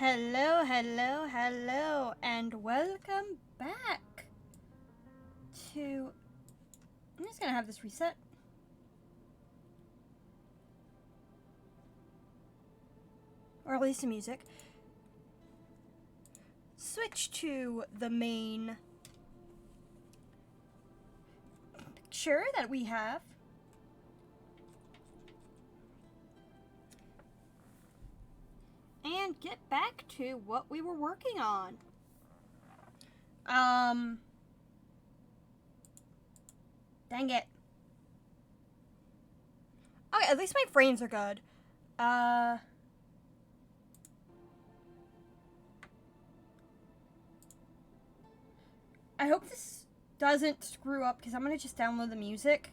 Hello, hello, hello, and welcome back to... I'm just gonna have this reset. Or at least the music. Switch to the main picture that we have. And get back to what we were working on. Dang it. Okay, at least my frames are good. I hope this doesn't screw up because I'm gonna just download the music.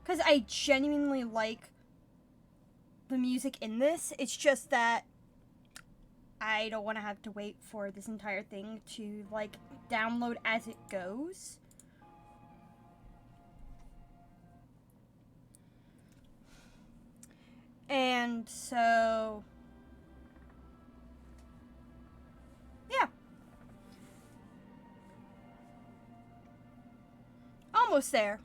Because I genuinely like the music in this. It's just that I don't want to have to wait for this entire thing to like download as it goes. And so yeah, almost there.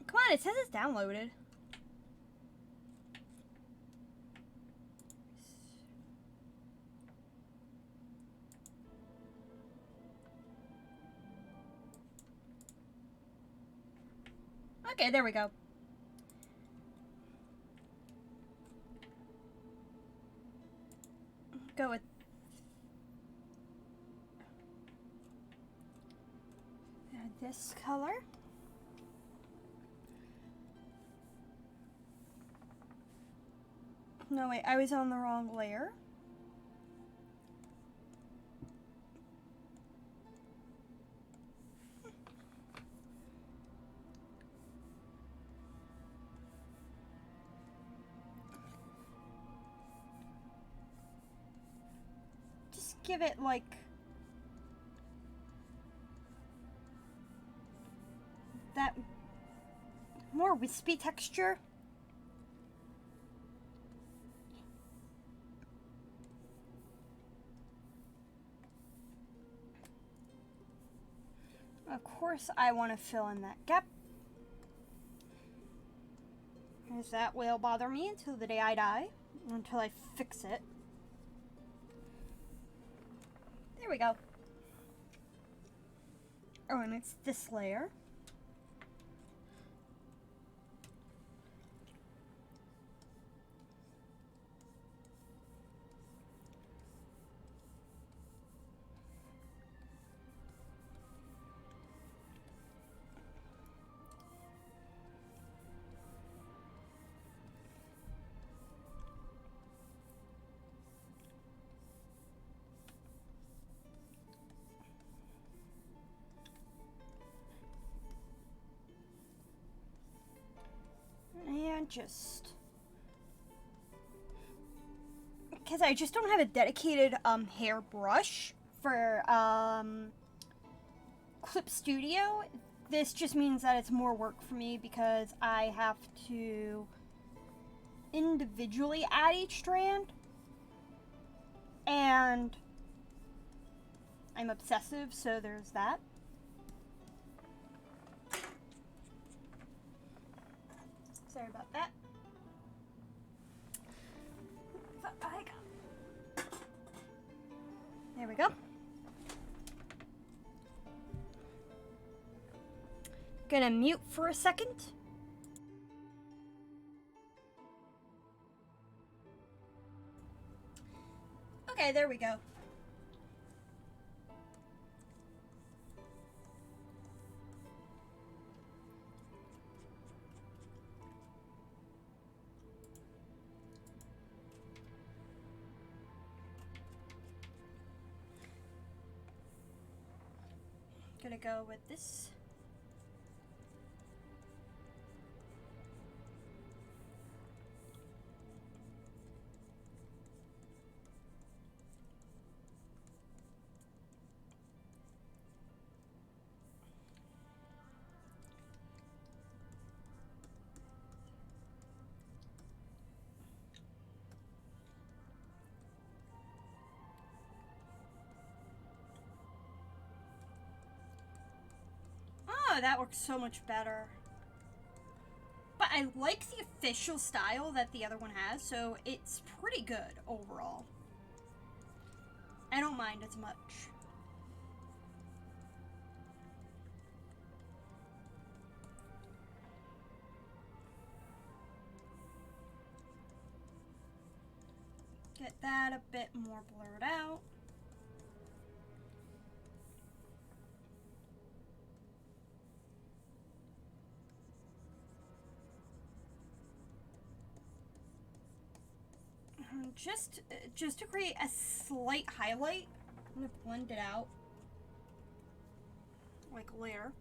Come on, it says it's downloaded. Okay, there we go. Go with this color. No, wait, I was on the wrong layer. Just give it like that more wispy texture. Of course, I want to fill in that gap, because that will bother me until the day I die, until I fix it. There we go. Oh, and it's this layer. And just... because I just don't have a dedicated hairbrush for Clip Studio. This just means that it's more work for me because I have to individually add each strand. And I'm obsessive, so there's that. Sorry about that. There we go. Gonna mute for a second. Okay, there we go. Gonna go with this. Oh, that works so much better. But I like the official style that the other one has, so it's pretty good overall. I don't mind as much. Get that a bit more blurred out. Just to create a slight highlight, I'm gonna blend it out like a layer.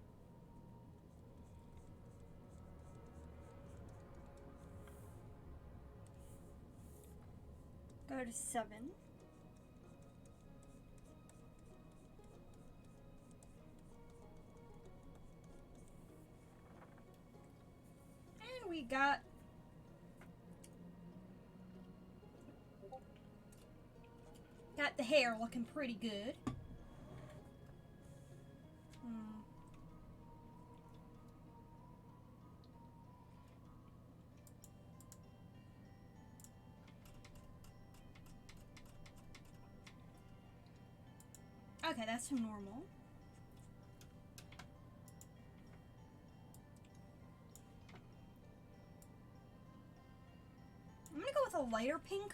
Go to 7. And we got the hair looking pretty good. Okay, that's normal. I'm gonna go with a lighter pink.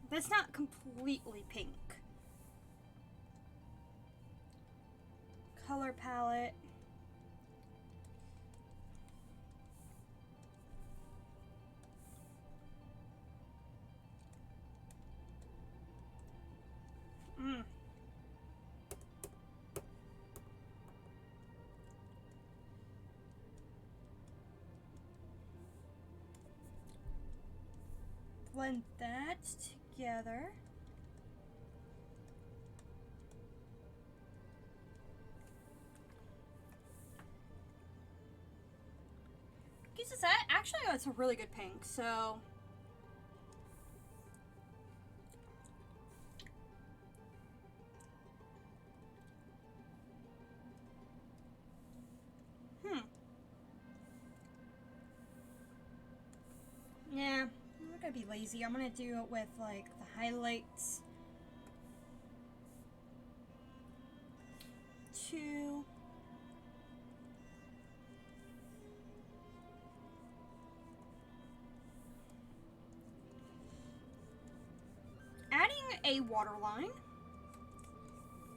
That's not completely pink. Color palette. Blend that together. Gives that. Actually, that's a really good pink, so. Yeah, I'm not gonna be lazy. I'm gonna do it with, like, the highlights. 2. Adding a waterline.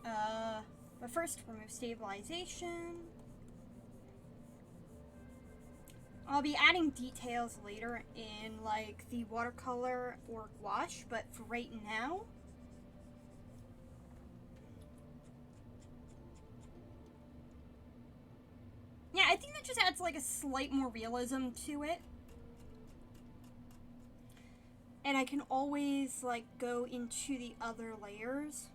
But first, remove stabilization. I'll be adding details later in, like, the watercolor or gouache, but for right now, yeah, I think that just adds, like, a slight more realism to it. And I can always, like, go into the other layers.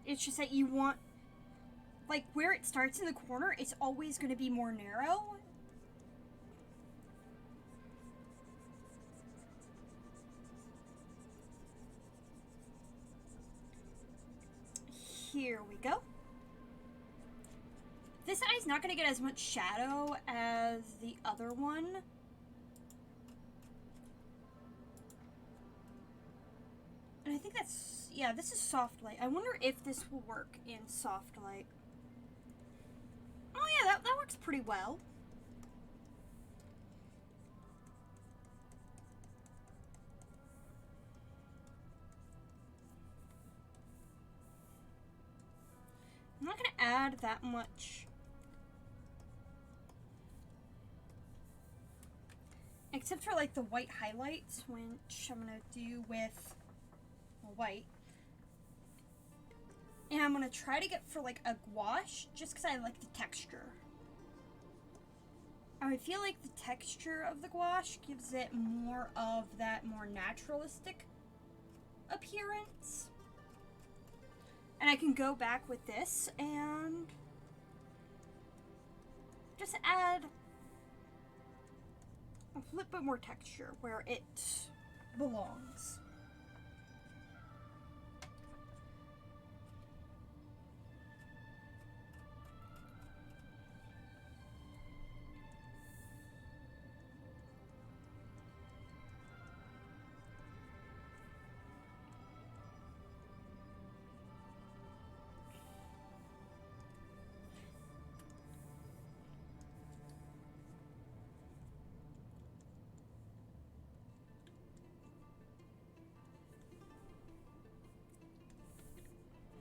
It's just that you want, like, where it starts in the corner, it's always going to be more narrow. Here we go. This eye's not going to get as much shadow as the other one. And I think that's, yeah, this is soft light. I wonder if this will work in soft light. Oh yeah, that works pretty well. I'm not going to add that much. Except for, like, the white highlights, which I'm going to do with white. And I'm going to try to get for, like, a gouache, just because I like the texture. I feel like the texture of the gouache gives it more of that more naturalistic appearance. And I can go back with this and just add a little bit more texture where it belongs.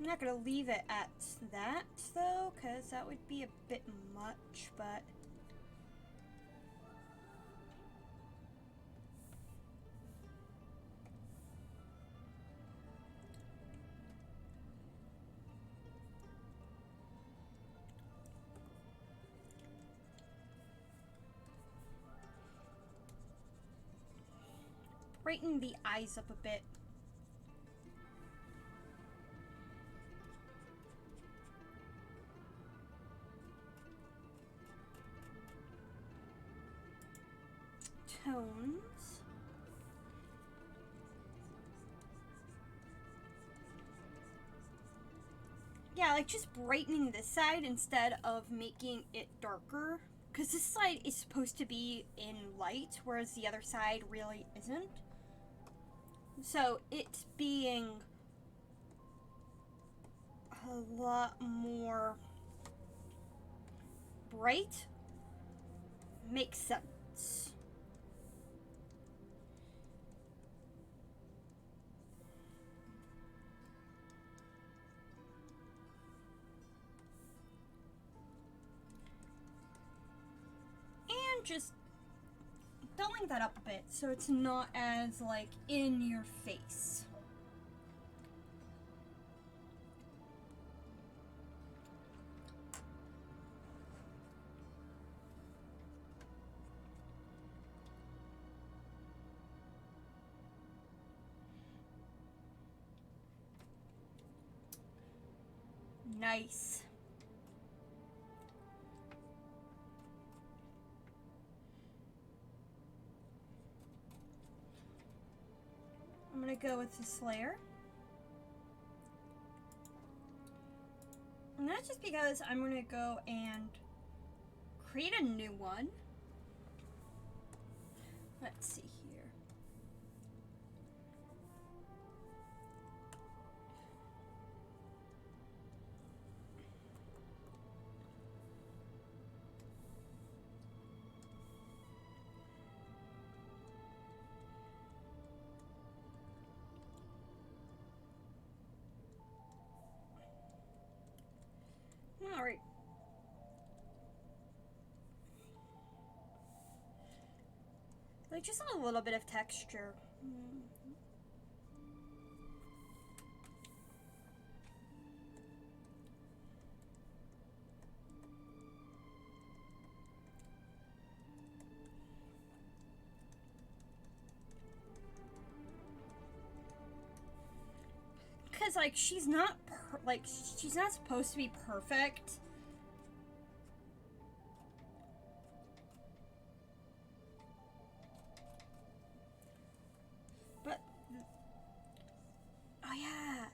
I'm not gonna leave it at that, though, because that would be a bit much, but... brighten the eyes up a bit. Tones. Yeah, like just brightening this side instead of making it darker. Because this side is supposed to be in light, whereas the other side really isn't. So it being a lot more bright makes sense. And just dulling that up a bit so it's not as like in your face. Nice. I'm gonna go with this layer. And that's just because I'm gonna go and create a new one. Let's see here. All right. Like just a little bit of texture. Because like she's not she's not supposed to be perfect. But oh yeah,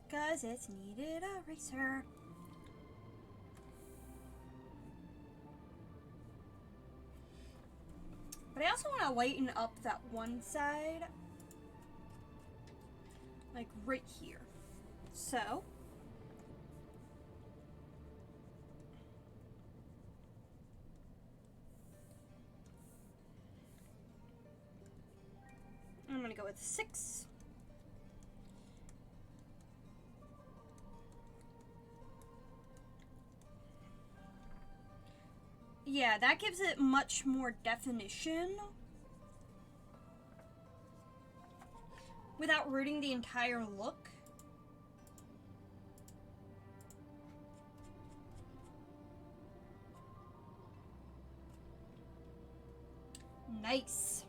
because it's needed eraser. But I also want to lighten up that one side. Like right here. So. I'm going to go with 6. Yeah, that gives it much more definition. Without rooting the entire look. Nice.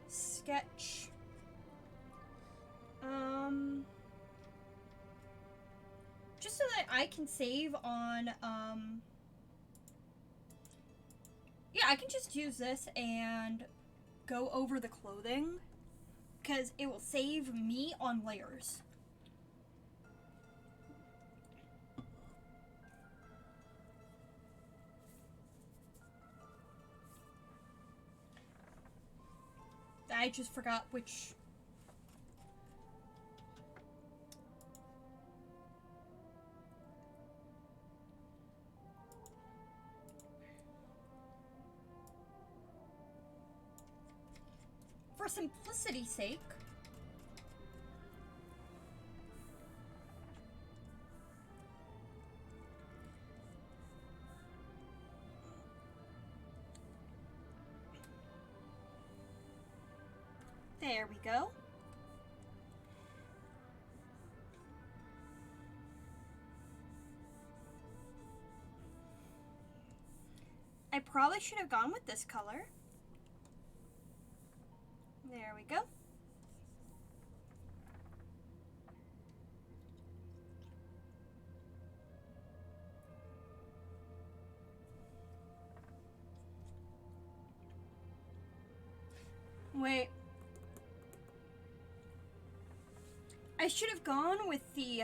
Sketch. Just so that I can save on, yeah, I can just use this and go over the clothing, because it will save me on layers. I just forgot which... For simplicity's sake, There we go. I probably should have gone with this color. There we go. Wait. I should have gone with the,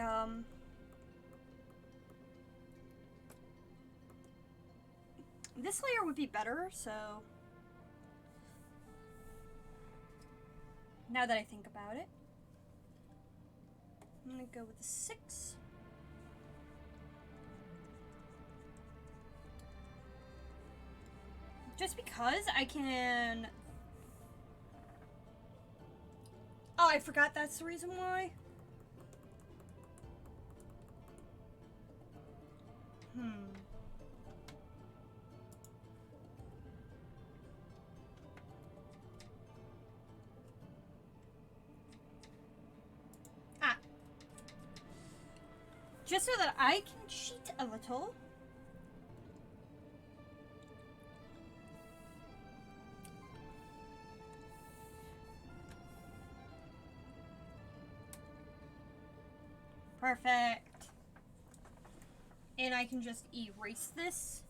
this layer would be better, so... Now that I think about it. I'm gonna go with the 6. Just because I can... Oh, I forgot that's the reason why. Just so that I can cheat a little. Perfect. And I can just erase this.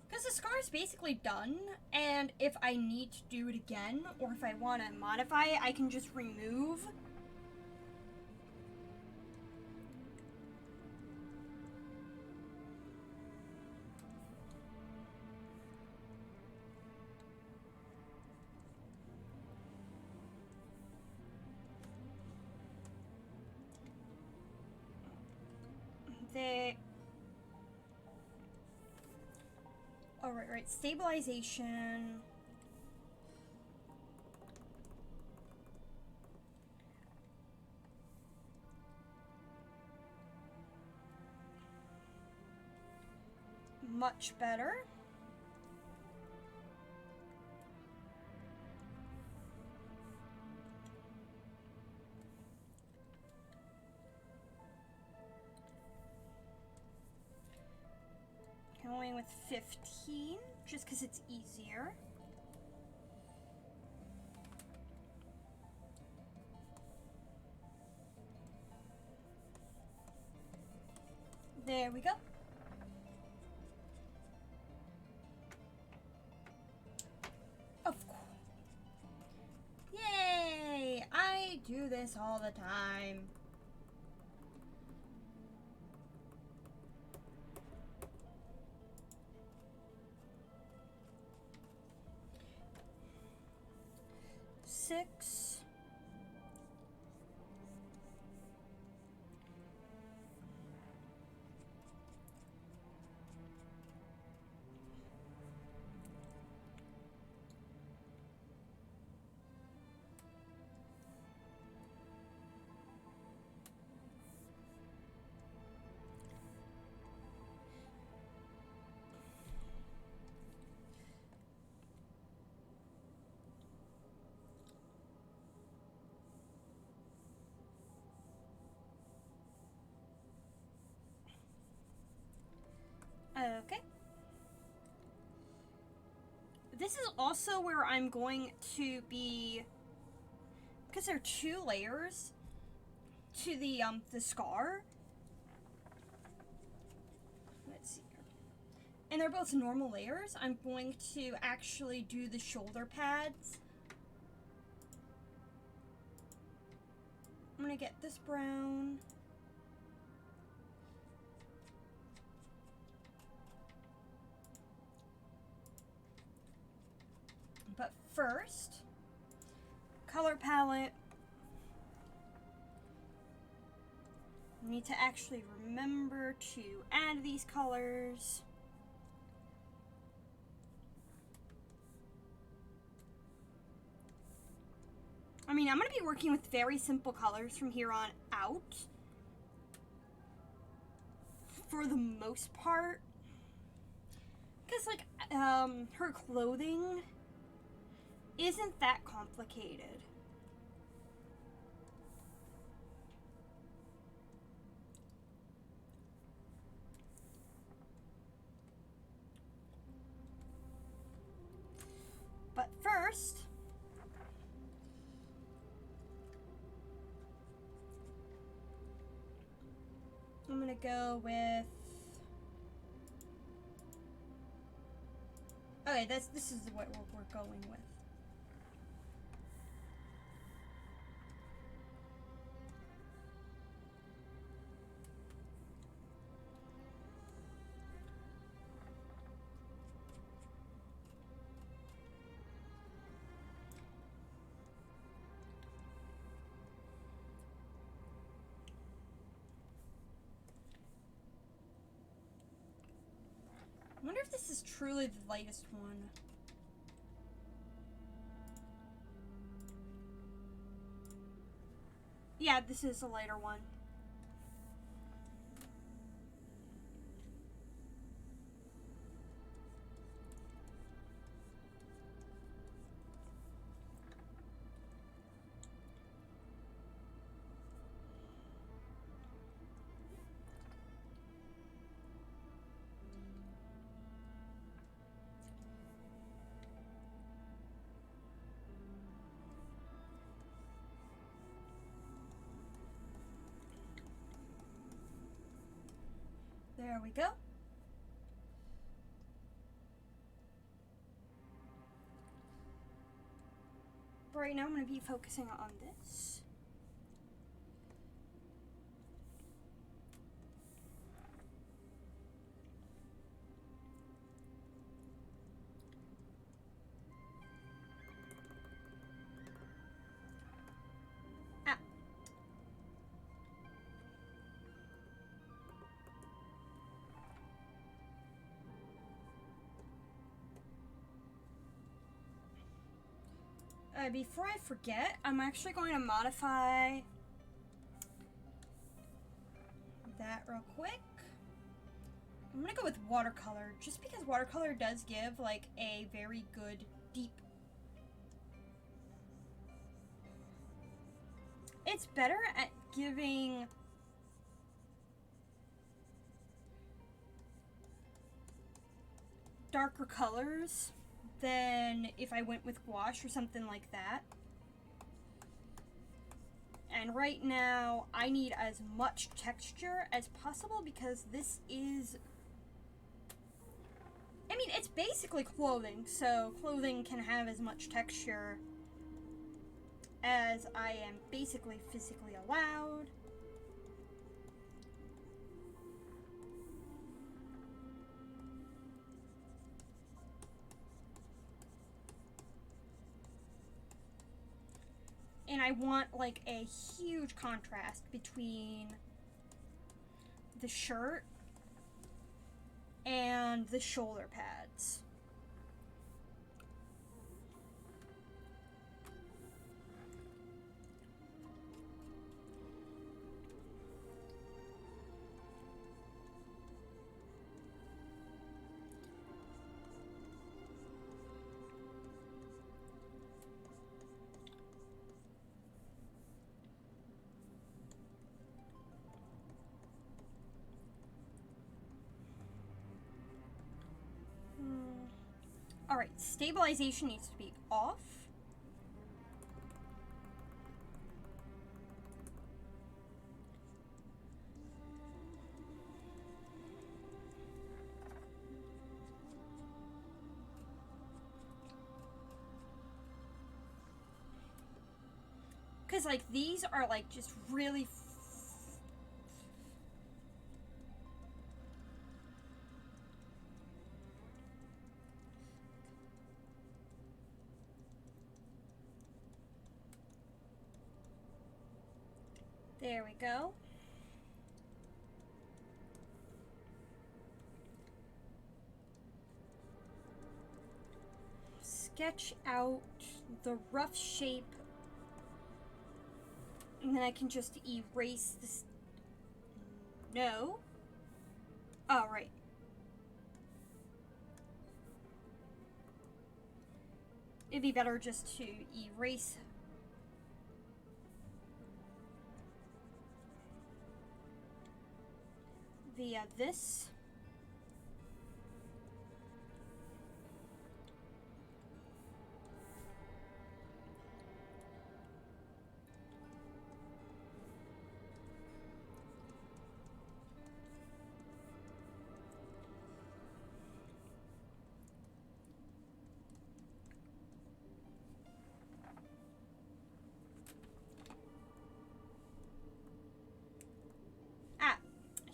Because the scar is basically done, and if I need to do it again, or if I want to modify it, I can just remove. Oh, right. Stabilization. Much better. Going with 15, just because it's easier. There we go. Of course. Yay! I do this all the time. Six. Okay. This is also where I'm going to be, because there are 2 layers to the scar. Let's see here. And they're both normal layers. I'm going to actually do the shoulder pads. I'm gonna get this brown. But first, color palette. I need to actually remember to add these colors. I mean, I'm going to be working with very simple colors from here on out. For the most part. Because, like, her clothing isn't that complicated. But first, I'm gonna go with, okay, this is what we're going with. I wonder if this is truly the lightest one. Yeah, this is a lighter one. There we go. But right now I'm going to be focusing on this. Before I forget, I'm actually going to modify that real quick. I'm gonna go with watercolor, just because watercolor does give like a very good deep. It's better at giving darker colors than if I went with gouache or something like that. And right now, I need as much texture as possible because this is, I mean, it's basically clothing, so clothing can have as much texture as I am basically physically allowed. And I want like a huge contrast between the shirt and the shoulder pads. Alright, stabilization needs to be off. Because, like, these are, like, just really there we go. Sketch out the rough shape, and then I can just erase this. No. Oh, right. it'd be better just to erase via this.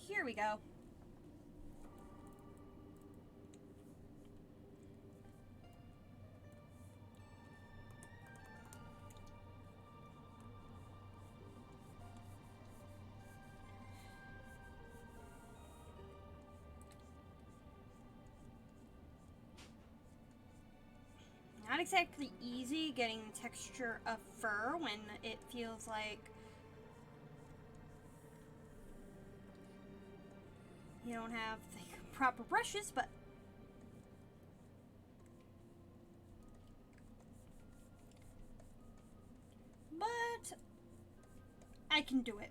Here we go. Not exactly easy getting the texture of fur when it feels like you don't have the proper brushes, but I can do it.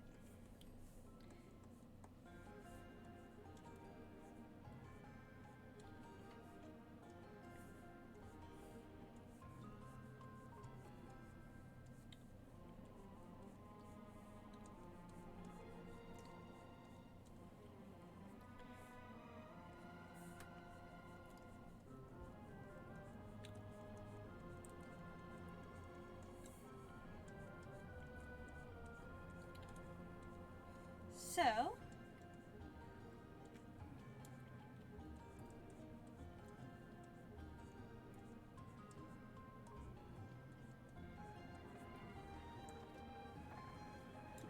So,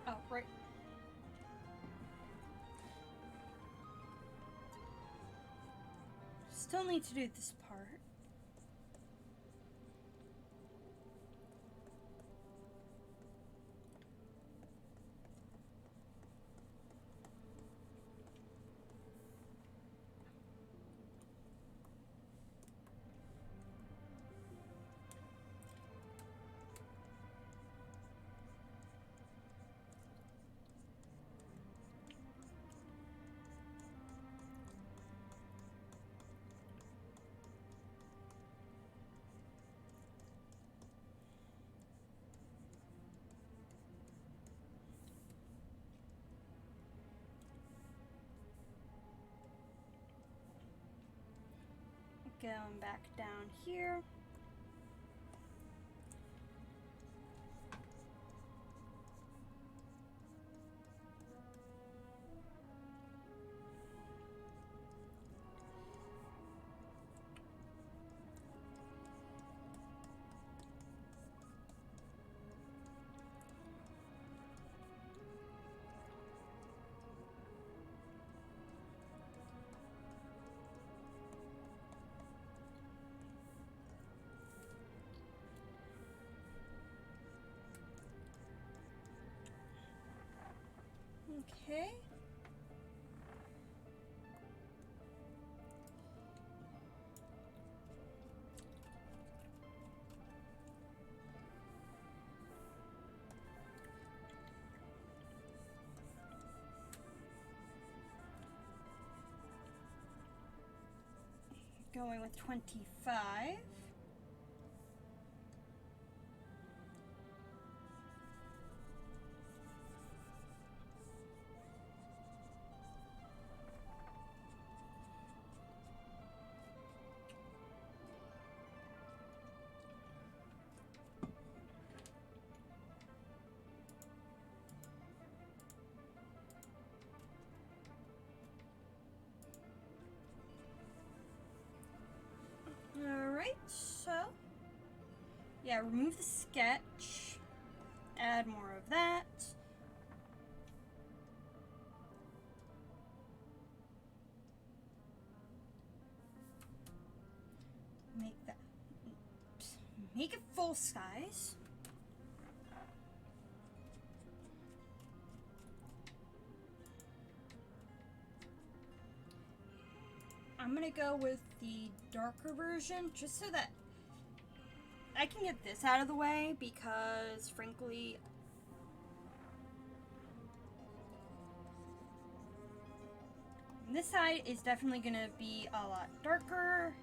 oh, right. Still need to do this part. Going back down here. Okay. Going with 25. Alright, so yeah, remove the sketch, add more of that. Make it full size. I'm gonna go with the darker version just so that I can get this out of the way because, frankly, this side is definitely gonna be a lot darker.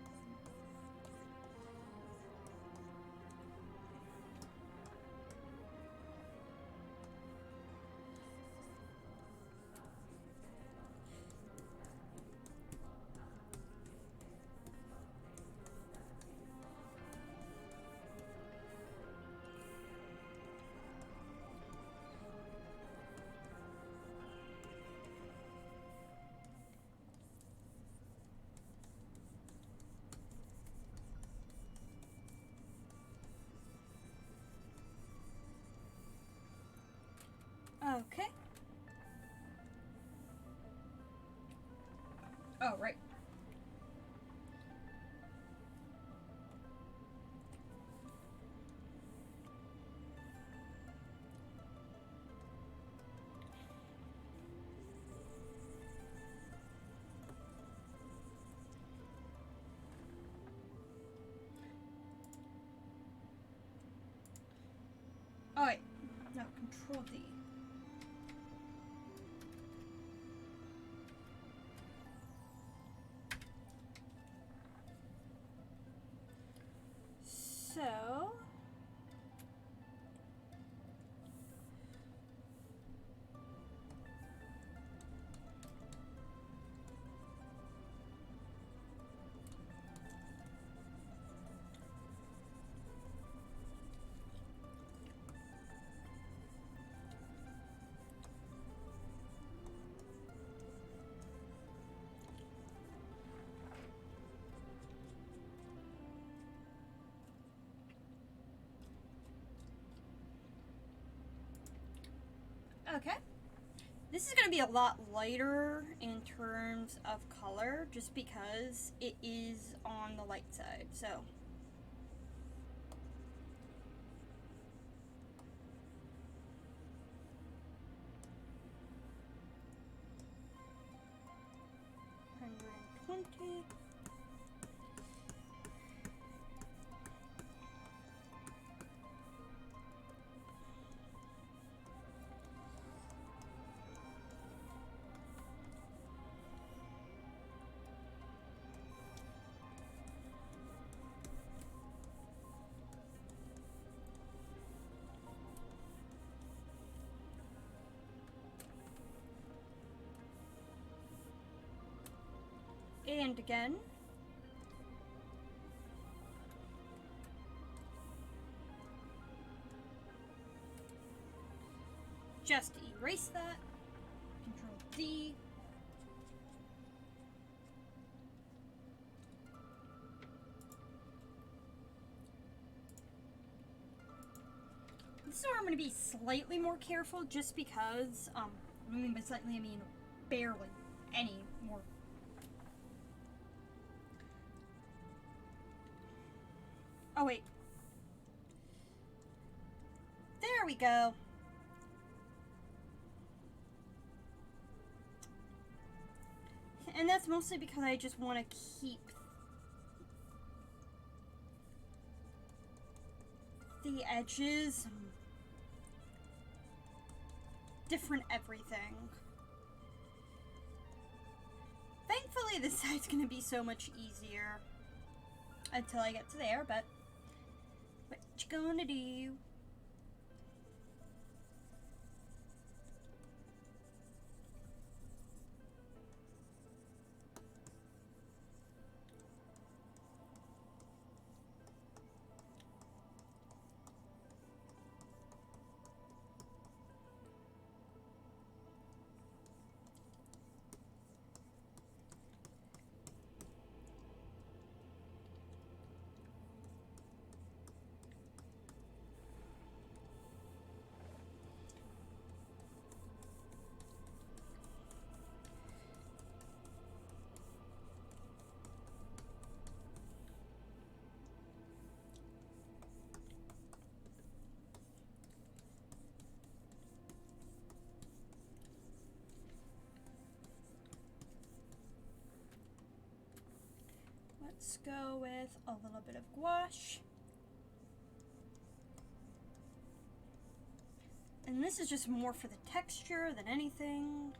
Okay. Oh, right. Oh, wait. No, Control D. So... Okay. This is going to be a lot lighter in terms of color just because it is on the light side. So... $120. And again. Just erase that. Control D. This is where I'm going to be slightly more careful just because, I mean by slightly, I mean barely any more. Oh, wait. There we go. And that's mostly because I just want to keep the edges different everything. Thankfully, this side's going to be so much easier until I get to there, but what you gonna do? Let's go with a little bit of gouache. And this is just more for the texture than anything.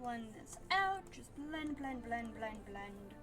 Blend this out, just blend, blend, blend, blend, blend.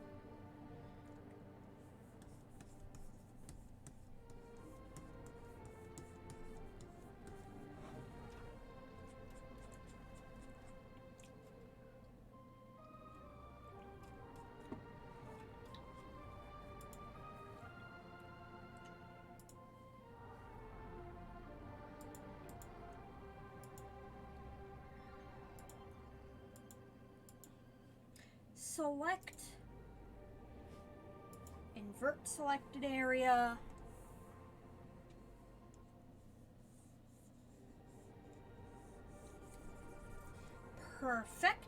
Select, invert selected area, perfect.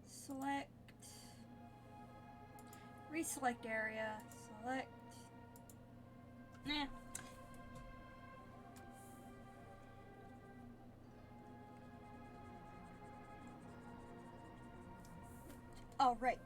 Select, reselect area, select, nah. All right.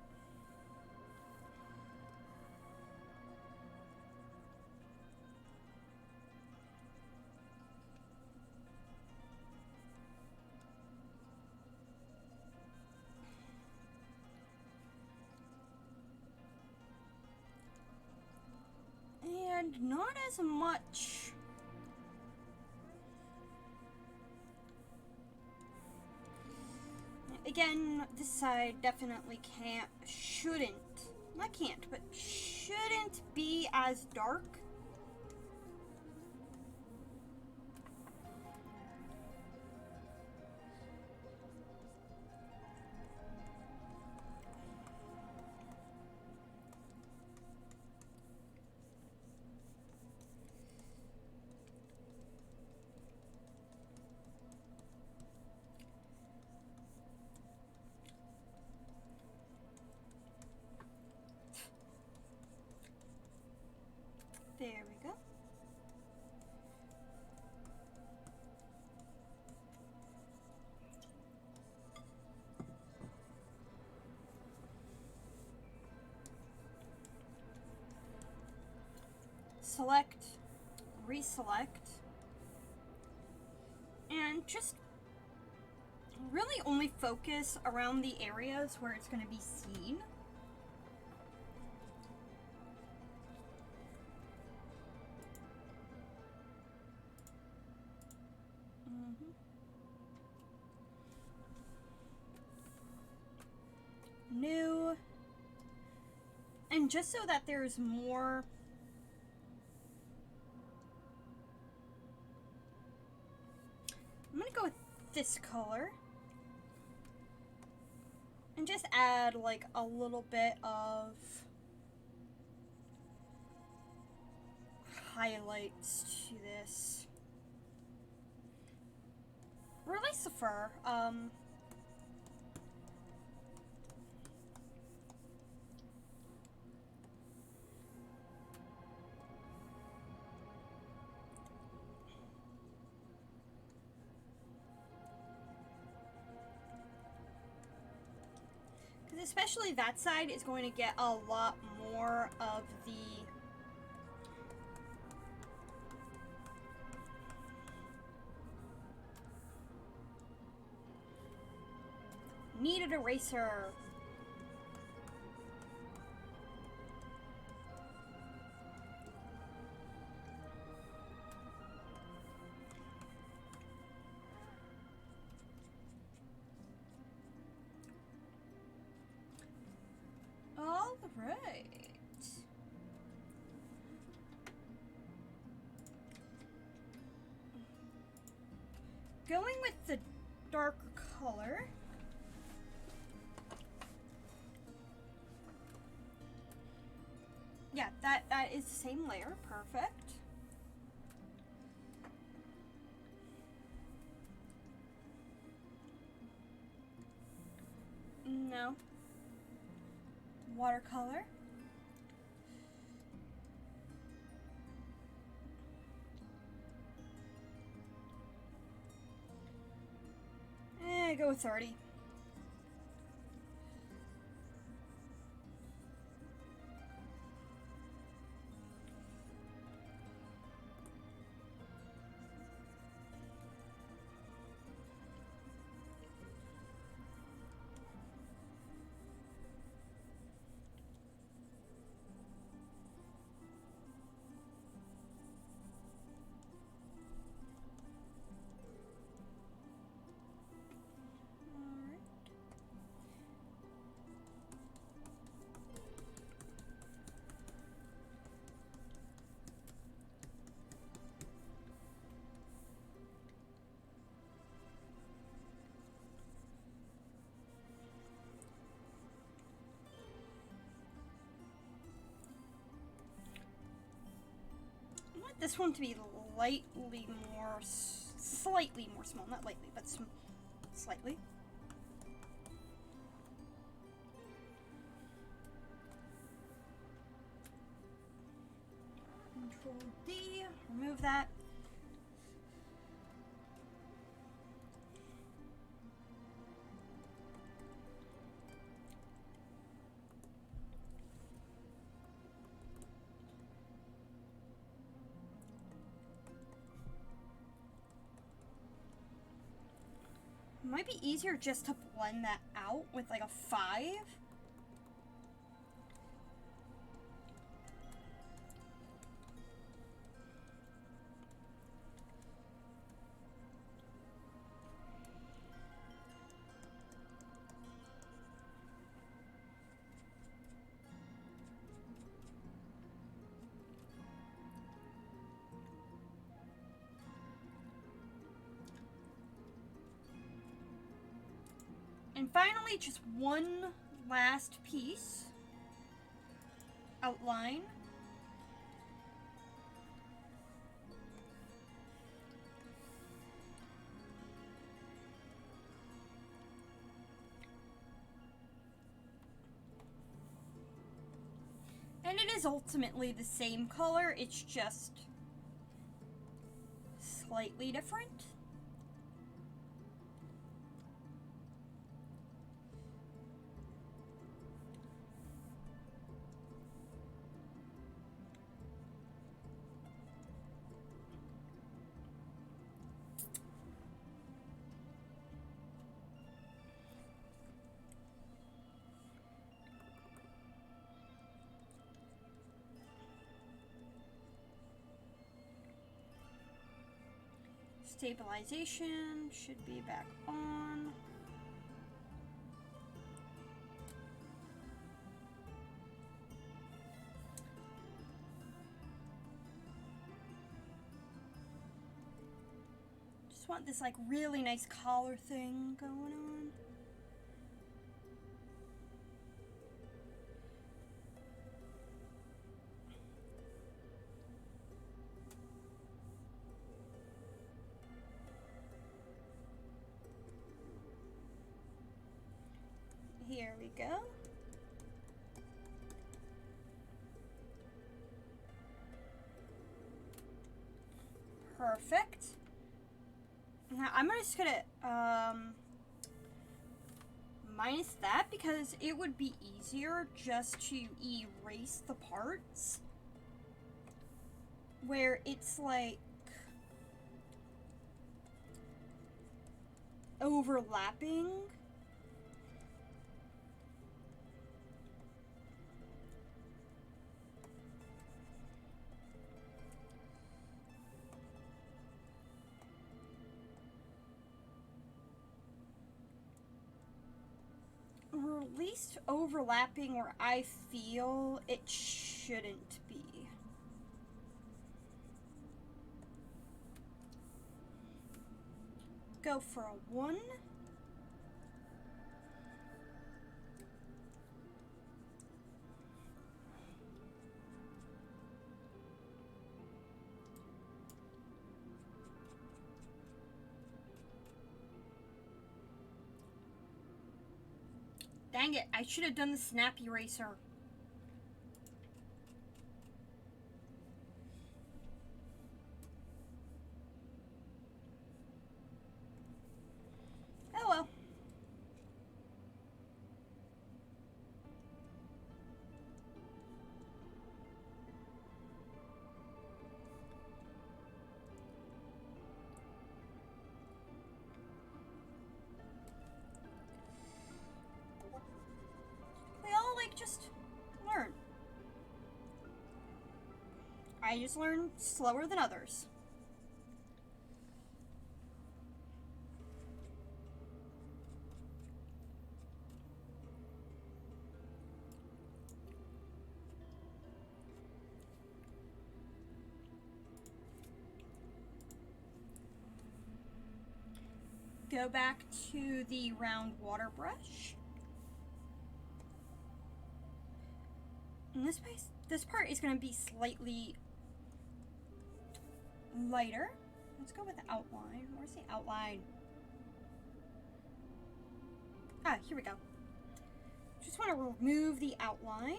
And not as much. Again, this side definitely shouldn't be as dark. There we go. Select, reselect, and just really only focus around the areas where it's going to be seen. New, and just so that there's more I'm gonna go with this color and just add like a little bit of highlights to this, or at least the fur. Especially that side is going to get a lot more of the kneaded eraser. All right. Going with the darker color. That is the same layer. Perfect. No. Watercolor. Go with 30. I want this one to be slightly more small, not lightly, but slightly. Control D, remove that. Might be easier just to blend that out with like a 5. And finally, just one last piece. Outline. And it is ultimately the same color, it's just slightly different. Stabilization should be back on. Just want this like really nice collar thing going on. Here we go. Perfect. Now I'm just gonna minus that because it would be easier just to erase the parts where it's like overlapping. Or at least overlapping where I feel it shouldn't be. Go for a 1. Dang it, I should have done the snap eraser. Oh well. We all, like, just learn. I just learn slower than others. Go back to the round water brush. And this part is going to be slightly lighter. Let's go with the outline. Where's the outline? Ah, here we go. Just want to remove the outline.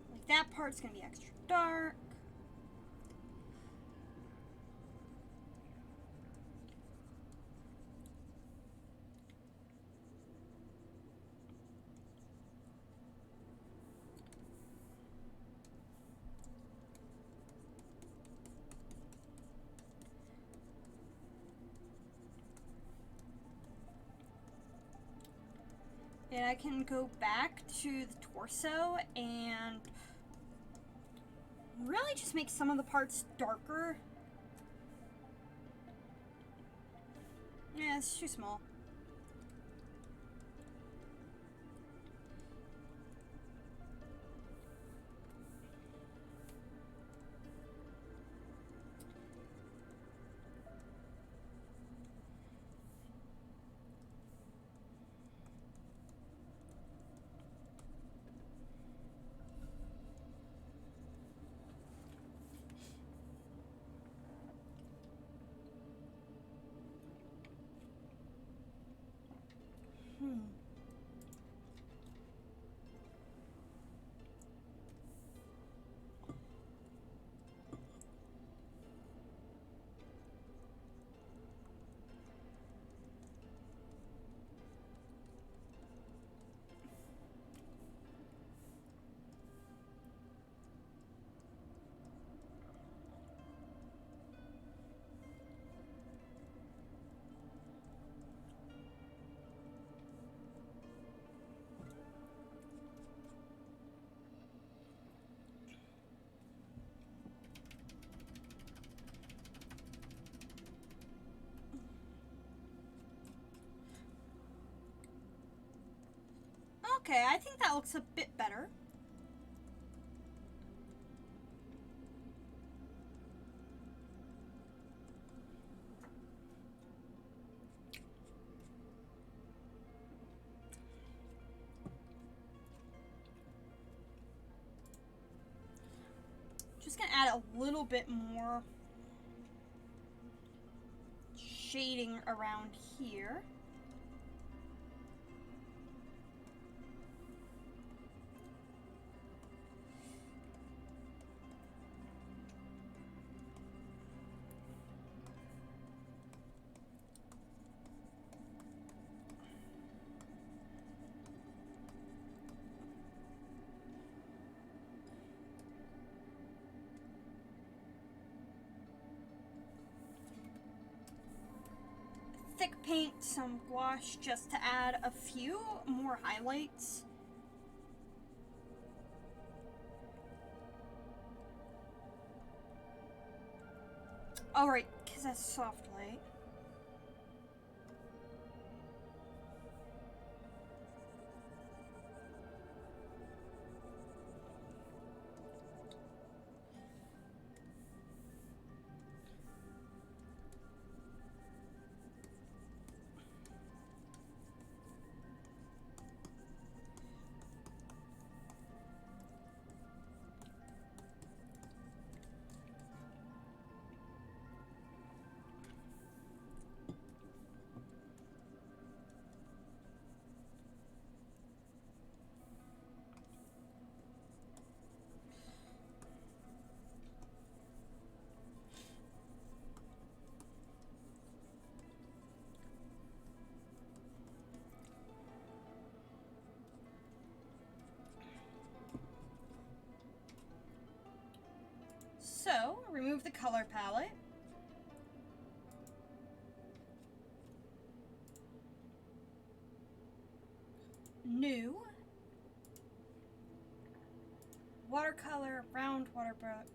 Like that part's going to be extra dark. And I can go back to the torso and really just make some of the parts darker. Yeah, it's too small. Okay, I think that looks a bit better. Just gonna add a little bit more shading around here. Thick paint, some gouache, just to add a few more highlights. Alright, because that's soft light. remove the color palette. New. Watercolor, round water brush.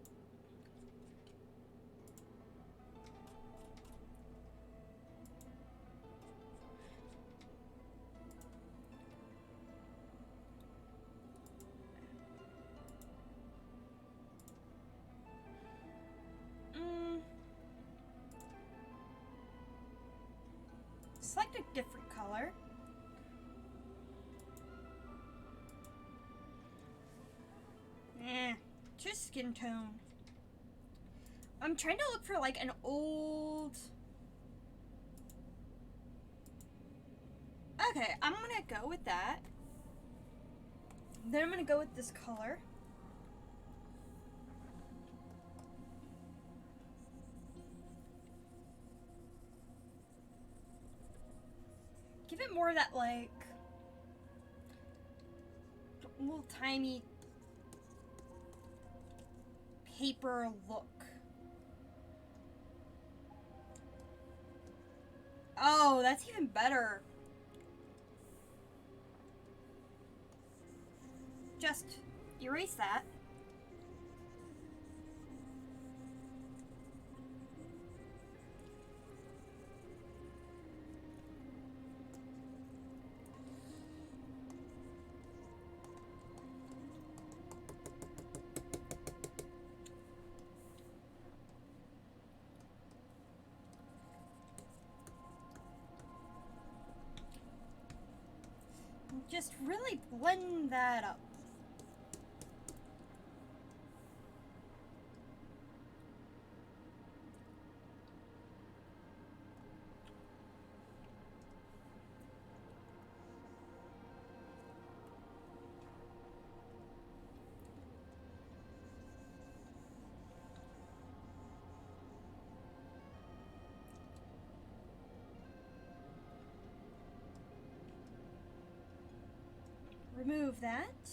Select a different color. Just skin tone. I'm trying to look for like an old... Okay, I'm gonna go with that. Then I'm gonna go with this color. Give it more of that, like, little tiny paper look. Oh, that's even better. Just erase that. Just really blend that up. Remove that.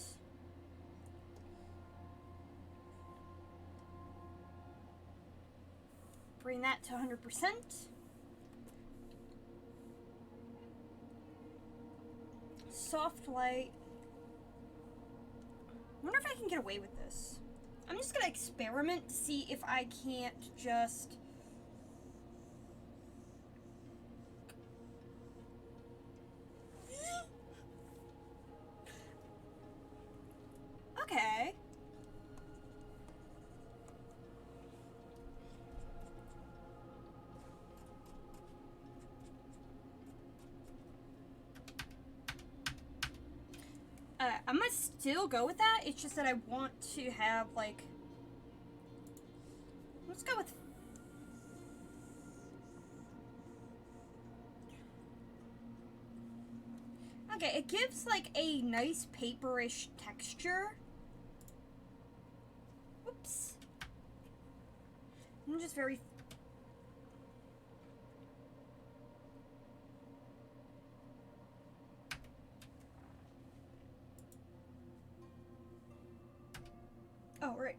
Bring that to 100%. Soft light. I wonder if I can get away with this. I'm just gonna experiment to see if I can't just... Okay. I'm gonna still go with that. It's just that I want to have, like... Let's go with... Okay, it gives, like, a nice paperish texture. Whoops. I'm just very... Oh, right.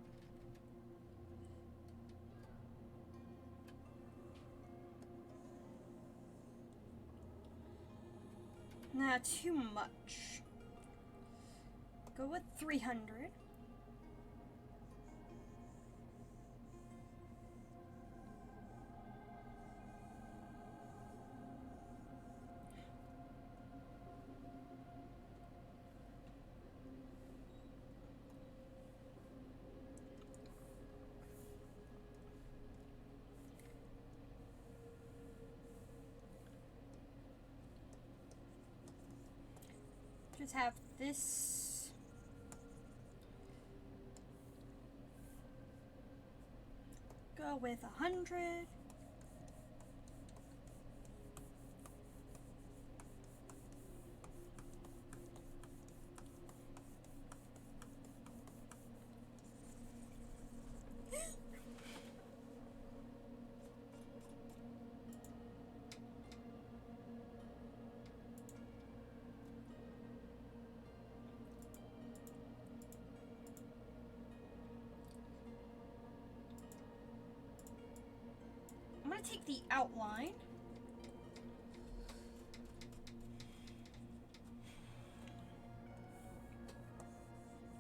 Nah, too much. Go with 300. Just have this. Go with 100. gonna take the outline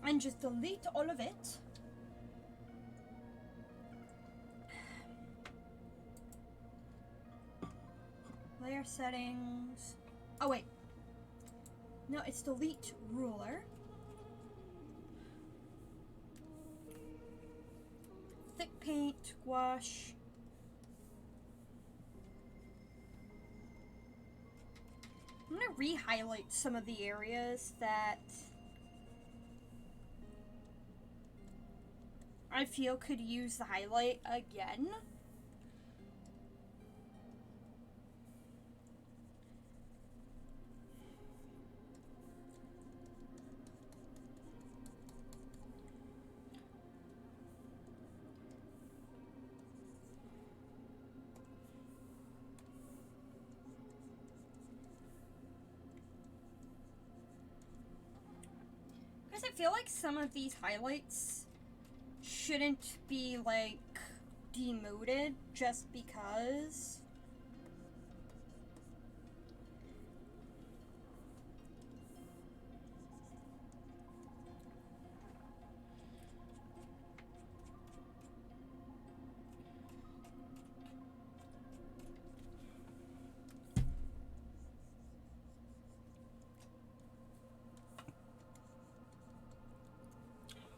and just delete all of it. Layer settings. Oh wait. No, it's delete ruler. Thick paint, gouache. I'm gonna re-highlight some of the areas that I feel could use the highlight again. Because I feel like some of these highlights shouldn't be, like, demoted just because.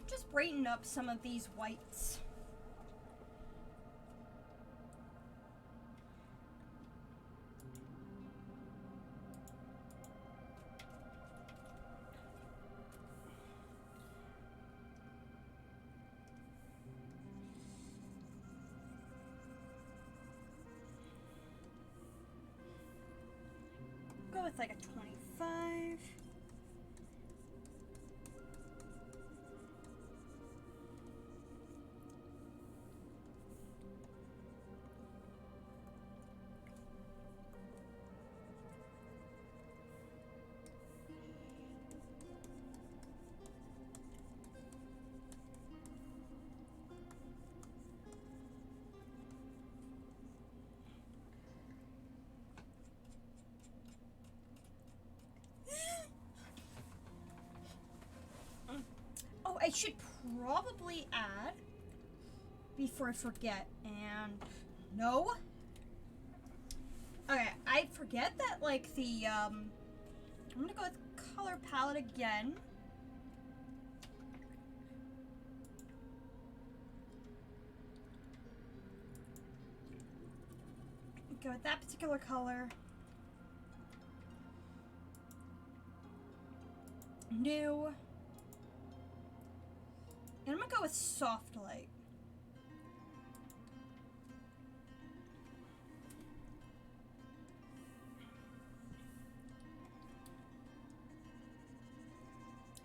Just brighten up some of these whites. Go with like a 25. Oh, I should probably add before I forget. And no. Okay, I forget that, like, the I'm gonna go with color palette again. Go with that particular color. New. And I'm gonna go with soft light.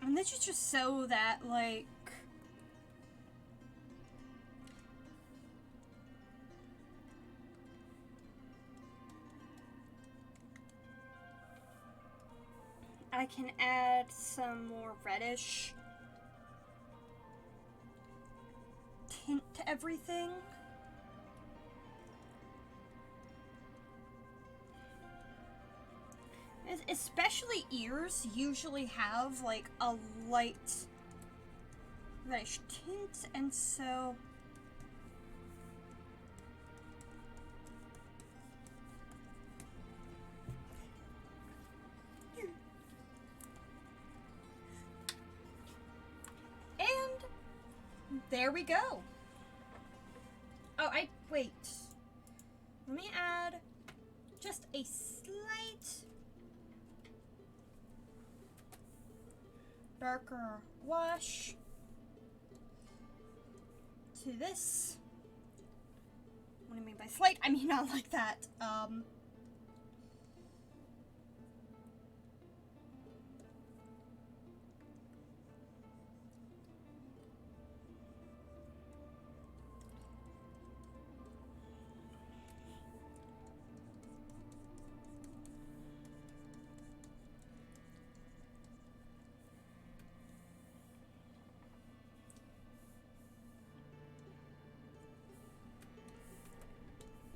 And this is just so that, like, I can add some more reddish tint to everything. Especially ears usually have like a light reddish tint, and so and there we go. Oh, wait. Let me add just a slight darker wash to this. What do I mean by slight? I mean not like that.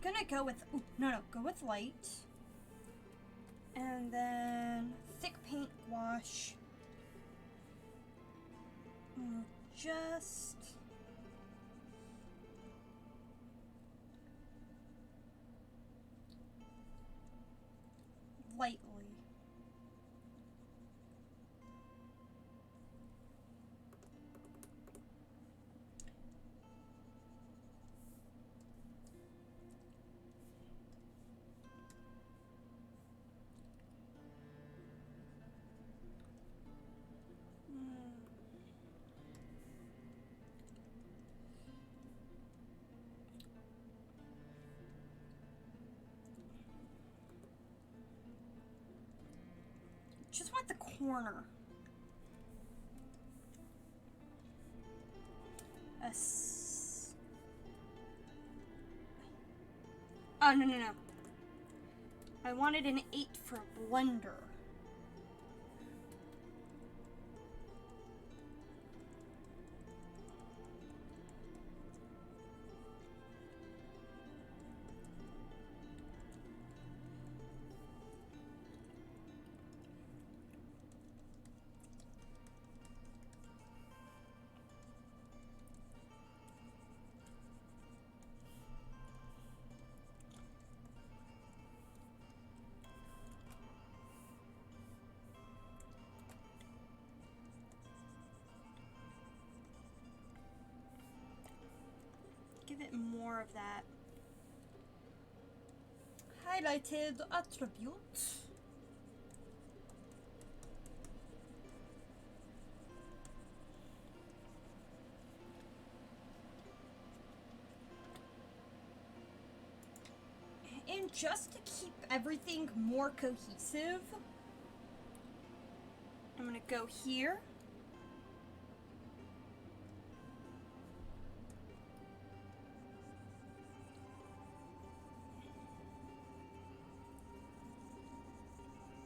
gonna go with, ooh, no, go with light. And then thick paint wash. Just lightly. Just want the corner. Oh, no. I wanted an 8 for blender. Give it more of that highlighted attribute. And just to keep everything more cohesive, I'm gonna go here.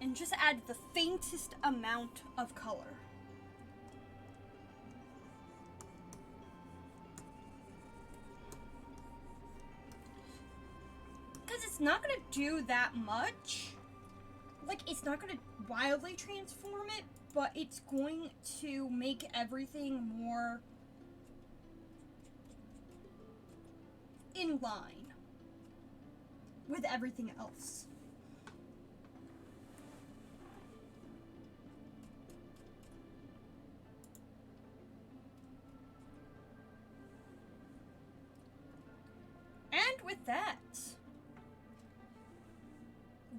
And just add the faintest amount of color. Because it's not going to do that much. Like, it's not going to wildly transform it, but it's going to make everything more in line with everything else. And with that,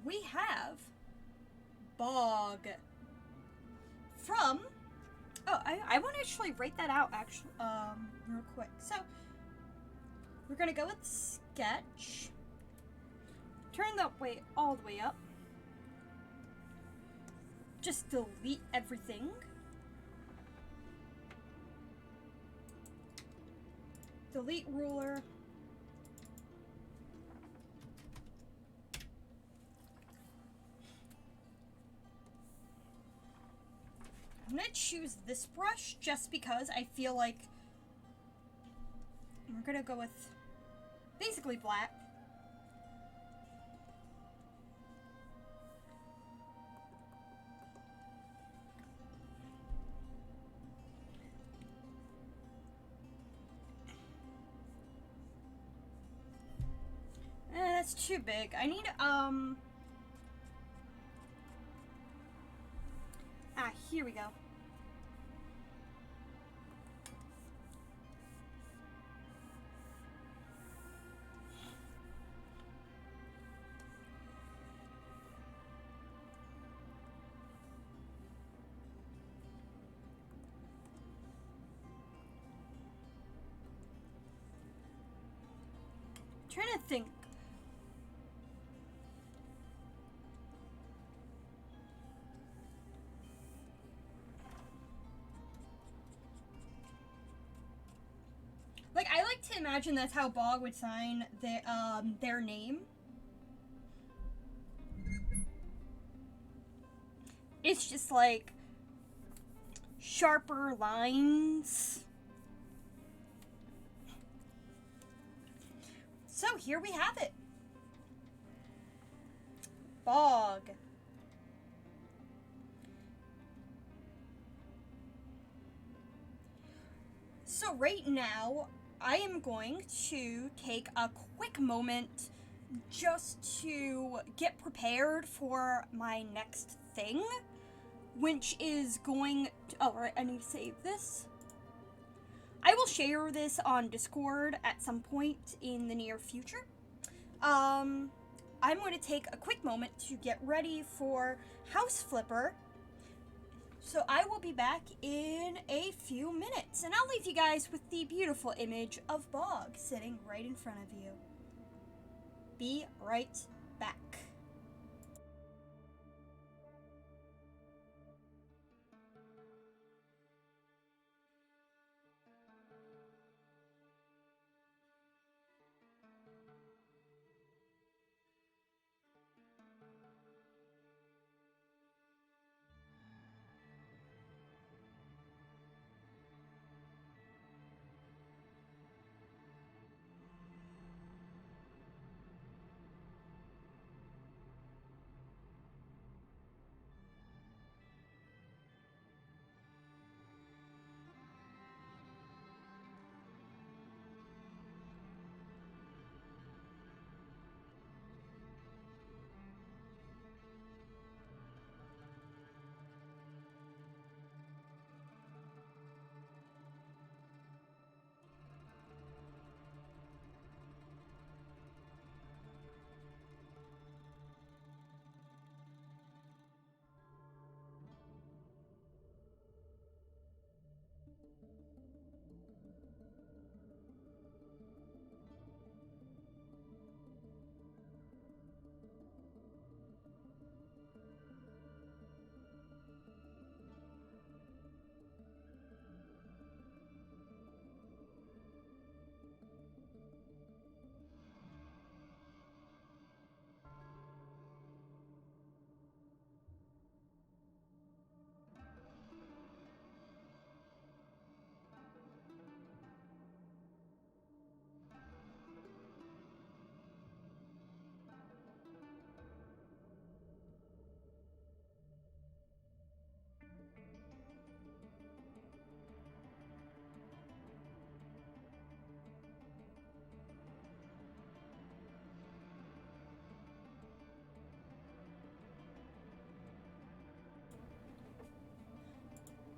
we have Bog from, I want to actually write that out actually, real quick. So, we're going to go with sketch, turn that way all the way up, just delete everything. Delete ruler. I'm gonna choose this brush just because I feel like we're gonna go with basically black. That's too big. I need, here we go. Trying to think. Like, I like to imagine that's how Bog would sign their name. It's just like sharper lines. So here we have it. Bog. So right now, I am going to take a quick moment just to get prepared for my next thing, which is going to, oh, right, I need to save this. I will share this on Discord at some point in the near future. I'm going to take a quick moment to get ready for House Flipper. So I will be back in a few minutes, and I'll leave you guys with the beautiful image of Bog sitting right in front of you. Be right back.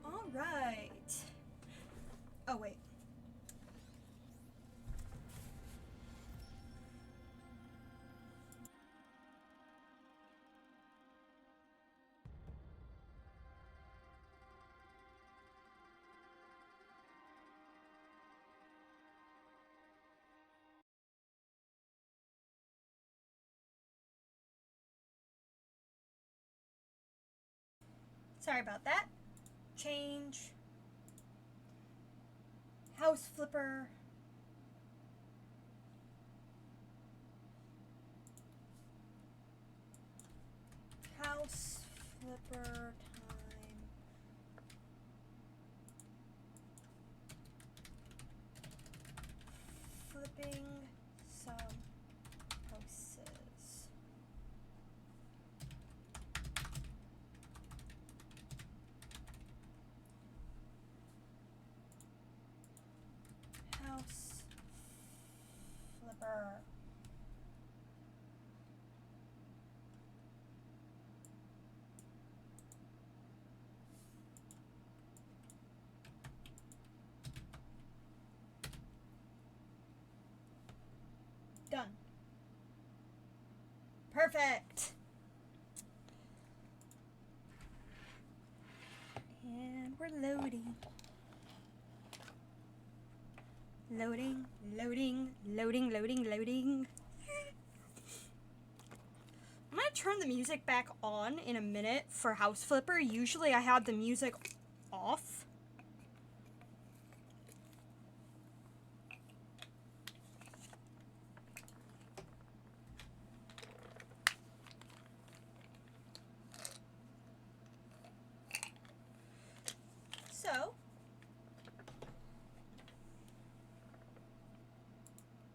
All right. Oh, wait. Sorry about that. Change. House Flipper. House Flipper time. Flipping some houses. House Flipper. Done. Perfect. And we're loading. Loading, loading, loading, loading, loading. I'm gonna turn the music back on in a minute for House Flipper. Usually I have the music off. So,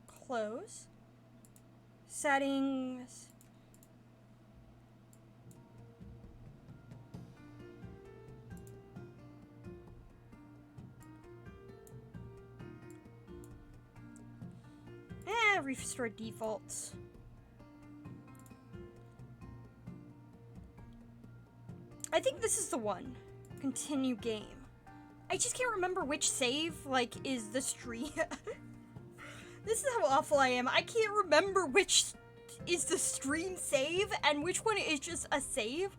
close, settings, restore defaults. I think this is the one. Continue game. I just can't remember which save, like, is the stream. This is how awful I am. I can't remember which is the stream save and which one is just a save.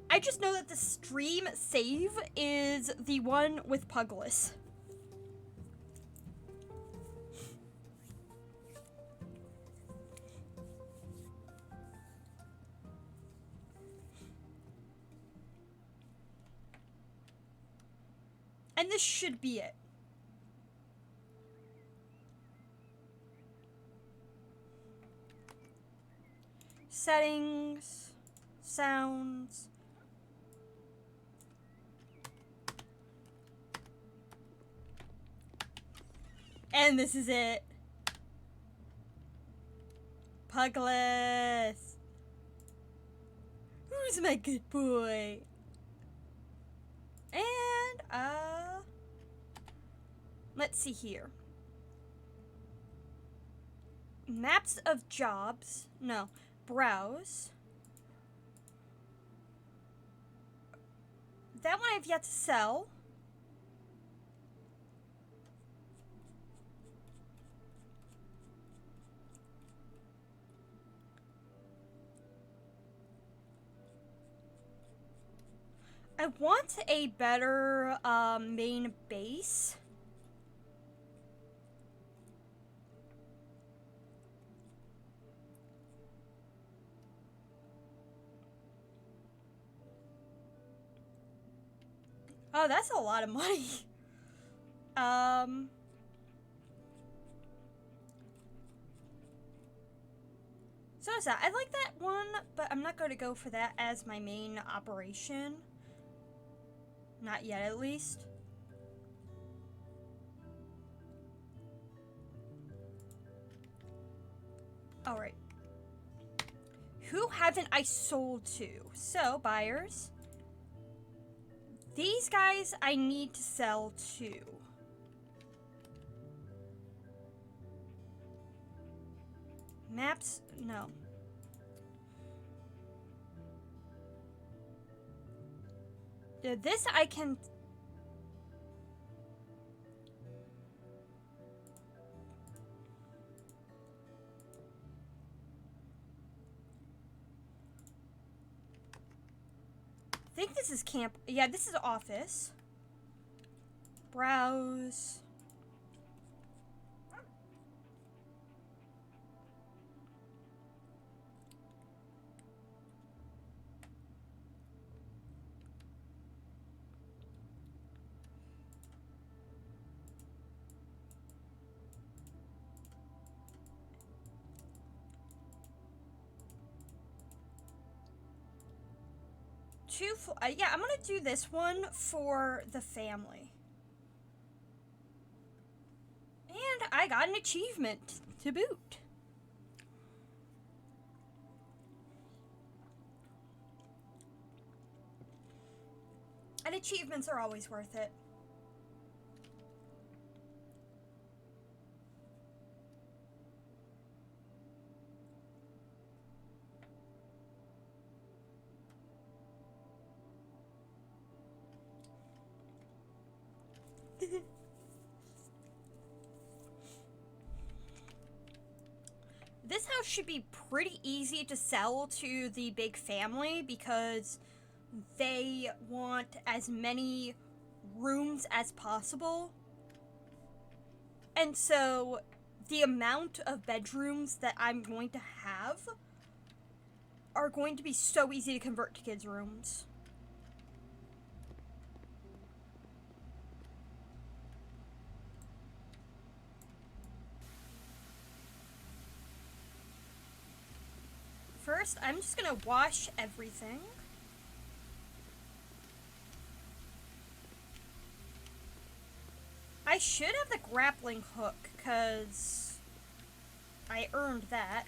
I just know that the stream save is the one with Puggless. And this should be it. Settings, sounds. And this is it. Puggless. Who's my good boy? And, let's see here. Maps of jobs. No. Browse. That one I've yet to sell. I want a better main base. Oh, that's a lot of money. So is that. I like that one, but I'm not going to go for that as my main operation. Not yet, at least. Alright. Who haven't I sold to? So, buyers. These guys I need to sell to. Maps? No. Yeah, this I can... I think this is camp. Yeah, this is office. Browse. Yeah, I'm gonna do this one for the family. And I got an achievement to boot. And achievements are always worth it. This house should be pretty easy to sell to the big family because they want as many rooms as possible. And so the amount of bedrooms that I'm going to have are going to be so easy to convert to kids' rooms. First, I'm just gonna wash everything. I should have the grappling hook, because I earned that.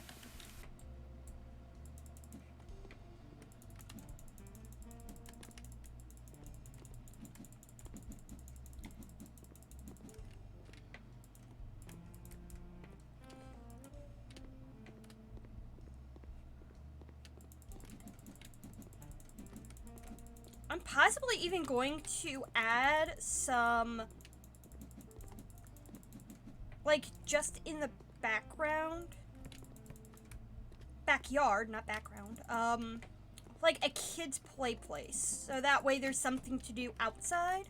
I'm possibly even going to add some, like, just in the background. Backyard, not background. Like a kid's play place. So that way there's something to do outside.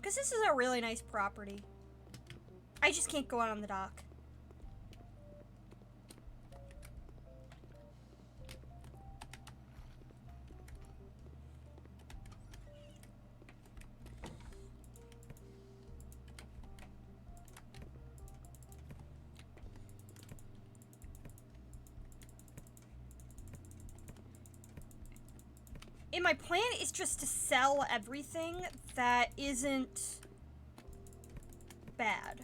Because this is a really nice property. I just can't go out on the dock. And my plan is just to sell everything that isn't bad.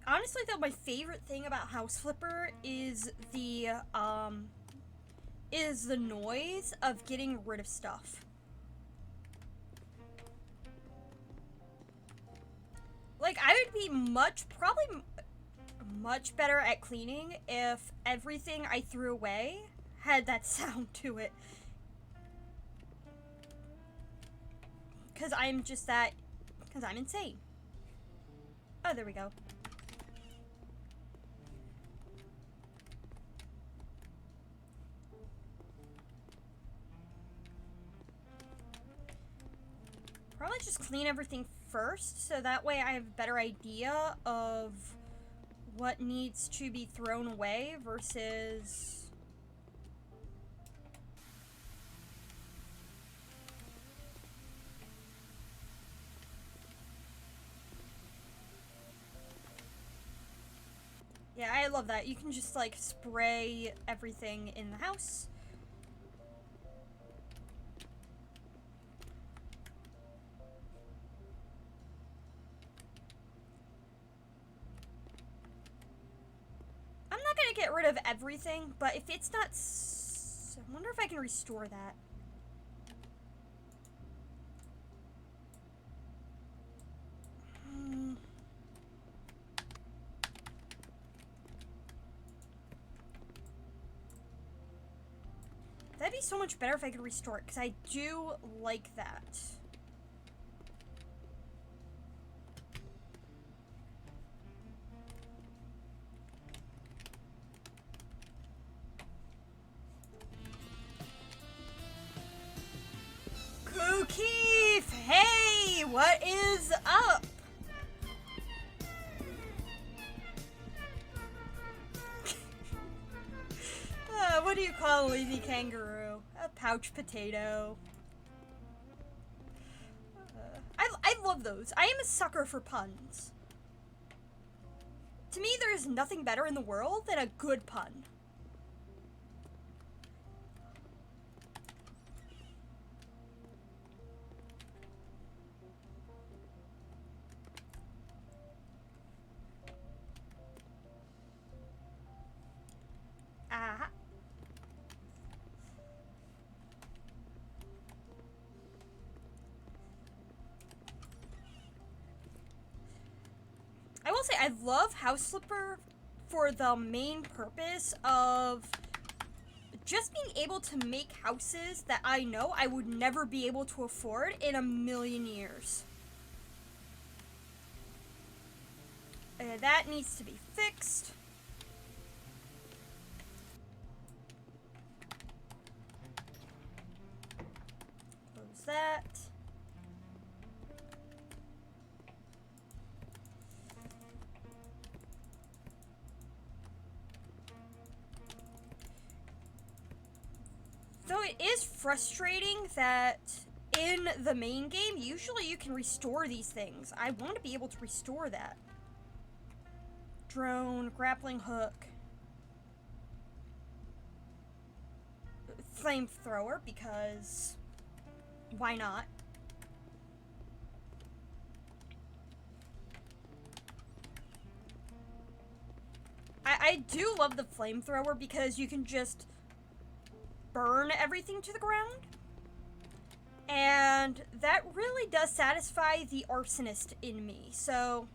Honestly, though, my favorite thing about House Flipper is the noise of getting rid of stuff. Like, I would be probably much better at cleaning if everything I threw away had that sound to it. Because I'm insane. Oh, there we go. Probably just clean everything first, so that way I have a better idea of what needs to be thrown away versus... Yeah, I love that. You can just, like, spray everything in the house. I'm not gonna get rid of everything, but if it's not... I wonder if I can restore that. That'd be so much better if I could restore it, because I do like that. Keith! Hey! What is up? What do you call a lazy kangaroo? A pouch potato. I love those. I am a sucker for puns. To me, there is nothing better in the world than a good pun. Ah. I will say, I love House Flipper for the main purpose of just being able to make houses that I know I would never be able to afford in a million years. That needs to be fixed. Close that. Though it is frustrating that in the main game, usually you can restore these things. I want to be able to restore that. Drone, grappling hook. Flamethrower, because why not? I do love the flamethrower because you can just burn everything to the ground. And that really does satisfy the arsonist in me, so...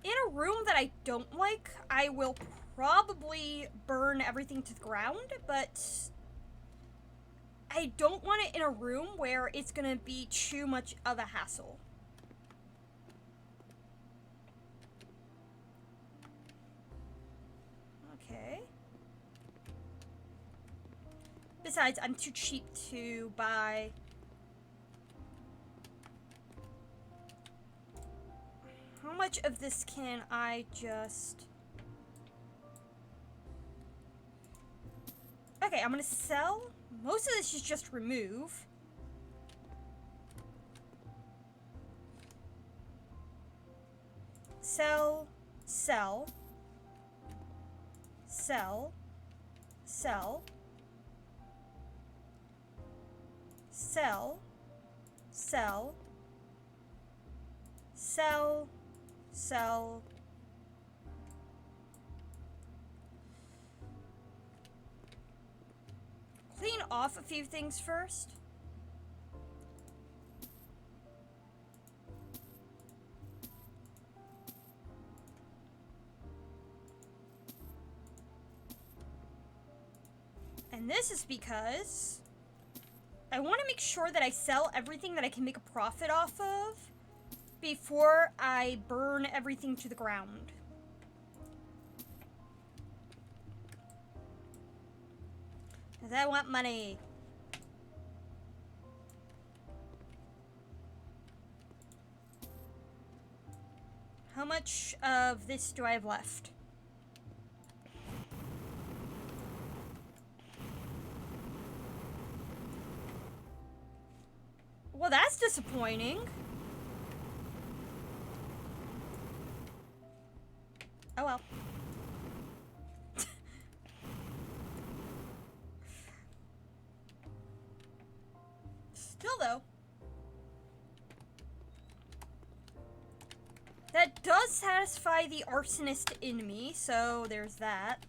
In a room that I don't like, I will probably burn everything to the ground, but I don't want it in a room where it's gonna be too much of a hassle. Okay. Besides, I'm too cheap to buy... How much of this can I just... Okay, I'm gonna sell. Most of this is just remove. Sell, sell, sell, sell, sell, sell, sell, sell. Clean off a few things first. And this is because I want to make sure that I sell everything that I can make a profit off of before I burn everything to the ground. Because I want money. How much of this do I have left? Well, that's disappointing. Oh well. Still though. That does satisfy the arsonist in me, so there's that.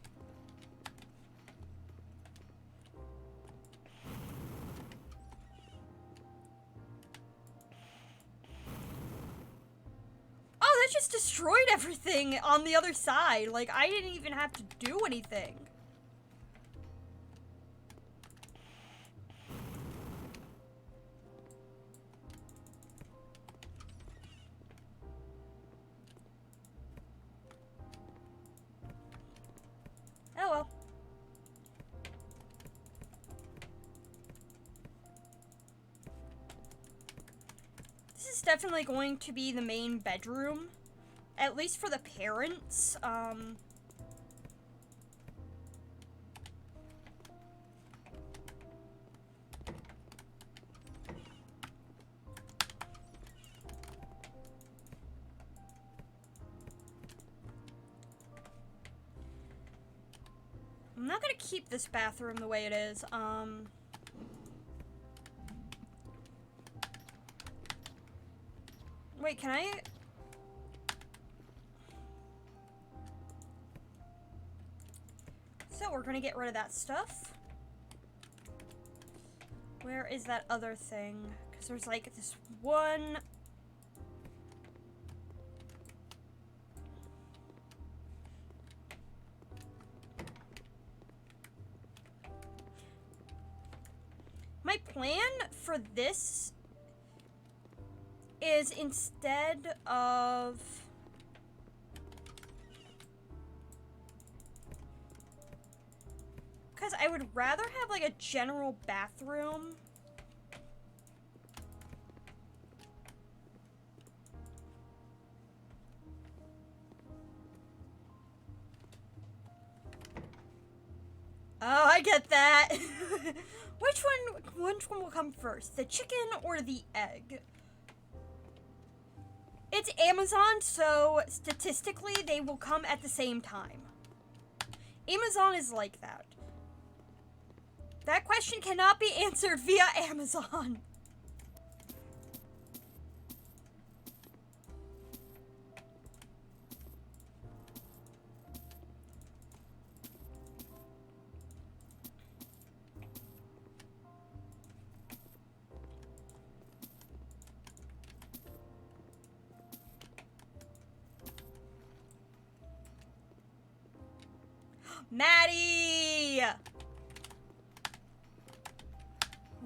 Oh, that just destroyed everything on the other side. Like, I didn't even have to do anything. Oh well. This is definitely going to be the main bedroom. At least for the parents. I'm not gonna keep this bathroom the way it is. Wait, can I... So we're gonna get rid of that stuff. Where is that other thing? Because there's like this one... My plan for this is instead of... Because I would rather have like a general bathroom. Oh, I get that. Which one will come first? The chicken or the egg? It's Amazon, so statistically they will come at the same time. Amazon is like that. That question cannot be answered via Amazon. Maddie!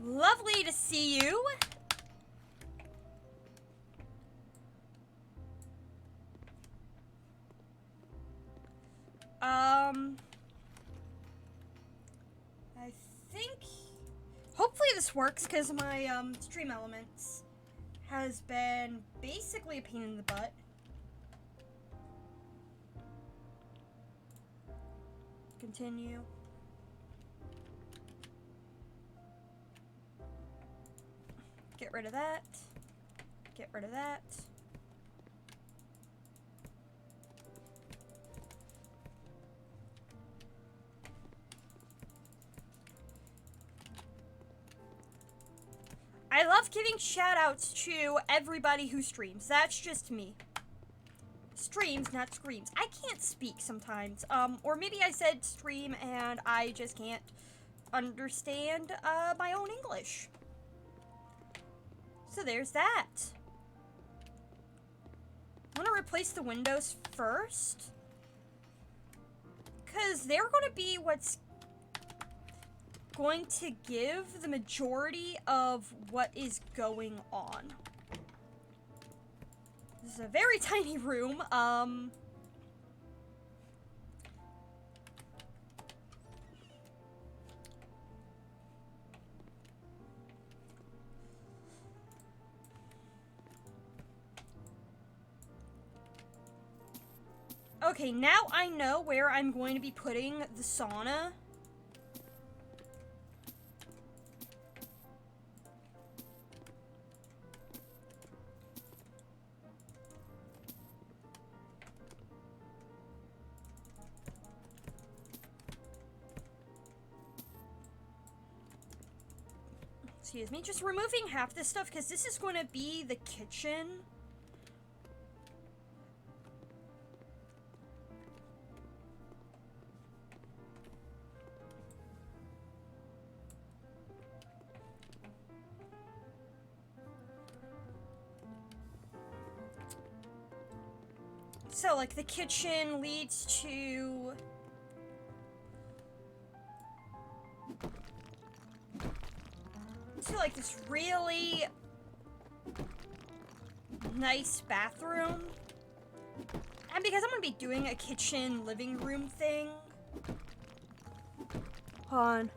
Lovely to see you. I think hopefully this works because my Stream Elements has been basically a pain in the butt. Continue. Get rid of that. Get rid of that. I love giving shoutouts to everybody who streams. That's just me. Streams, not screams. I can't speak sometimes. Or maybe I said stream and I just can't understand my own English. So there's that. I'm gonna replace the windows first, because they're gonna be what's going to give the majority of what is going on. This is a very tiny room. Okay, now I know where I'm going to be putting the sauna. Excuse me, just removing half this stuff because this is going to be the kitchen. So, like, the kitchen leads to like this really nice bathroom. And because I'm gonna be doing a kitchen living room thing. Hold on.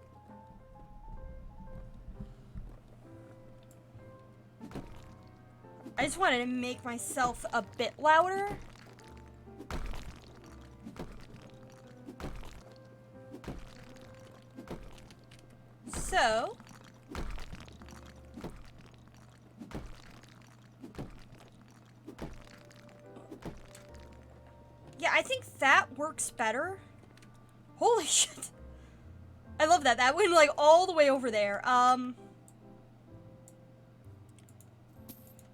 I just wanted to make myself a bit louder. So, yeah, I think that works better. Holy shit. I love that. That went like all the way over there.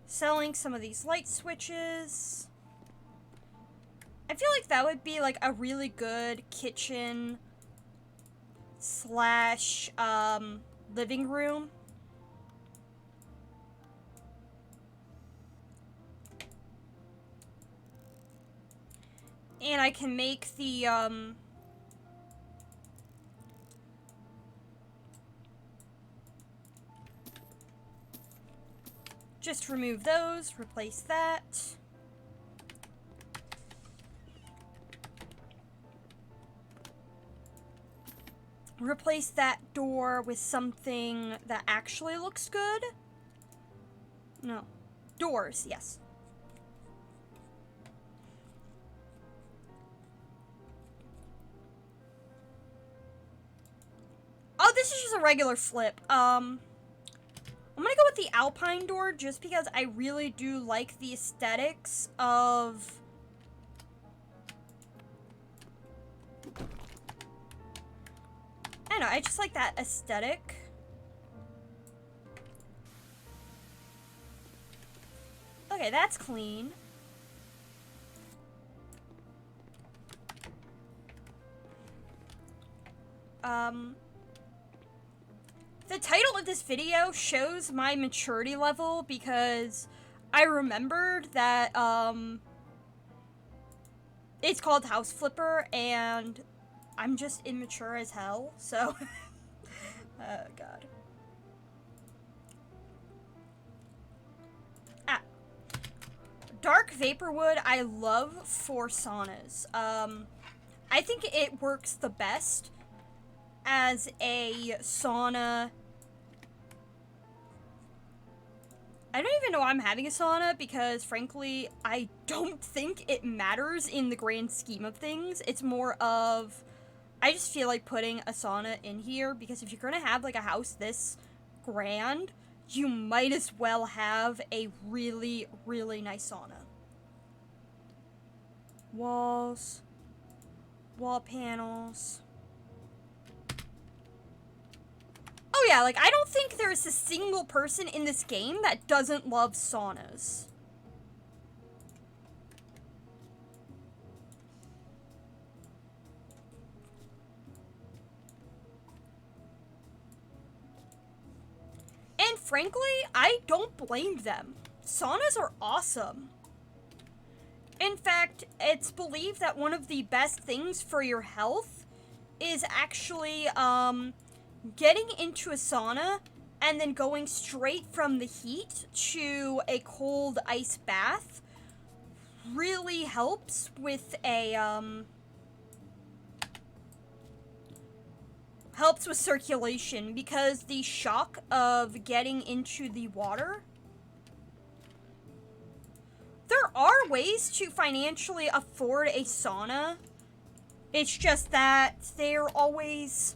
Selling some of these light switches. I feel like that would be like a really good kitchen slash living room. And I can make the just remove those, replace that. Replace that door with something that actually looks good. No. Doors, yes. Oh, this is just a regular flip. I'm gonna go with the Alpine door just because I really do like the aesthetics of... I don't know, I just like that aesthetic. Okay, that's clean. The title of this video shows my maturity level because I remembered that, it's called House Flipper, and I'm just immature as hell, so... Oh, God. Dark Vaporwood I love for saunas. I think it works the best as a sauna. I don't even know why I'm having a sauna because, frankly, I don't think it matters in the grand scheme of things. It's more of, I just feel like putting a sauna in here because if you're gonna have, like, a house this grand, you might as well have a really, really nice sauna. Walls. Wall panels. Oh yeah, like, I don't think there's a single person in this game that doesn't love saunas. And frankly, I don't blame them. Saunas are awesome. In fact, it's believed that one of the best things for your health is actually, getting into a sauna and then going straight from the heat to a cold ice bath really helps with a, helps with circulation because the shock of getting into the water. There are ways to financially afford a sauna. It's just that they're always...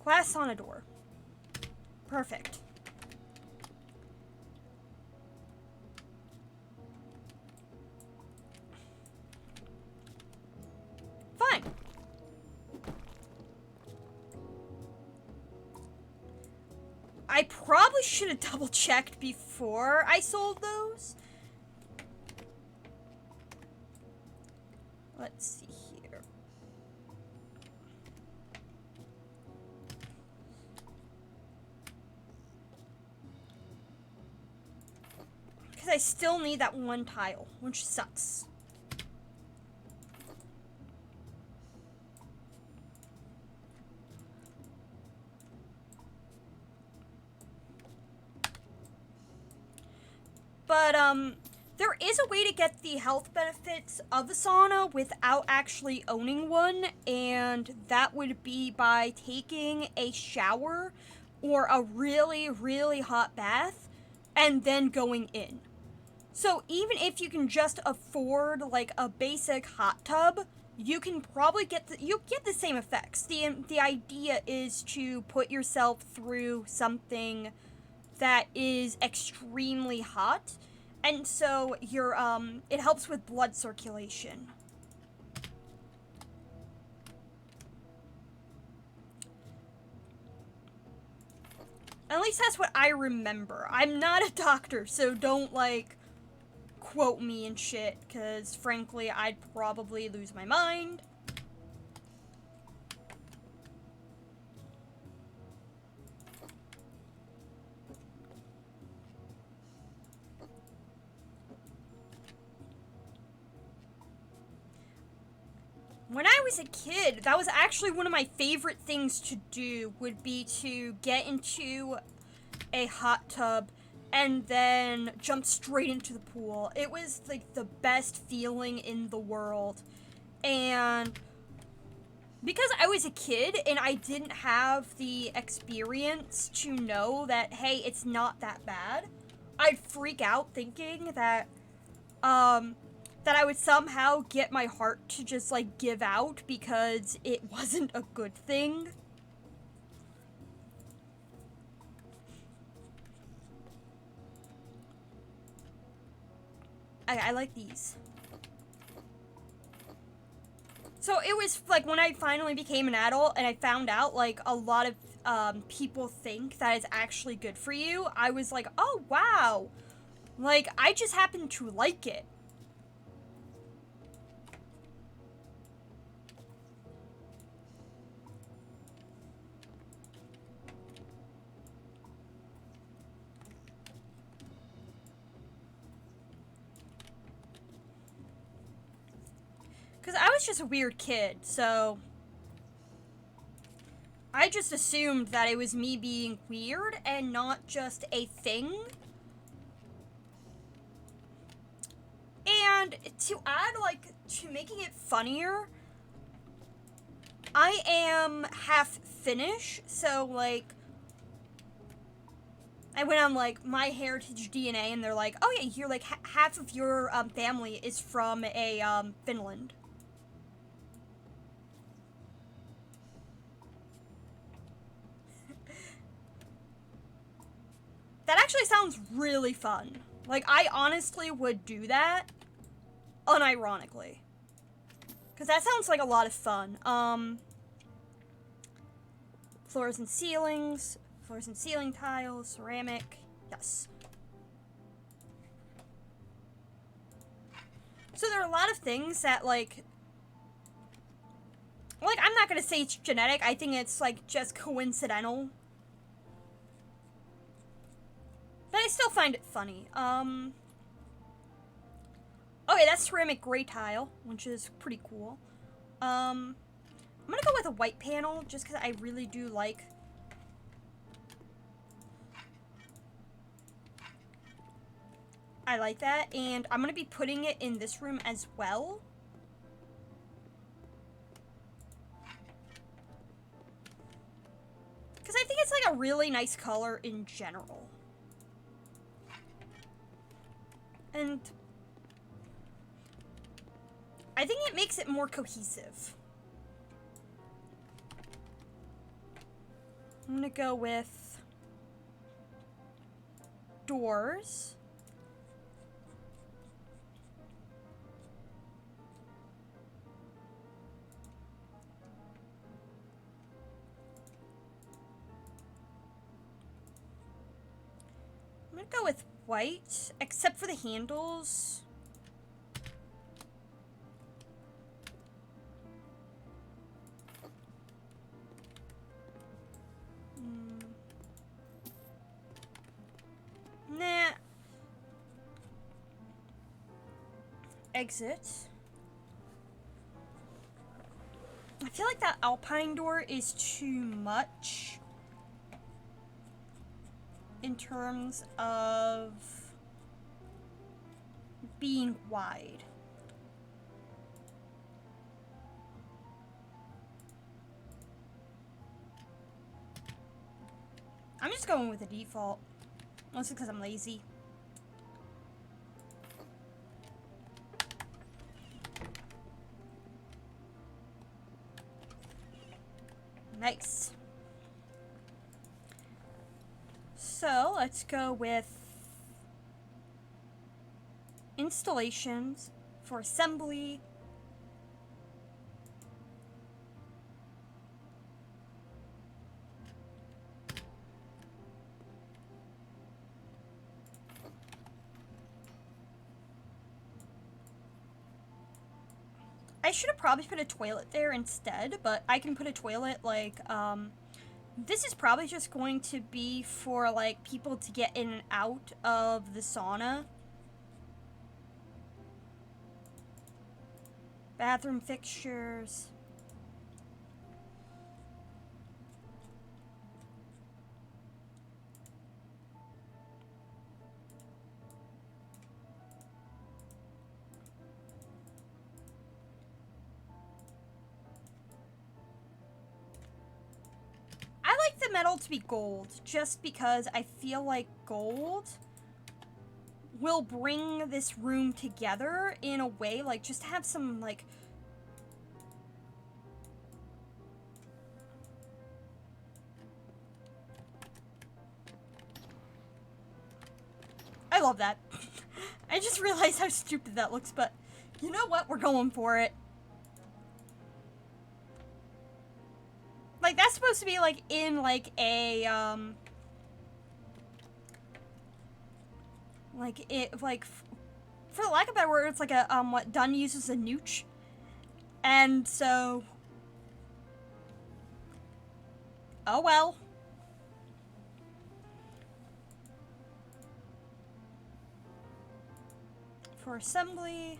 Glass sauna door. Perfect. Fine. I probably should have double checked before I sold those. Let's see here. Because I still need that one tile, which sucks. But, there is a way to get the health benefits of a sauna without actually owning one, and that would be by taking a shower or a really, really hot bath and then going in. So even if you can just afford, like, a basic hot tub, you can probably get you'll get the same effects. The idea is to put yourself through something that is extremely hot, and so you're, it helps with blood circulation. At least that's what I remember. I'm not a doctor, so don't, like, quote me and shit, because frankly, I'd probably lose my mind. When I was a kid, that was actually one of my favorite things to do, would be to get into a hot tub and then jump straight into the pool. It was, like, the best feeling in the world. And because I was a kid and I didn't have the experience to know that, hey, it's not that bad, I'd freak out thinking that, that I would somehow get my heart to just, like, give out because it wasn't a good thing. I like these. So it was, like, when I finally became an adult and I found out, like, a lot of people think that it's actually good for you, I was like, oh, wow. Like, I just happen to like it. Because I was just a weird kid, so I just assumed that it was me being weird and not just a thing. And to add, like, to making it funnier, I am half Finnish, so, like, I went on, like, My Heritage DNA, and they're like, oh yeah, you're, like, half of your, family is from Finland. That actually sounds really fun. Like, I honestly would do that, unironically. Because that sounds like a lot of fun. Floors and ceilings, ceiling tiles, ceramic, yes. So there are a lot of things that, like, I'm not gonna say it's genetic, I think it's, like, just coincidental. But I still find it funny. Okay, that's ceramic gray tile, which is pretty cool. I'm gonna go with a white panel, just because I really do like... I like that, and I'm gonna be putting it in this room as well. Because I think it's, like, a really nice color in general. And I think it makes it more cohesive. I'm gonna go with doors. I'm gonna go with white, except for the handles. Nah. Exit. I feel like that alpine door is too much in terms of being wide. I'm just going with the default. Mostly because I'm lazy. Nice. So, let's go with installations for assembly. I should have probably put a toilet there instead, but I can put a toilet, like, this is probably just going to be for, like, people to get in and out of the sauna. Bathroom fixtures. Metal to be gold, just because I feel like gold will bring this room together in a way, like, just have some, like... I love that. I just realized how stupid that looks, but you know what? We're going for it. Like, that's supposed to be, like, in, like, a, like, it, like, for the lack of a better word, it's like a, what Dunn uses a nooch. And so... Oh well. For assembly...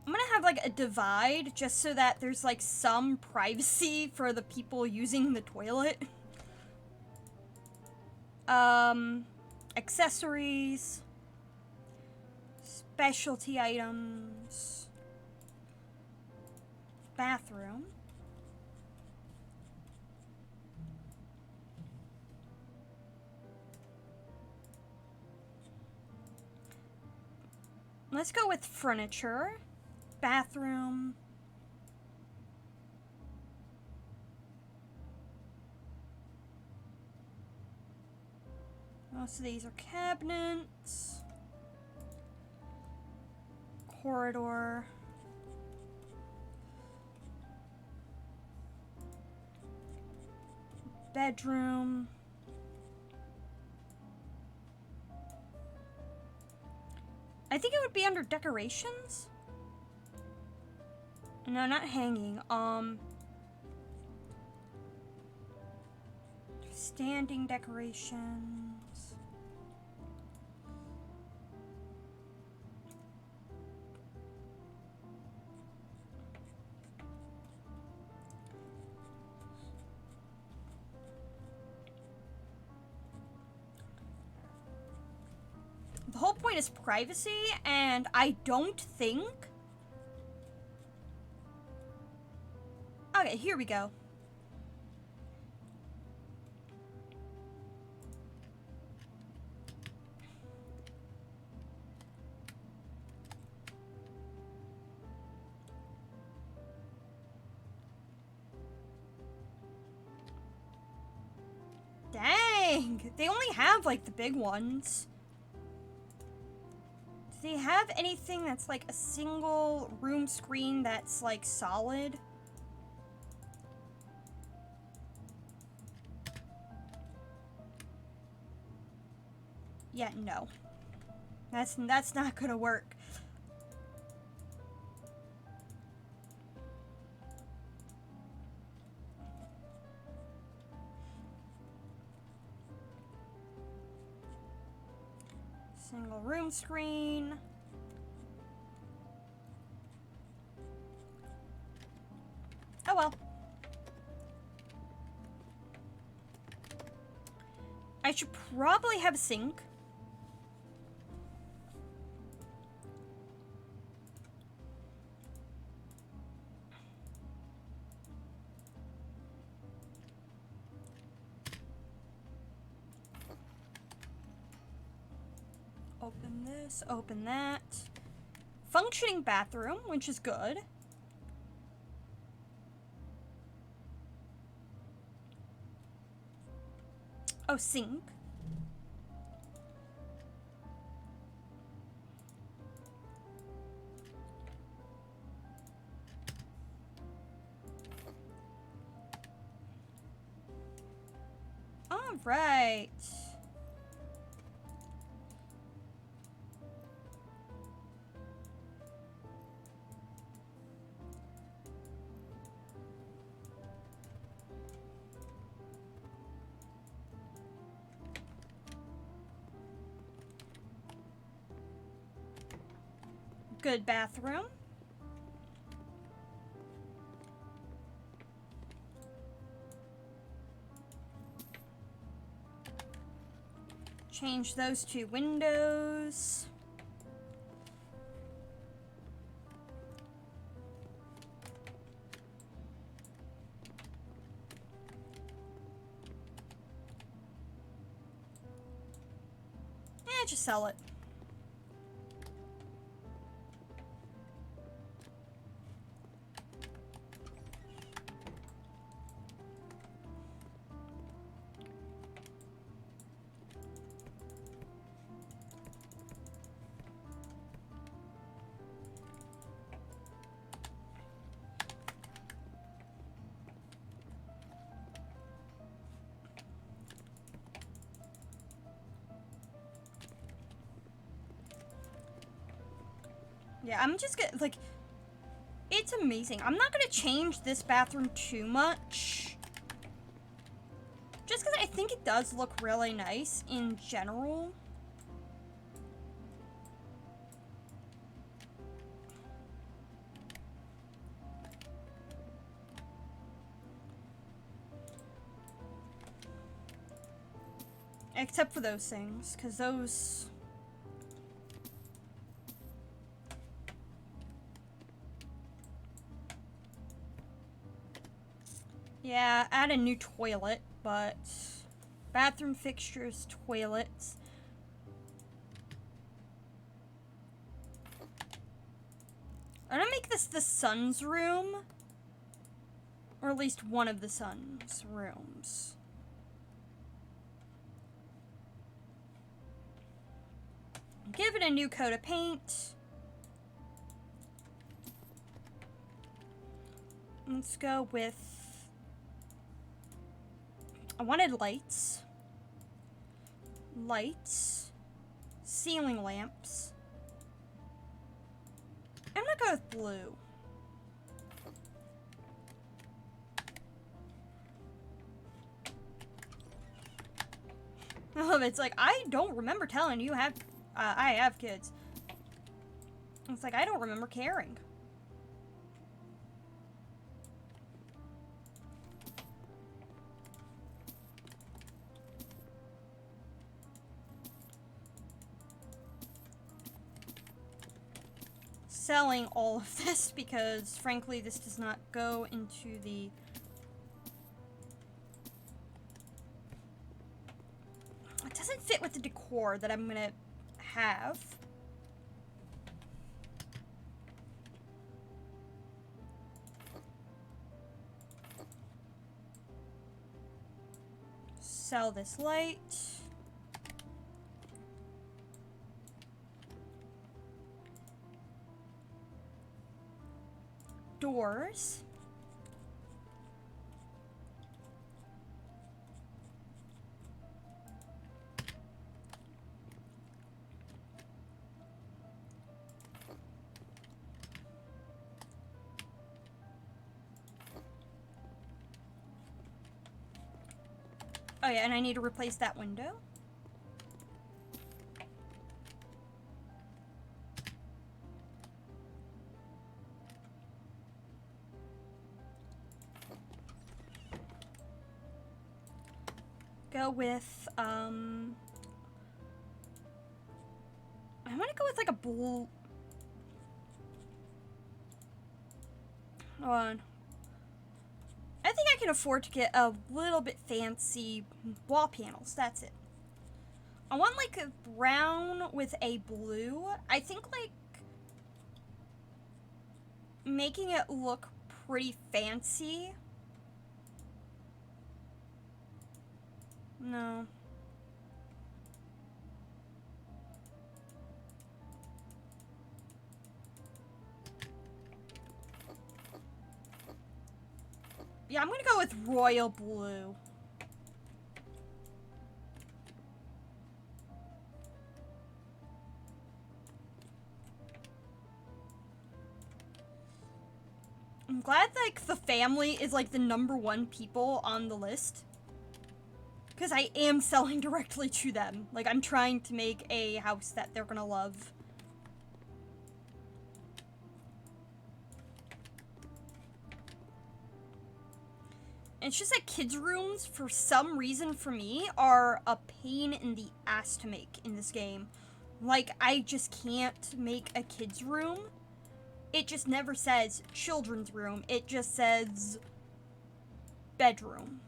I'm gonna have, like, a divide just so that there's, like, some privacy for the people using the toilet. Accessories. Specialty items. Bathroom. Let's go with furniture. Bathroom. Most of these are cabinets. Corridor. Bedroom. I think it would be under decorations. No, not hanging. Standing decorations. The whole point is privacy, and I don't think... Okay, here we go. Dang! They only have, like, the big ones. Do they have anything that's, like, a single room screen that's, like, solid? Yeah, no. That's not gonna work. Single room screen. Oh well. I should probably have a sink. Open this, open that. Functioning bathroom, which is good. Oh, sink. All right. Good bathroom. Change those two windows. Just sell it. Yeah, I'm just gonna, like, it's amazing. I'm not gonna change this bathroom too much. Just because I think it does look really nice in general. Except for those things, because those... Yeah, add a new toilet, but bathroom fixtures, toilets. I'm gonna make this the son's room, or at least one of the son's rooms. Give it a new coat of paint. Let's go with... I wanted lights. Lights. Ceiling lamps. I'm gonna go with blue. Oh, it's like, I don't remember telling you I have kids. It's like, I don't remember caring. Selling all of this because, frankly, this does not go into the... It doesn't fit with the decor that I'm gonna have. Sell this light. Doors. Oh yeah, and I need to replace that window. Go with, I'm gonna go with like a blue. Hold on. I think I can afford to get a little bit fancy wall panels. That's it. I want like a brown with a blue. I think like making it look pretty fancy. No. Yeah, I'm gonna go with royal blue. I'm glad, like, the family is, like, the #1 people on the list. Because I am selling directly to them. Like, I'm trying to make a house that they're gonna love. It's just that kids' rooms, for some reason for me, are a pain in the ass to make in this game. Like, I just can't make a kids' room. It just never says children's room. It just says bedroom.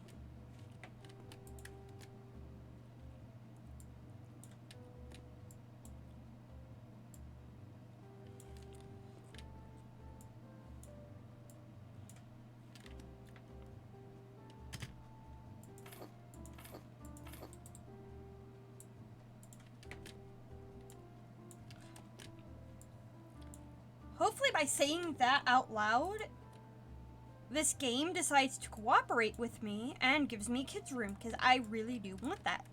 Hopefully by saying that out loud, this game decides to cooperate with me and gives me a kids' room, because I really do want that.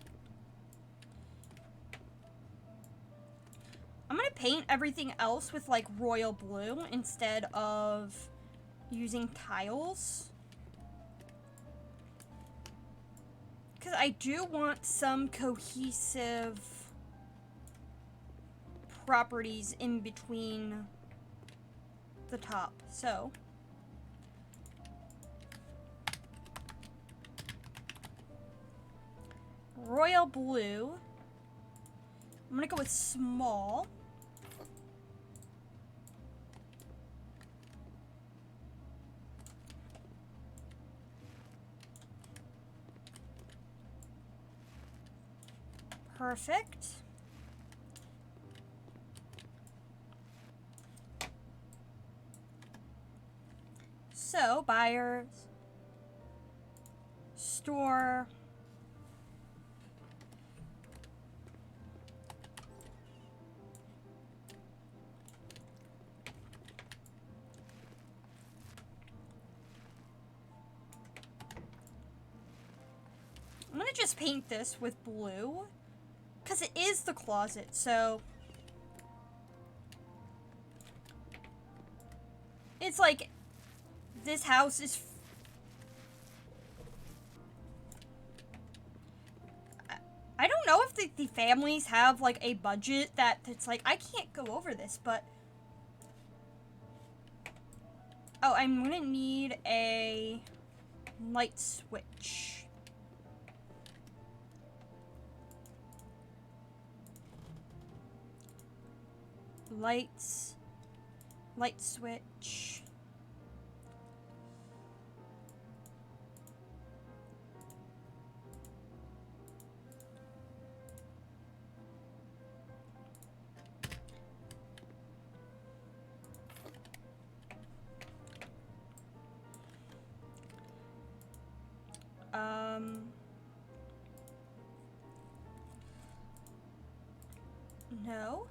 I'm gonna paint everything else with like royal blue instead of using tiles. Because I do want some cohesive properties in between the top. So royal blue. I'm gonna go with small. Perfect. So, buyers, store, I'm gonna just paint this with blue, because it is the closet, so it's like, this house is I don't know if the families have like a budget that it's like, I can't go over this, but oh, I'm gonna need a light switch. Lights, light switch. No.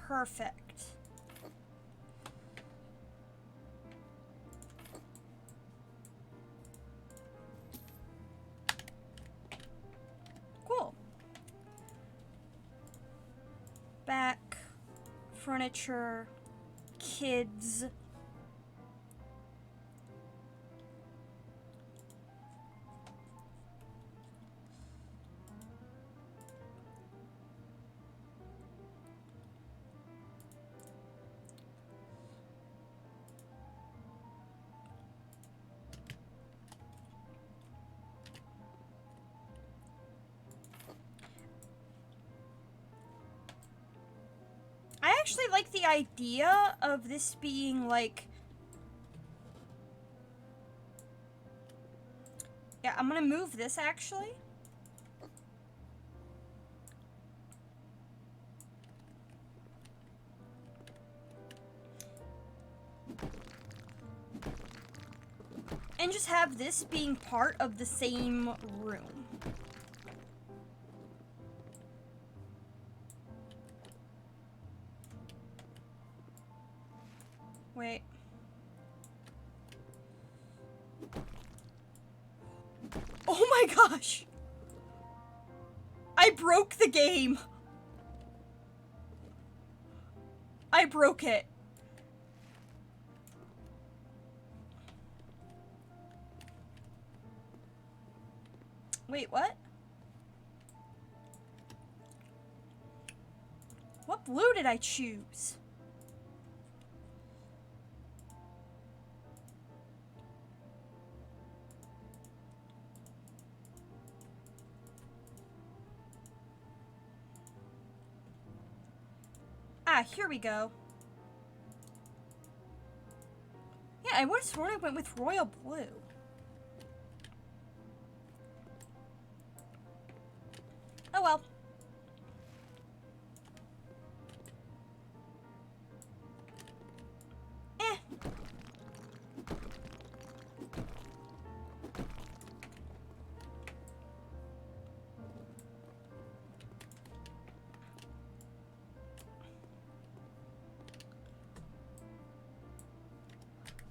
Perfect. Cool. Back, furniture, kids. I actually like the idea of this being like, yeah, I'm gonna move this actually. And just have this being part of the same room. Wait. Oh my gosh! I broke the game! I broke it. Wait, what? What blue did I choose? Yeah, here we go. Yeah, I would have sworn I went with royal blue. Oh well. Eh.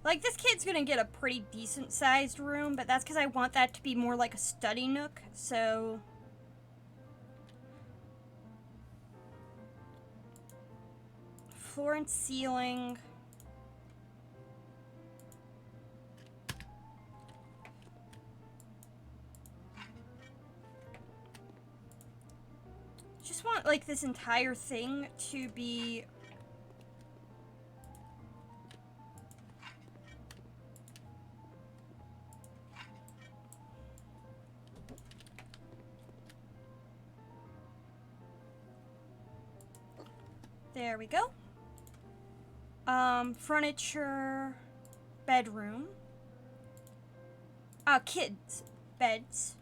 Like, this kid's gonna get a pretty decent sized room, but that's because I want that to be more like a study nook, so... Floor and ceiling. Just want, like, this entire thing to be... There we go. Furniture, bedroom. Kids, beds.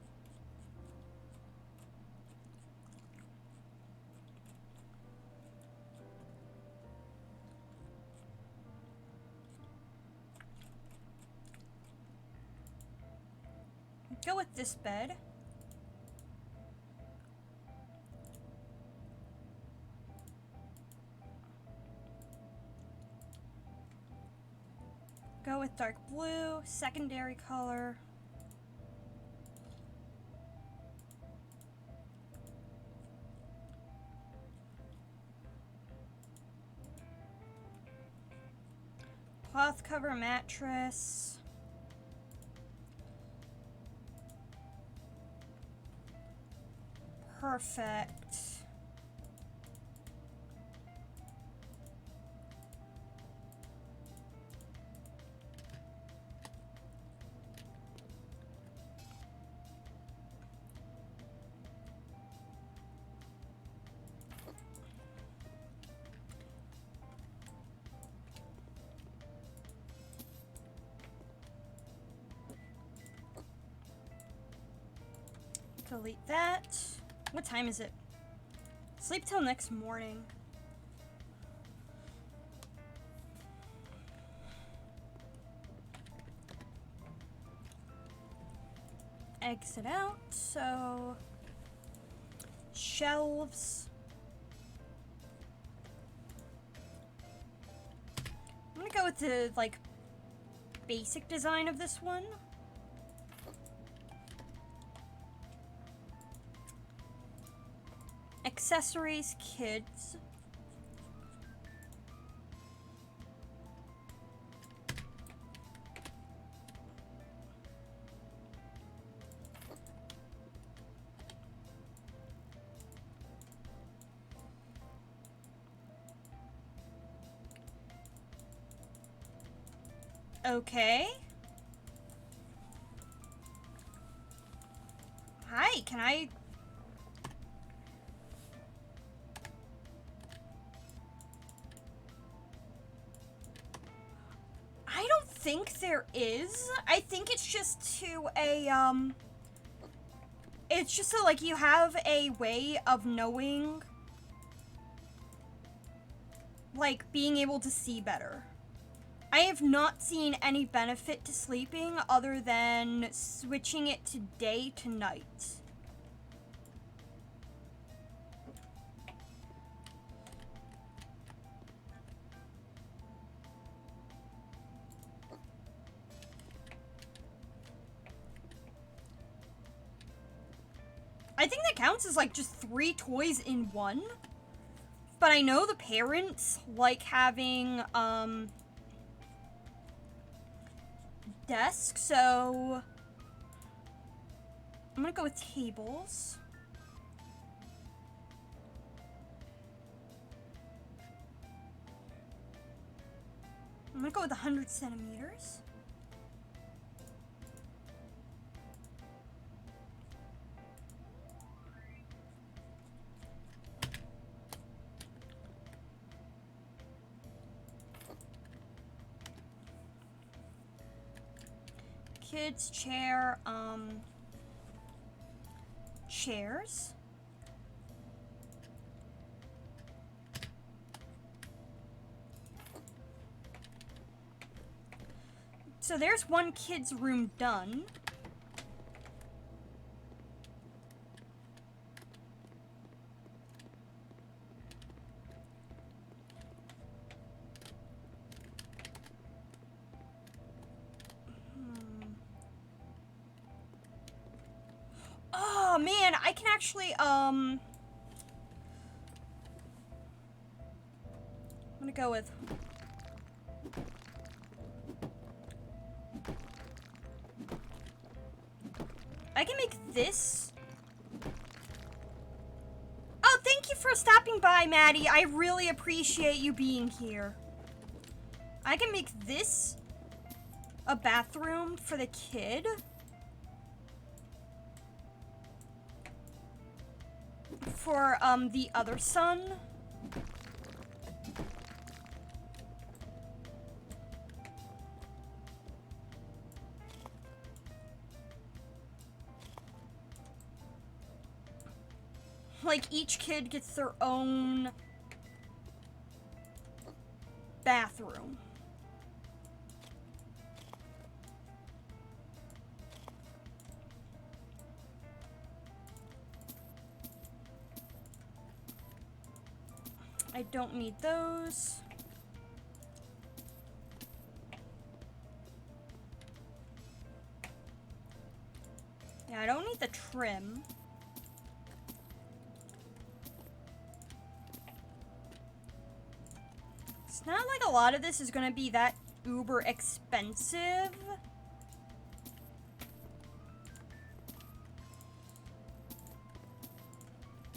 Go with this bed. Go with dark blue, secondary color. Cloth cover mattress. Perfect. Delete that. What time is it? Sleep till next morning. Exit out, so... Shelves. I'm gonna go with the, like, basic design of this one. Accessories, kids. Okay. Hi, can I... I don't think there is. I think it's just to a, it's just so, like, you have a way of knowing, like, being able to see better. I have not seen any benefit to sleeping other than switching it to day to night. I think that counts as, like, just 3 toys in one. But I know the parents like having, desk, so I'm gonna go with tables. I'm gonna go with 100 centimeters. kids, chair, chairs. So there's one kid's room done. Oh man, I can actually, I'm gonna go with... I can make this. Oh, thank you for stopping by, Maddie. I really appreciate you being here. I can make this a bathroom for the kid. For, the other son. Like, each kid gets their own bathroom. I don't need those. Yeah, I don't need the trim. It's not like a lot of this is gonna be that uber expensive.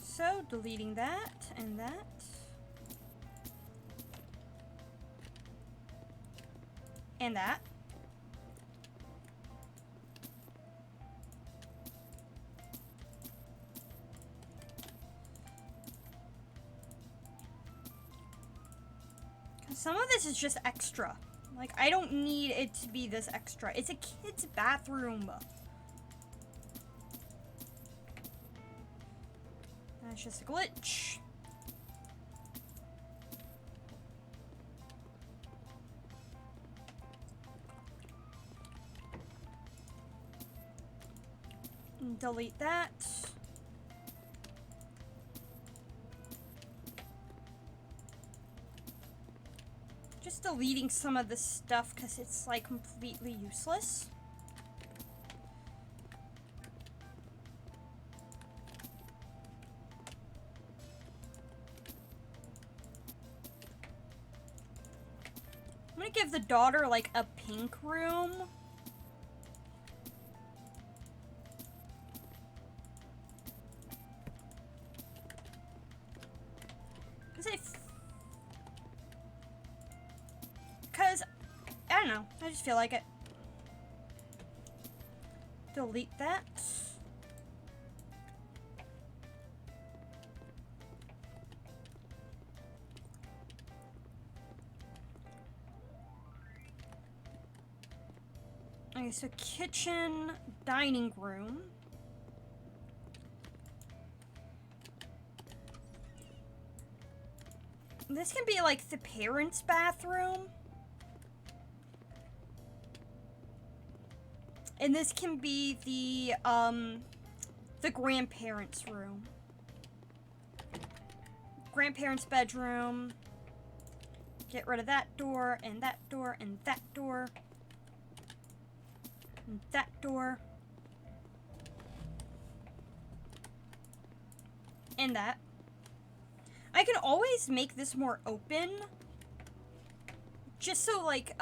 So, deleting that and that. And that. Some of this is just extra. Like, I don't need it to be this extra. It's a kid's bathroom. That's just a glitch. Delete that. Just deleting some of this stuff because it's like completely useless. I'm gonna give the daughter like a pink room. Because, I don't know, I just feel like it. Delete that. Okay, so kitchen, dining room. This can be like the parents' bathroom. And this can be the grandparents' room. Grandparents' bedroom. Get rid of that door, and that door, and that door. And that door. And that. I can always make this more open. Just so, like,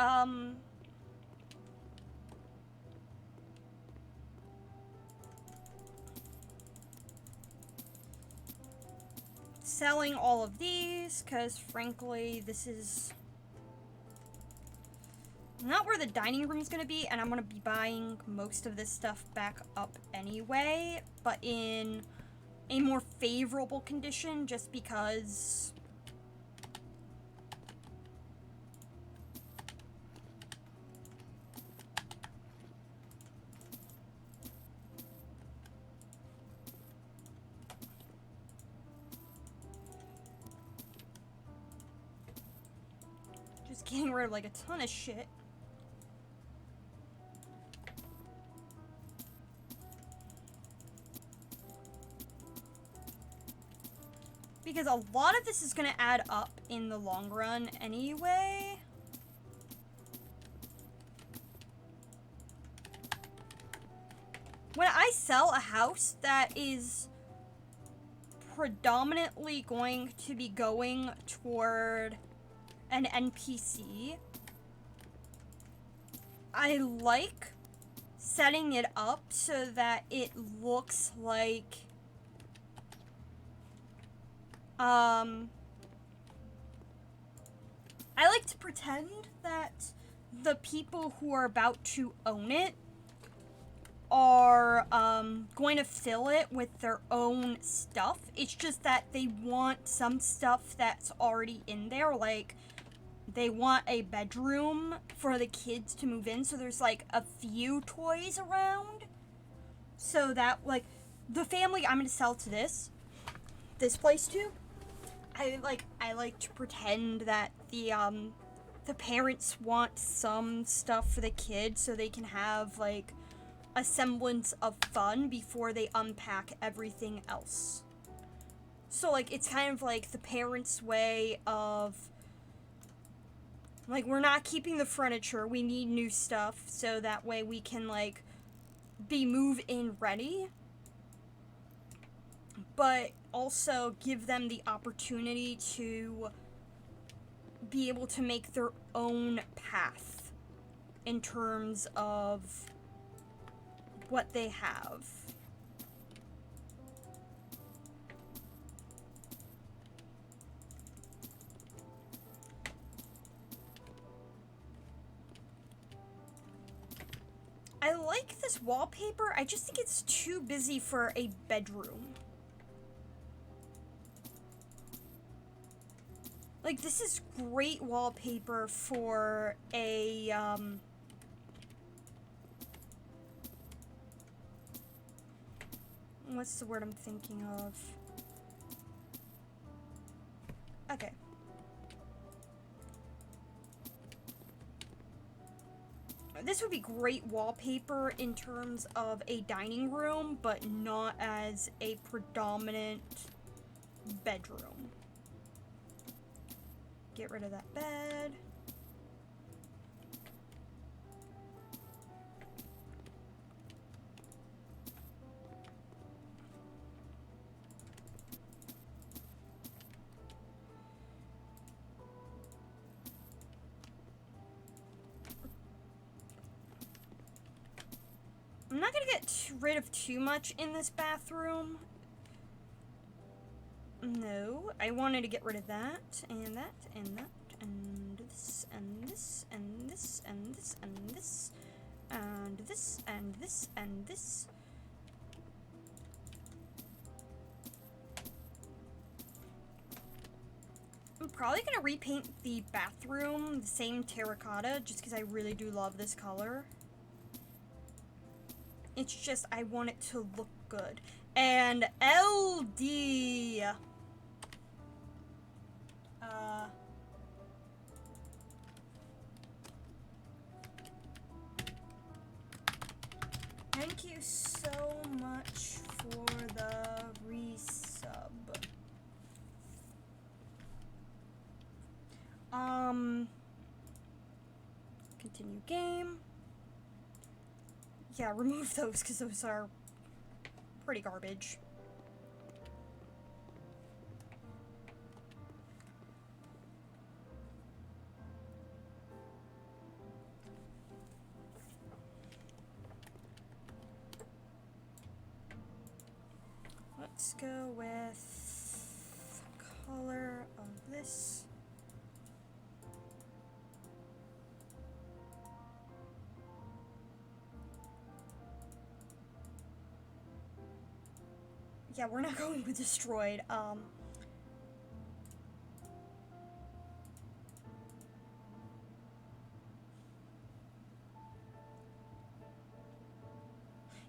selling all of these, because frankly, this is not where the dining room is going to be, and I'm going to be buying most of this stuff back up anyway, but in a more favorable condition, just because Just getting rid of like a ton of shit. Because a lot of this is gonna add up in the long run anyway. When I sell a house that is predominantly going to be going toward an NPC, I like setting it up so that it looks like I like to pretend that the people who are about to own it are going to fill it with their own stuff. It's just that they want some stuff that's already in there, like they want a bedroom for the kids to move in, so there's like a few toys around, so that like the family I'm gonna sell to this place to, I like to pretend that the parents want some stuff for the kids so they can have like a semblance of fun before they unpack everything else. So like it's kind of like the parents' way of like, we're not keeping the furniture, we need new stuff so that way we can like be move-in ready, but also give them the opportunity to be able to make their own path in terms of what they have. I like this wallpaper, I just think it's too busy for a bedroom. Like, this is great wallpaper for a, what's the word I'm thinking of? Okay. This would be great wallpaper in terms of a dining room, but not as a predominant bedroom. Get rid of that bed. I'm not gonna get rid of too much in this bathroom. No, I wanted to get rid of that, and that, and that, and this, and this, and this, and this, and this, and this, and this, and this. I'm probably gonna repaint the bathroom the same terracotta, just because I really do love this color. It's just, I want it to look good. And LD. Thank you so much for the resub. Continue game. Yeah, remove those because those are pretty garbage. Let's go with color of this. Yeah, we're not going with destroyed.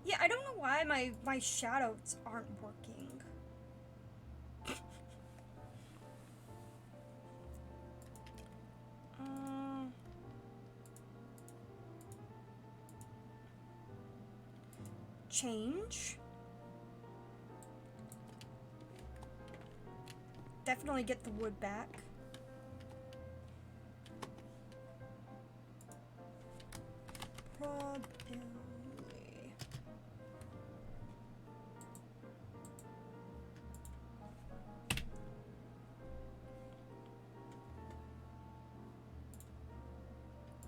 Yeah, I don't know why my shadows aren't working. change. Definitely get the wood back. Probably.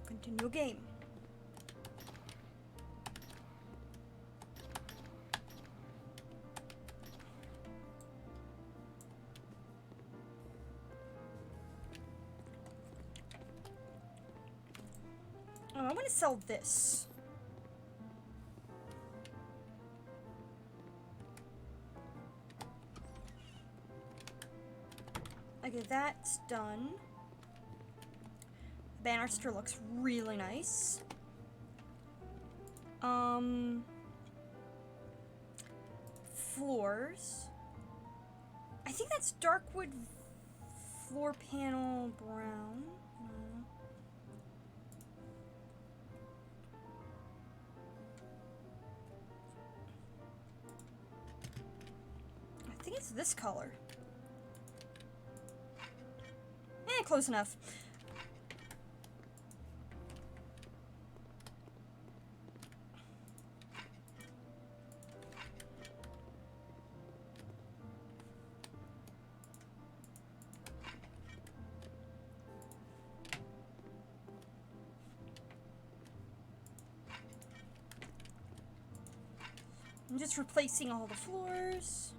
Continue game. Oh, I want to sell this. Okay, that's done. The banister looks really nice. Floors. I think that's darkwood floor panel brown. No. I think it's this color. Close enough. I'm just replacing all the floors.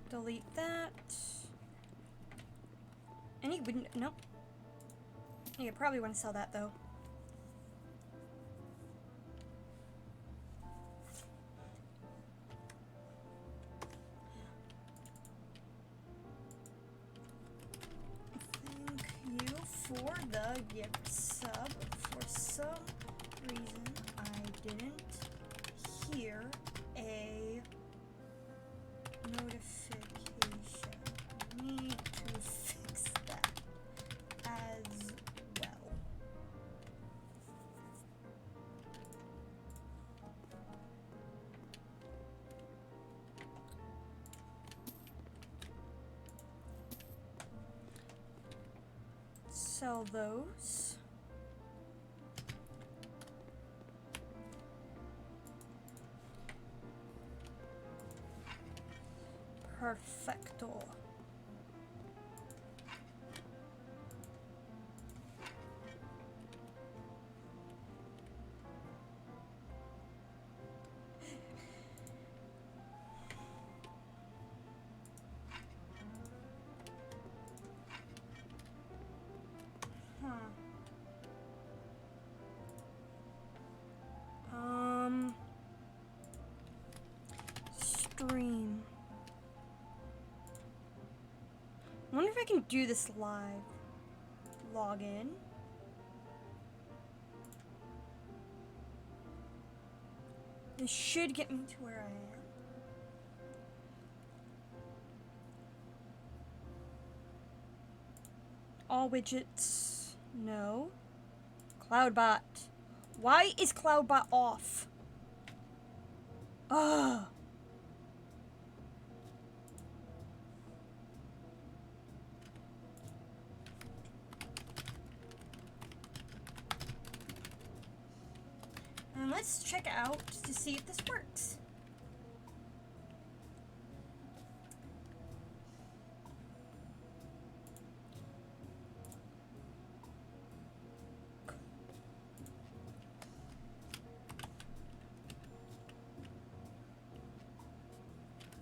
Delete that. Any window? Nope. Yeah, probably want to sell that though. Thank you for the gift sub. For some reason, I didn't hear a notification. Need to fix that as well. Sell those. Perfecto. Stream. I wonder if I can do this live. Log in. This should get me to where I am. All widgets. No. Cloudbot. Why is Cloudbot off? Ugh. And let's check out to see if this works.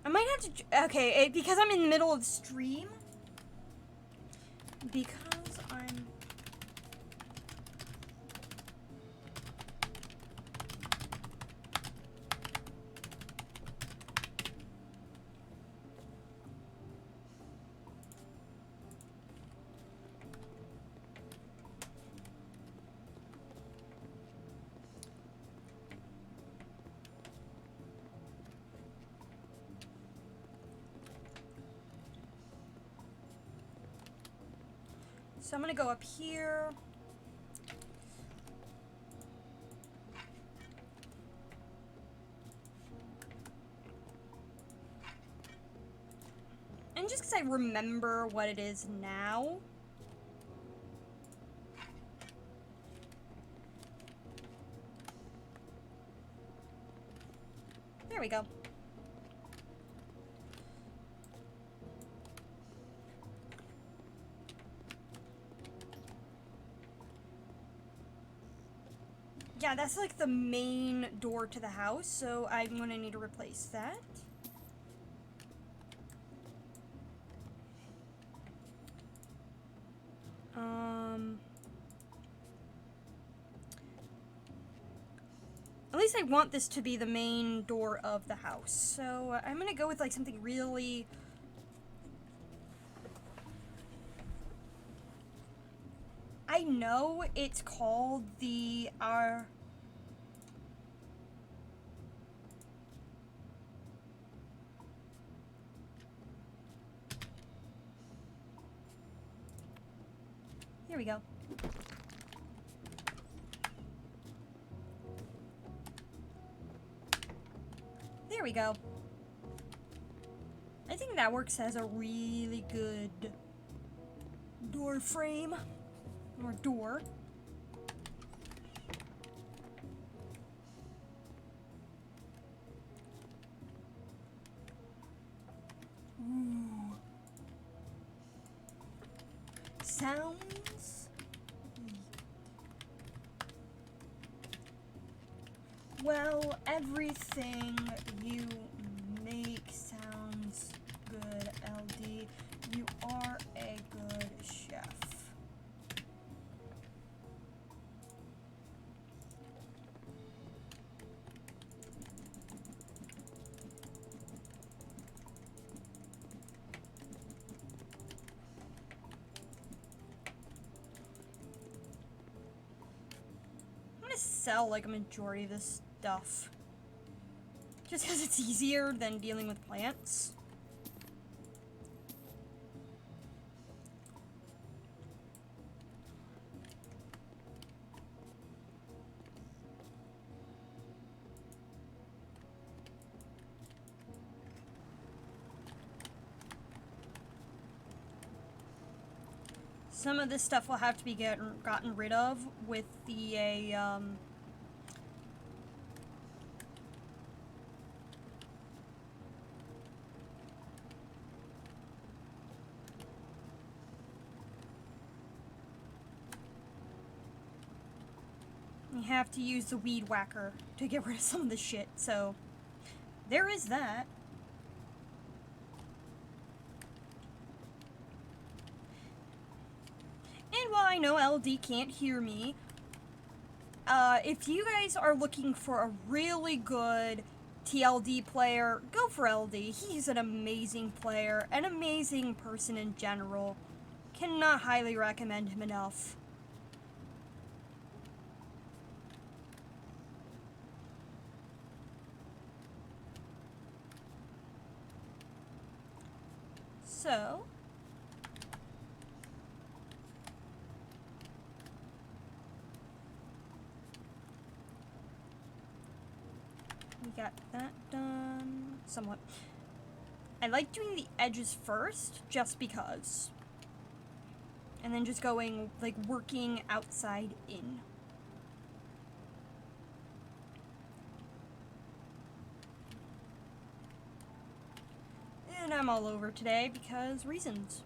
I might have to, okay, because I'm in the middle of the stream, because I'm, So I'm gonna go up here. And just because I remember what it is now. There we go. Yeah, that's like the main door to the house, so I'm gonna need to replace that. At least I want this to be the main door of the house, so I'm gonna go with like something really... I know it's called the Here we go. There we go. I think that works as a really good door frame. Or door. Ooh. Sounds. Well, everything you make sounds good, LD. You are a good chef. Sell like a majority of this stuff just because it's easier than dealing with plants. Some of this stuff will have to be gotten rid of with the you have to use the weed whacker to get rid of some of the shit, so there is that. And while I know LD can't hear me, if you guys are looking for a really good TLD player, go for LD. He's an amazing player, an amazing person in general. Cannot highly recommend him enough. So, we got that done somewhat. I like doing the edges first, just because. And then just going, like, working outside in. And I'm all over today because reasons.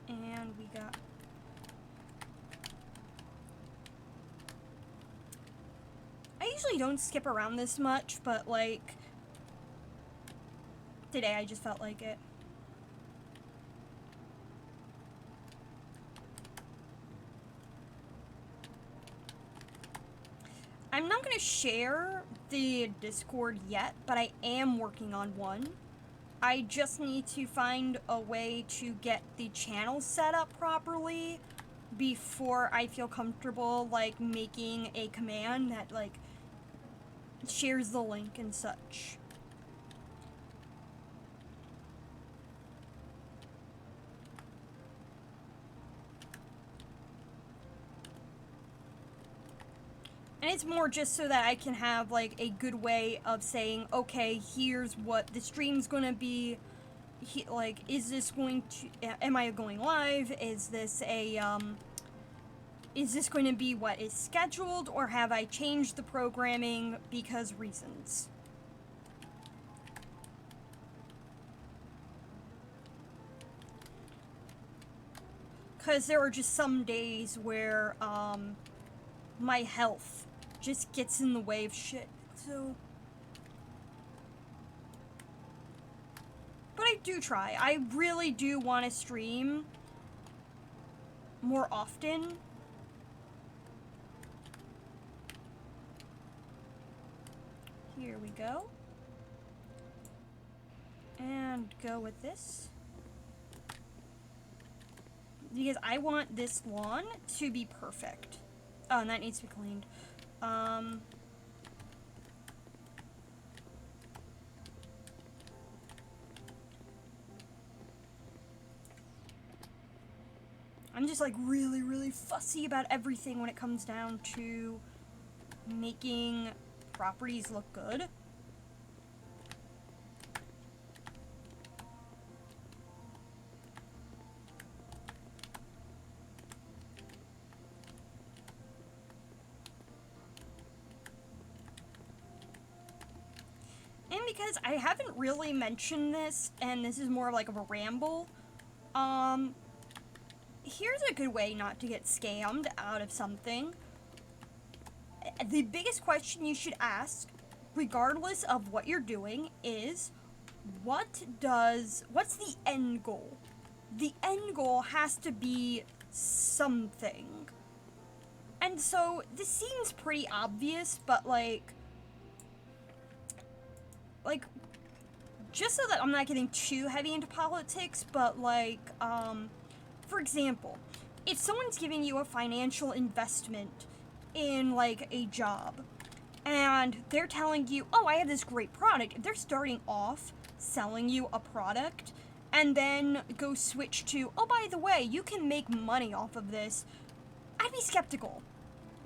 And we got... I usually don't skip around this much, but, like, today I just felt like it. I'm not going to share the Discord yet, but I am working on one. I just need to find a way to get the channel set up properly before I feel comfortable, like, making a command that, like, shares the link and such. And it's more just so that I can have, like, a good way of saying, okay, here's what the stream's gonna be. Like, is this going to, am I going live? Is this going to be what is scheduled, or have I changed the programming because reasons? Because there are just some days where, my health just gets in the way of shit, so... But I do try. I really do want to stream more often. Here we go. And go with this. Because I want this lawn to be perfect. Oh, and that needs to be cleaned. I'm just like really, really fussy about everything when it comes down to making properties look good. And because I haven't really mentioned this, and this is more like of a ramble, here's a good way not to get scammed out of something. The biggest question you should ask, regardless of what you're doing, is what's the end goal? The end goal has to be something. And so this seems pretty obvious, but like just so that I'm not getting too heavy into politics, but like, for example, if someone's giving you a financial investment in like a job and they're telling you, oh, I have this great product, if they're starting off selling you a product and then go switch to, oh, by the way, you can make money off of this, I'd be skeptical.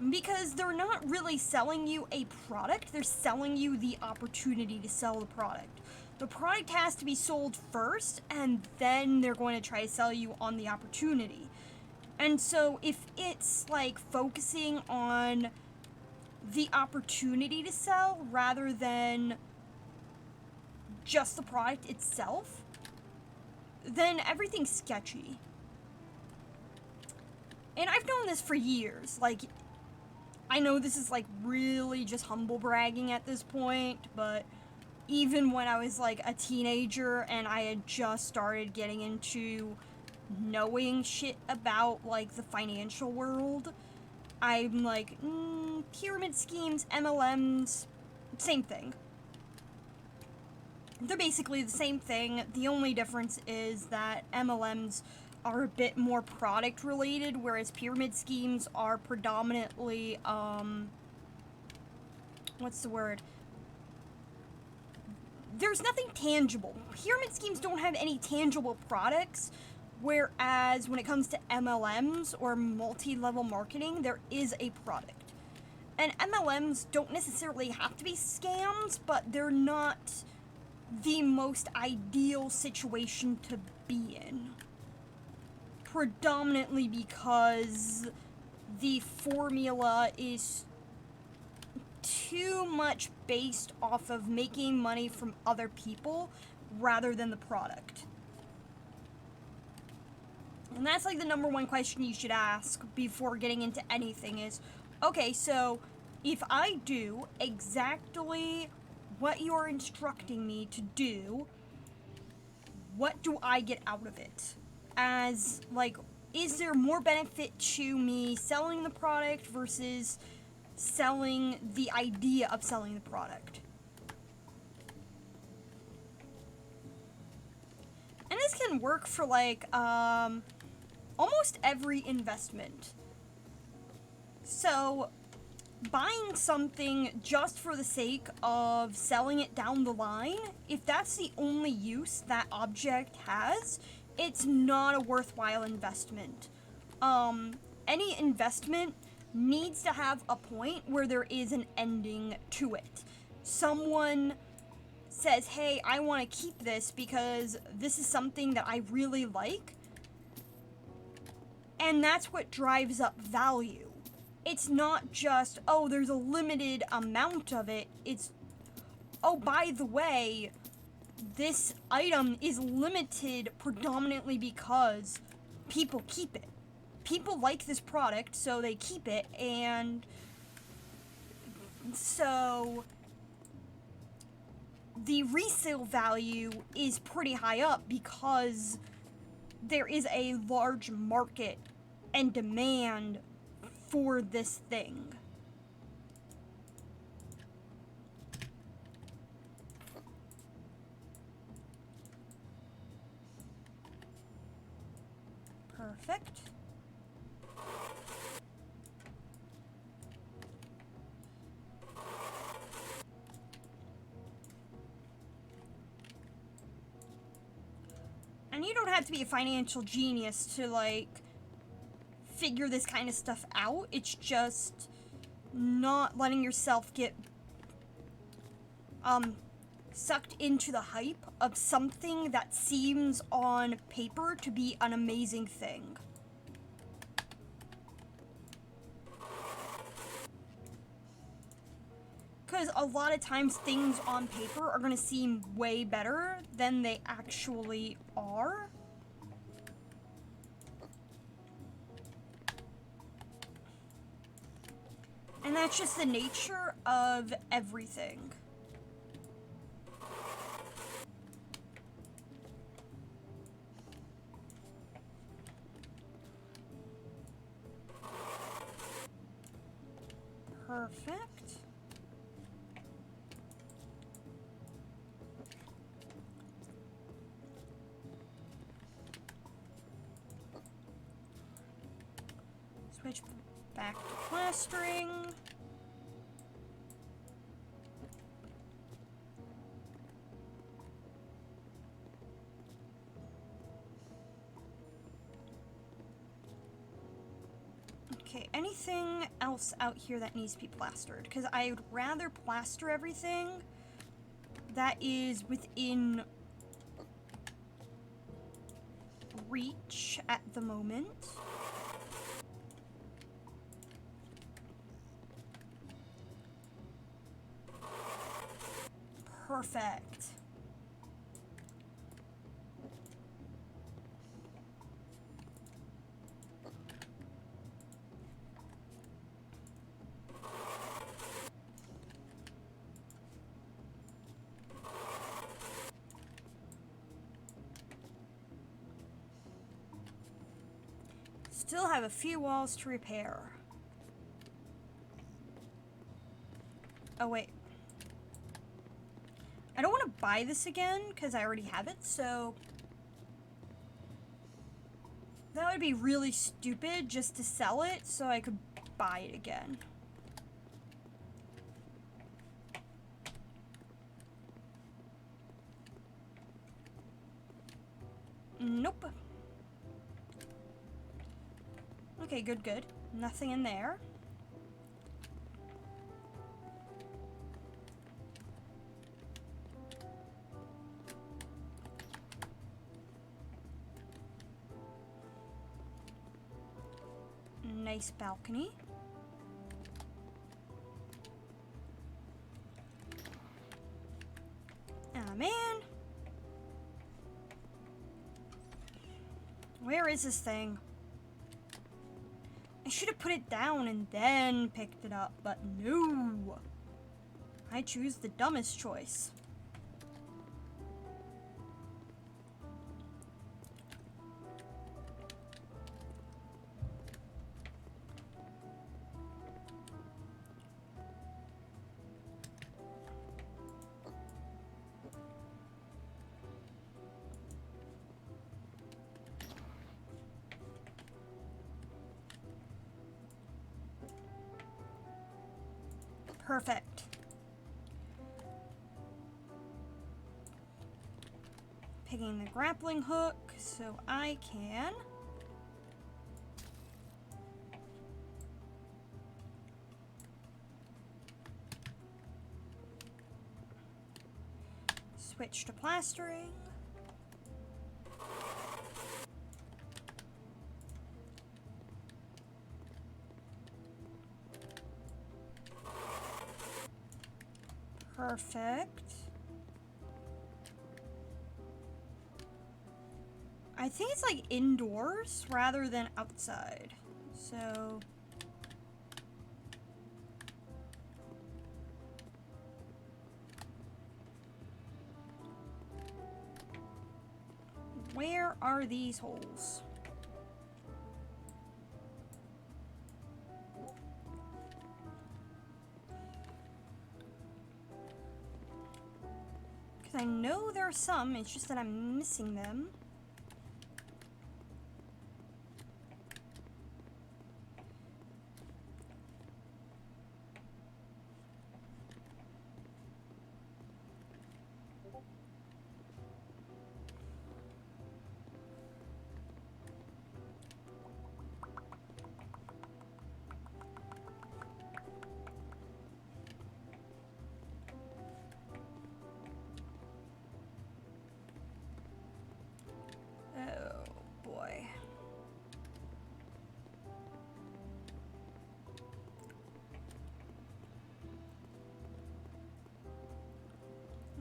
Because they're not really selling you a product, they're selling you the opportunity to sell the product. The product has to be sold first, and then they're going to try to sell you on the opportunity. And so if it's like focusing on the opportunity to sell rather than just the product itself, then everything's sketchy. And I've known this for years. Like, I know this is like really just humble bragging at this point, but even when I was like a teenager and I had just started getting into knowing shit about like the financial world, I'm like, pyramid schemes, MLMs, same thing. They're basically the same thing. The only difference is that MLMs are a bit more product related, whereas pyramid schemes are predominantly, what's the word? There's nothing tangible. Pyramid schemes don't have any tangible products, whereas when it comes to MLMs or multi-level marketing, there is a product. And MLMs don't necessarily have to be scams, but they're not the most ideal situation to be in. Predominantly because the formula is too much based off of making money from other people rather than the product. And that's like the number one question you should ask before getting into anything is, okay, so if I do exactly what you're instructing me to do, what do I get out of it? As, like, is there more benefit to me selling the product versus selling the idea of selling the product? this can work for like almost every investment. So buying something just for the sake of selling it down the line, if that's the only use that object has, it's not a worthwhile investment. Any investment needs to have a point where there is an ending to it. Someone says, hey, I want to keep this because this is something that I really like, and that's what drives up value. It's not just, oh, there's a limited amount of it. It's, oh, by the way, this item is limited predominantly because people keep it. People like this product, so they keep it, and so the resale value is pretty high up because there is a large market and demand for this thing. Perfect. And you don't have to be a financial genius to, like, figure this kind of stuff out. It's just not letting yourself get sucked into the hype of something that seems on paper to be an amazing thing. Because a lot of times things on paper are going to seem way better than they actually are. And that's just the nature of everything. Perfect. Switch back to plastering. Okay, anything else out here that needs to be plastered? Because I would rather plaster everything that is within reach at the moment. Perfect. Still have a few walls to repair. Oh, wait. I don't want to buy this again because I already have it, so that would be really stupid just to sell it so I could buy it again. Nope. Okay, good, good. Nothing in there. Nice balcony. Ah, man. Where is this thing? I should have put it down and then picked it up, but no. I choose the dumbest choice. Perfect. Picking the grappling hook so I can switch to plastering. Perfect. I think it's like indoors rather than outside. So where are these holes? Because I know there are some, it's just that I'm missing them.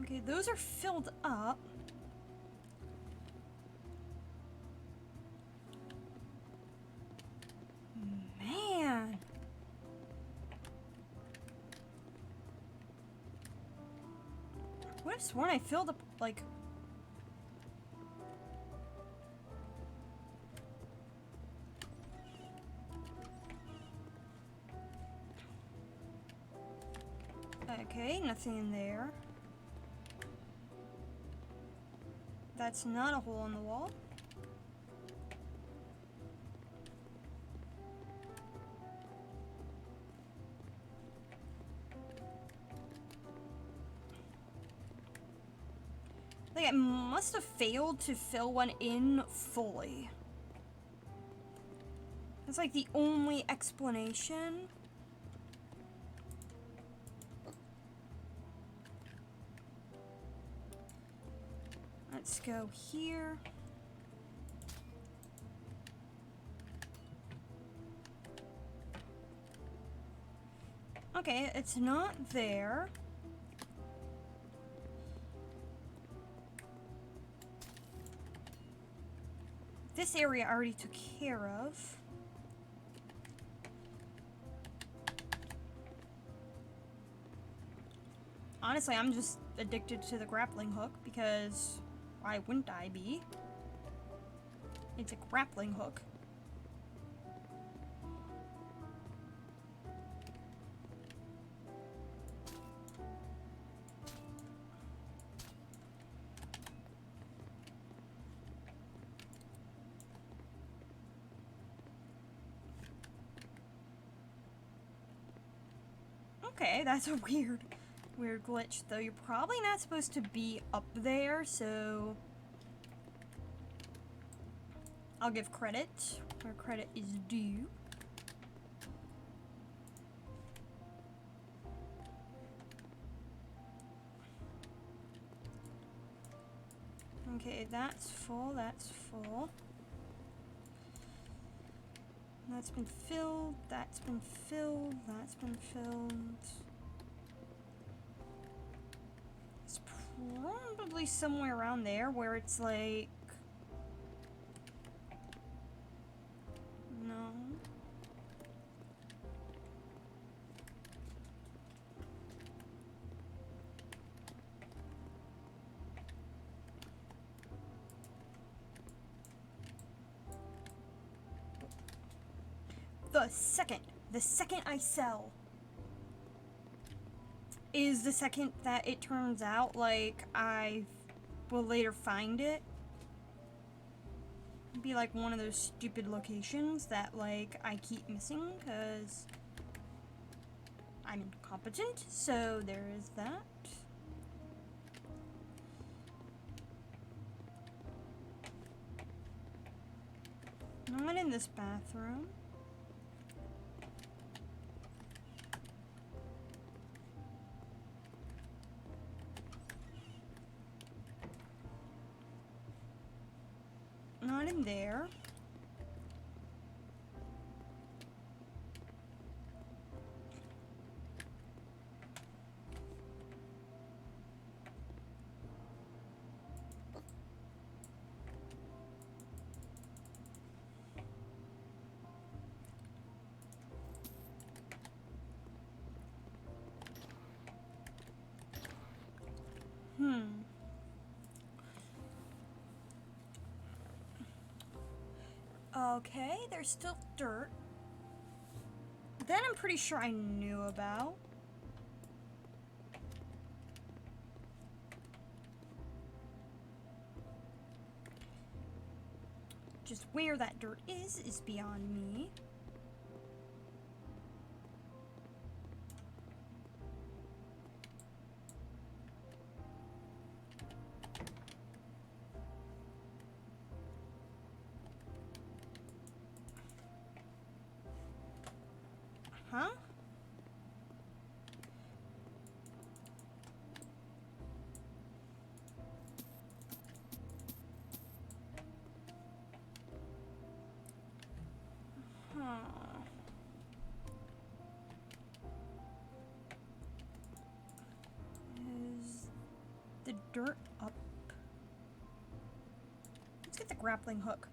Okay, those are filled up. Man. I would have sworn I filled up, like... Okay, nothing in there. That's not a hole in the wall. Like, I must have failed to fill one in fully. That's like the only explanation. Let's go here. Okay, it's not there. This area I already took care of. Honestly, I'm just addicted to the grappling hook because why wouldn't I be? It's a grappling hook. Okay, that's a weird glitch, though. You're probably not supposed to be up there, so I'll give credit where credit is due. Okay, that's full, that's full. That's been filled, that's been filled, that's been filled. It's probably somewhere around there where it's like... No. The second I sell is the second that it turns out like I will later find it. It'd be like one of those stupid locations that like I keep missing because I I'm incompetent, so there is that. Not in this bathroom. Not in there. Okay, there's still dirt. That I'm pretty sure I knew about. Just where that dirt is beyond me. Huh? Huh. Is the dirt up? Let's get the grappling hook.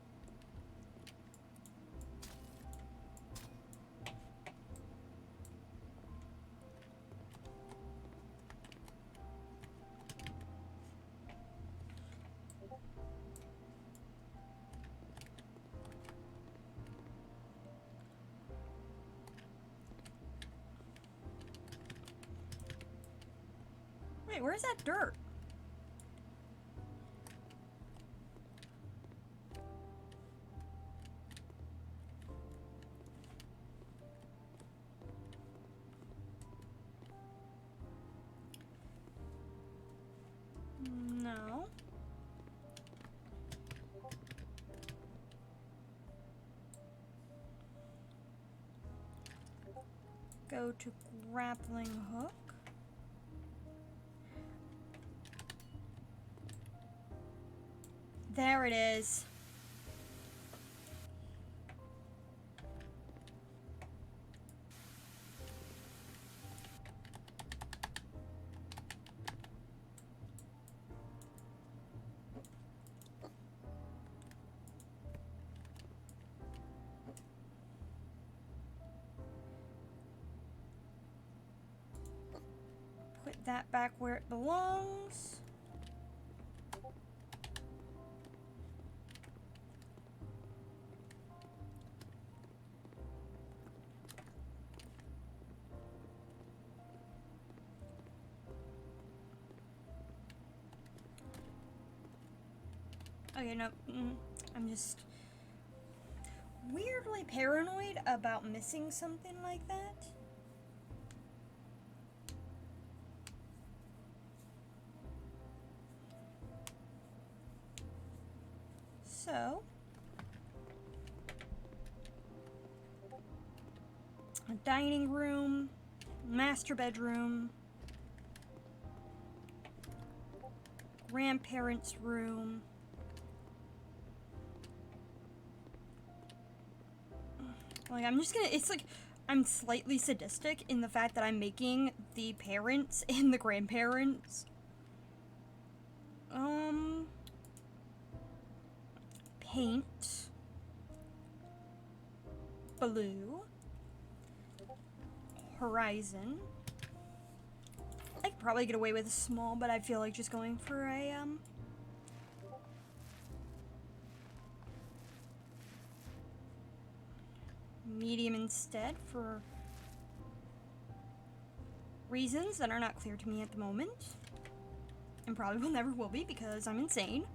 Wait, where's that dirt? No. Go to grappling hook. There it is. Put that back where it belongs. Okay, no, I'm just weirdly paranoid about missing something like that. So, a dining room, master bedroom, grandparents' room. Like, I'm just gonna, it's like, I'm slightly sadistic in the fact that I'm making the parents and the grandparents, paint blue, horizon. I could probably get away with a small, but I feel like just going for a, medium instead for reasons that are not clear to me at the moment. And probably will never will be because I'm insane.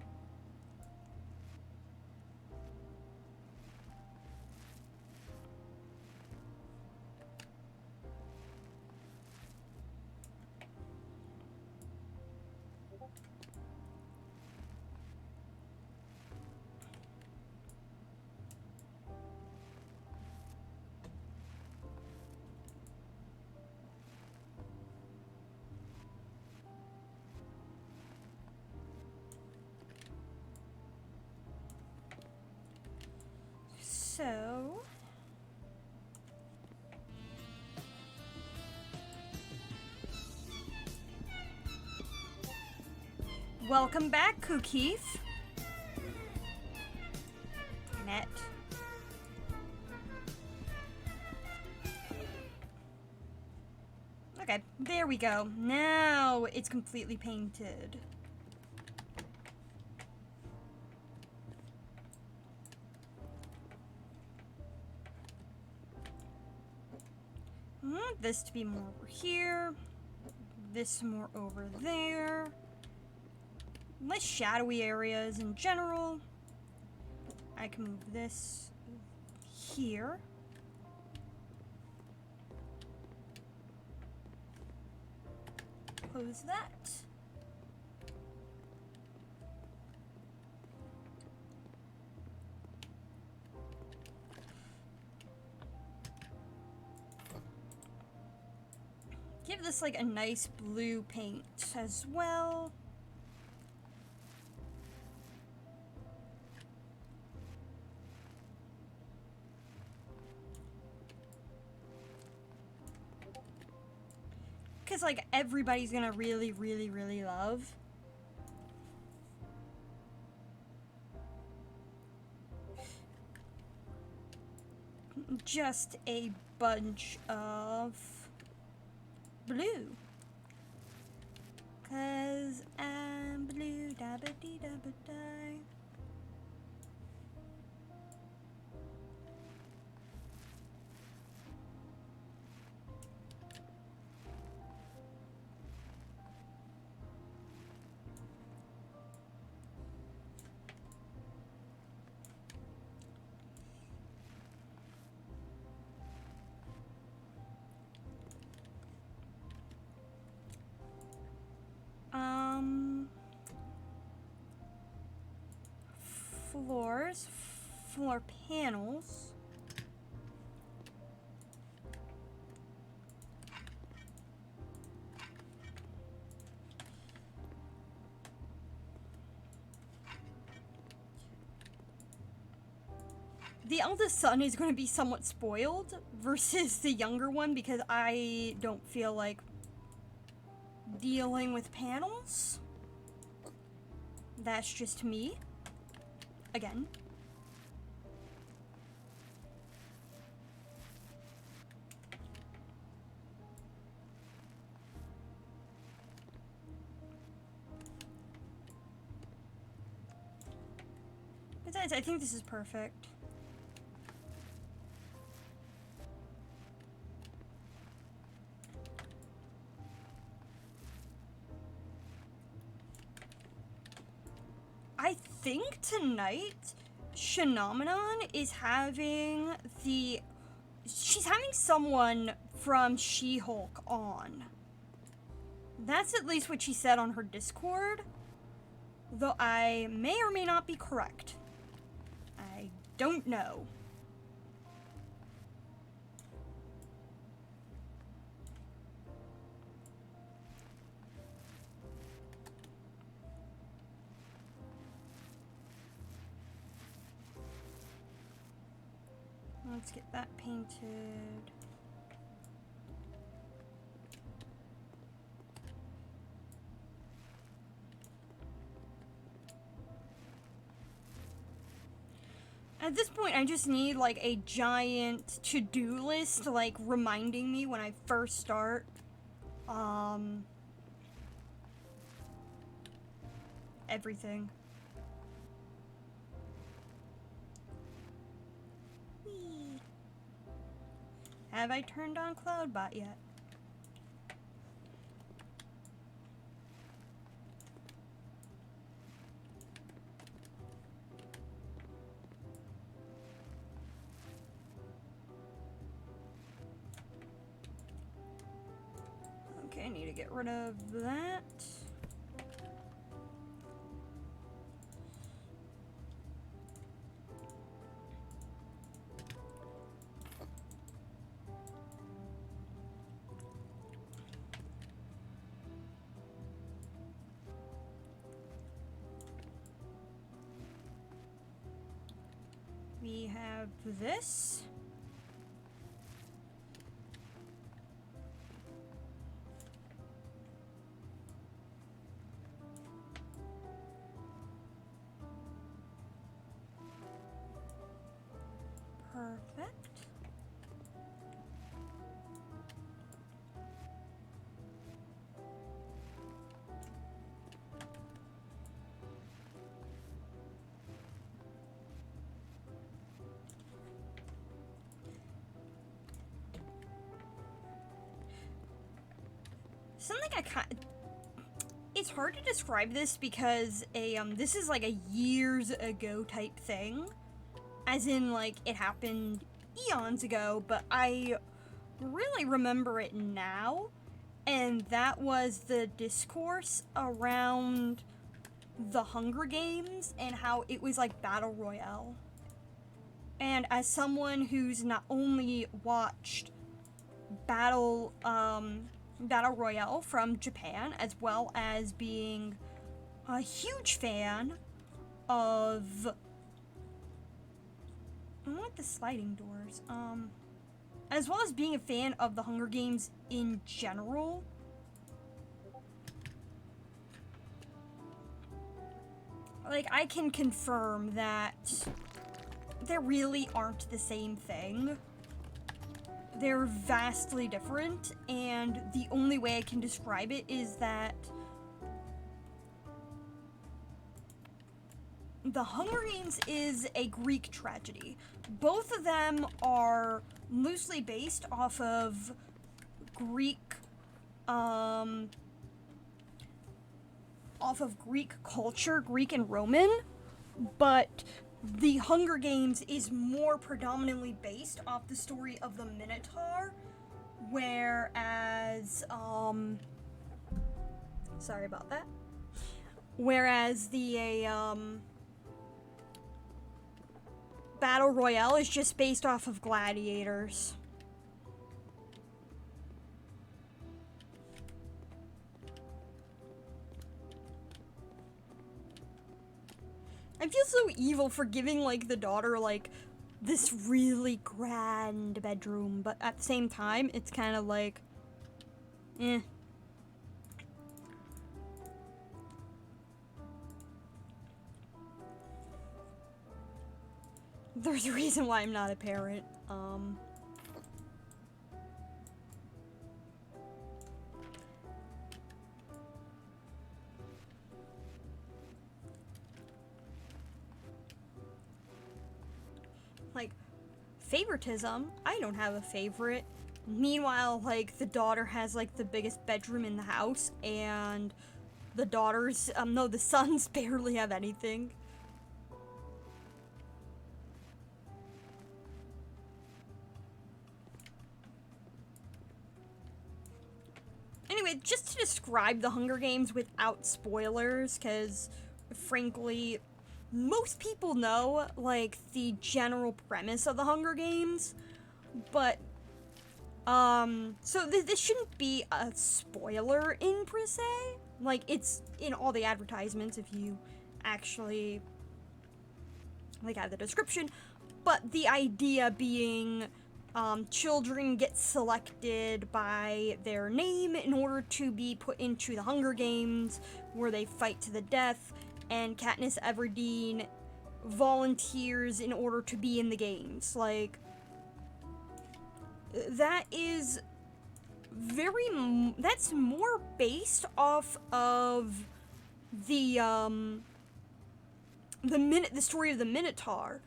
So... welcome back, Kukeef. Net. Okay, there we go. Now it's completely painted. I want this to be more over here. This more over there. Less shadowy areas in general. I can move this here. Close that. Give this like a nice blue paint as well. Because like everybody's gonna really, really, really love. Just a bunch of blue. 'Cause I'm blue, da ba dee da ba die. Floors, floor panels. The eldest son is going to be somewhat spoiled versus the younger one because I don't feel like dealing with panels. That's just me. Again. Besides, I think this is perfect. I think tonight, Shenomenon is having she's having someone from She-Hulk on. That's at least what she said on her Discord. Though I may or may not be correct. I don't know. Let's get that painted. At this point, I just need like a giant to-do list, like reminding me when I first start. Everything. Whee. Have I turned on Cloudbot yet? Okay, I need to get rid of that. We have this. Perfect. Something it's hard to describe this because this is like a years ago type thing. As in, like, it happened eons ago, but I really remember it now. And that was the discourse around the Hunger Games and how it was like Battle Royale. And as someone who's not only watched Battle Royale from Japan, as well as being a huge fan of... I want the sliding doors. As well as being a fan of the Hunger Games in general. Like, I can confirm that they really aren't the same thing. They're vastly different, and the only way I can describe it is that the Hunger Games is a Greek tragedy. Both of them are loosely based off of Greek culture, Greek and Roman, but the Hunger Games is more predominantly based off the story of the Minotaur, whereas, sorry about that. Whereas the, Battle Royale is just based off of gladiators. I feel so evil for giving, like, the daughter, like, this really grand bedroom, but at the same time, it's kind of like, eh. There's a reason why I'm not a parent, like, favoritism, I don't have a favorite. Meanwhile, like, the daughter has, like, the biggest bedroom in the house, and the daughters, no, the sons barely have anything. Anyway, just to describe the Hunger Games without spoilers, because, frankly, most people know, like, the general premise of the Hunger Games, but, so this shouldn't be a spoiler in per se. Like, it's in all the advertisements if you actually, like, have the description, but the idea being, children get selected by their name in order to be put into the Hunger Games, where they fight to the death, and Katniss Everdeen volunteers in order to be in the games. Like, that is that's more based off of the story of the Minotaur.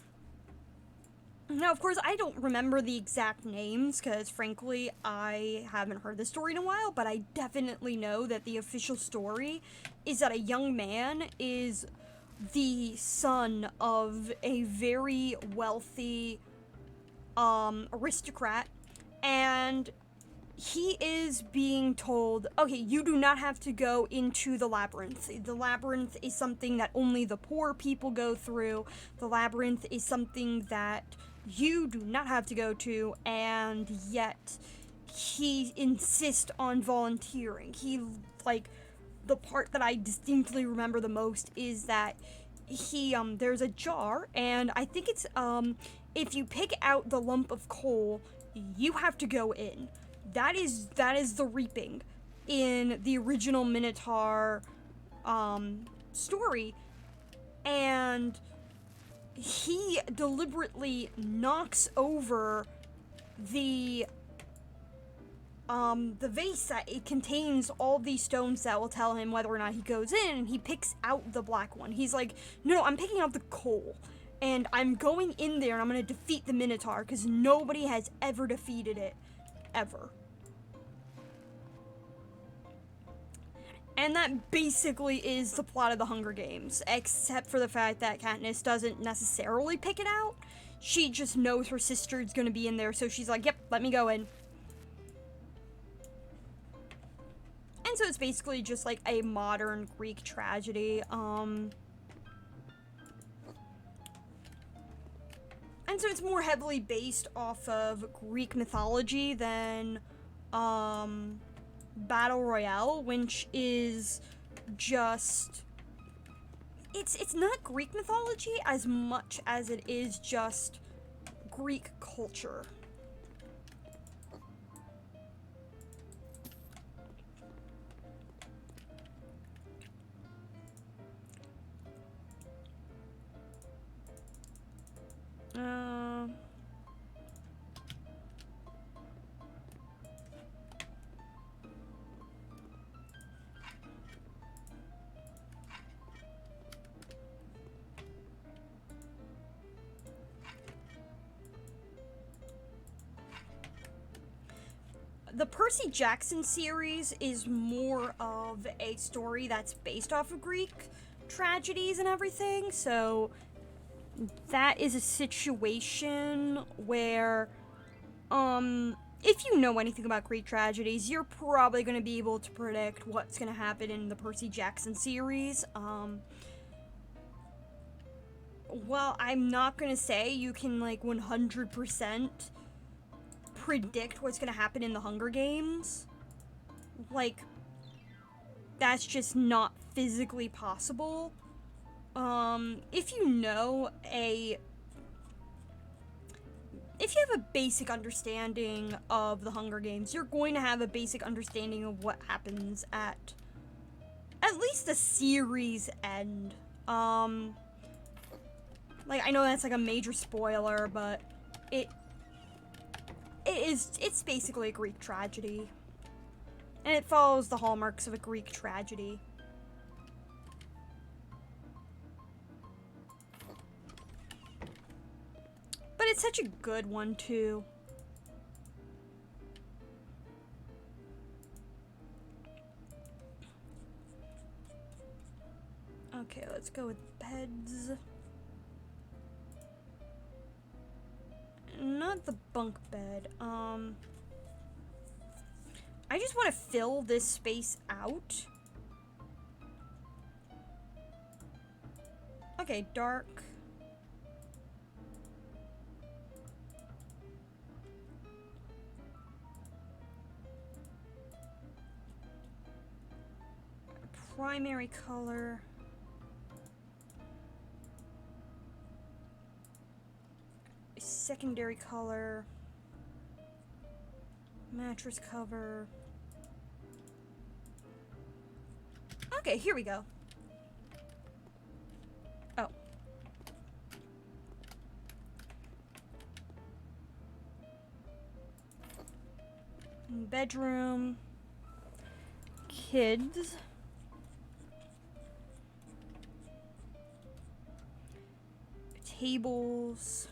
Now, of course, I don't remember the exact names, because, frankly, I haven't heard the story in a while, but I definitely know that the official story is that a young man is the son of a very wealthy, aristocrat, and he is being told, okay, you do not have to go into the labyrinth. The labyrinth is something that only the poor people go through. The labyrinth is something that you do not have to go to, and yet he insists on volunteering. He, like, the part that I distinctly remember the most is that there's a jar, and I think it's, if you pick out the lump of coal, you have to go in. That is the reaping in the original Minotaur, story, and he deliberately knocks over the vase that it contains all these stones that will tell him whether or not he goes in, and he picks out the black one. He's like, no, I'm picking out the coal, and I'm going in there, and I'm gonna defeat the Minotaur, because nobody has ever defeated it, ever. And that basically is the plot of the Hunger Games, except for the fact that Katniss doesn't necessarily pick it out. She just knows her sister's gonna be in there, so she's like, yep, let me go in. And so it's basically just like a modern Greek tragedy. And so it's more heavily based off of Greek mythology than Battle Royale, which is just, it's not Greek mythology as much as it is just Greek culture. The Percy Jackson series is more of a story that's based off of Greek tragedies and everything, so that is a situation where, if you know anything about Greek tragedies, you're probably going to be able to predict what's going to happen in the Percy Jackson series. Well, I'm not going to say you can, like, 100% predict what's going to happen in the Hunger Games. Like, that's just not physically possible. If you know if you have a basic understanding of the Hunger Games, you're going to have a basic understanding of what happens at least the series end. Like, I know that's like a major spoiler, but it's basically a Greek tragedy. And it follows the hallmarks of a Greek tragedy. But it's such a good one, too. Okay, let's go with beds. Not the bunk bed. I just want to fill this space out. Okay, dark. Primary color. Secondary color. Mattress cover. Okay, here we go. Oh. Bedroom. Kids. Tables.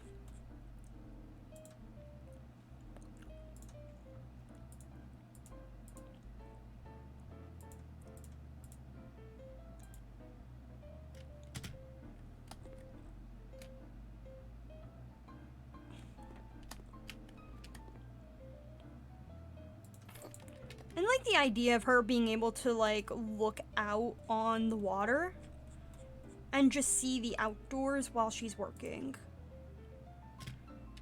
And like the idea of her being able to like look out on the water and just see the outdoors while she's working.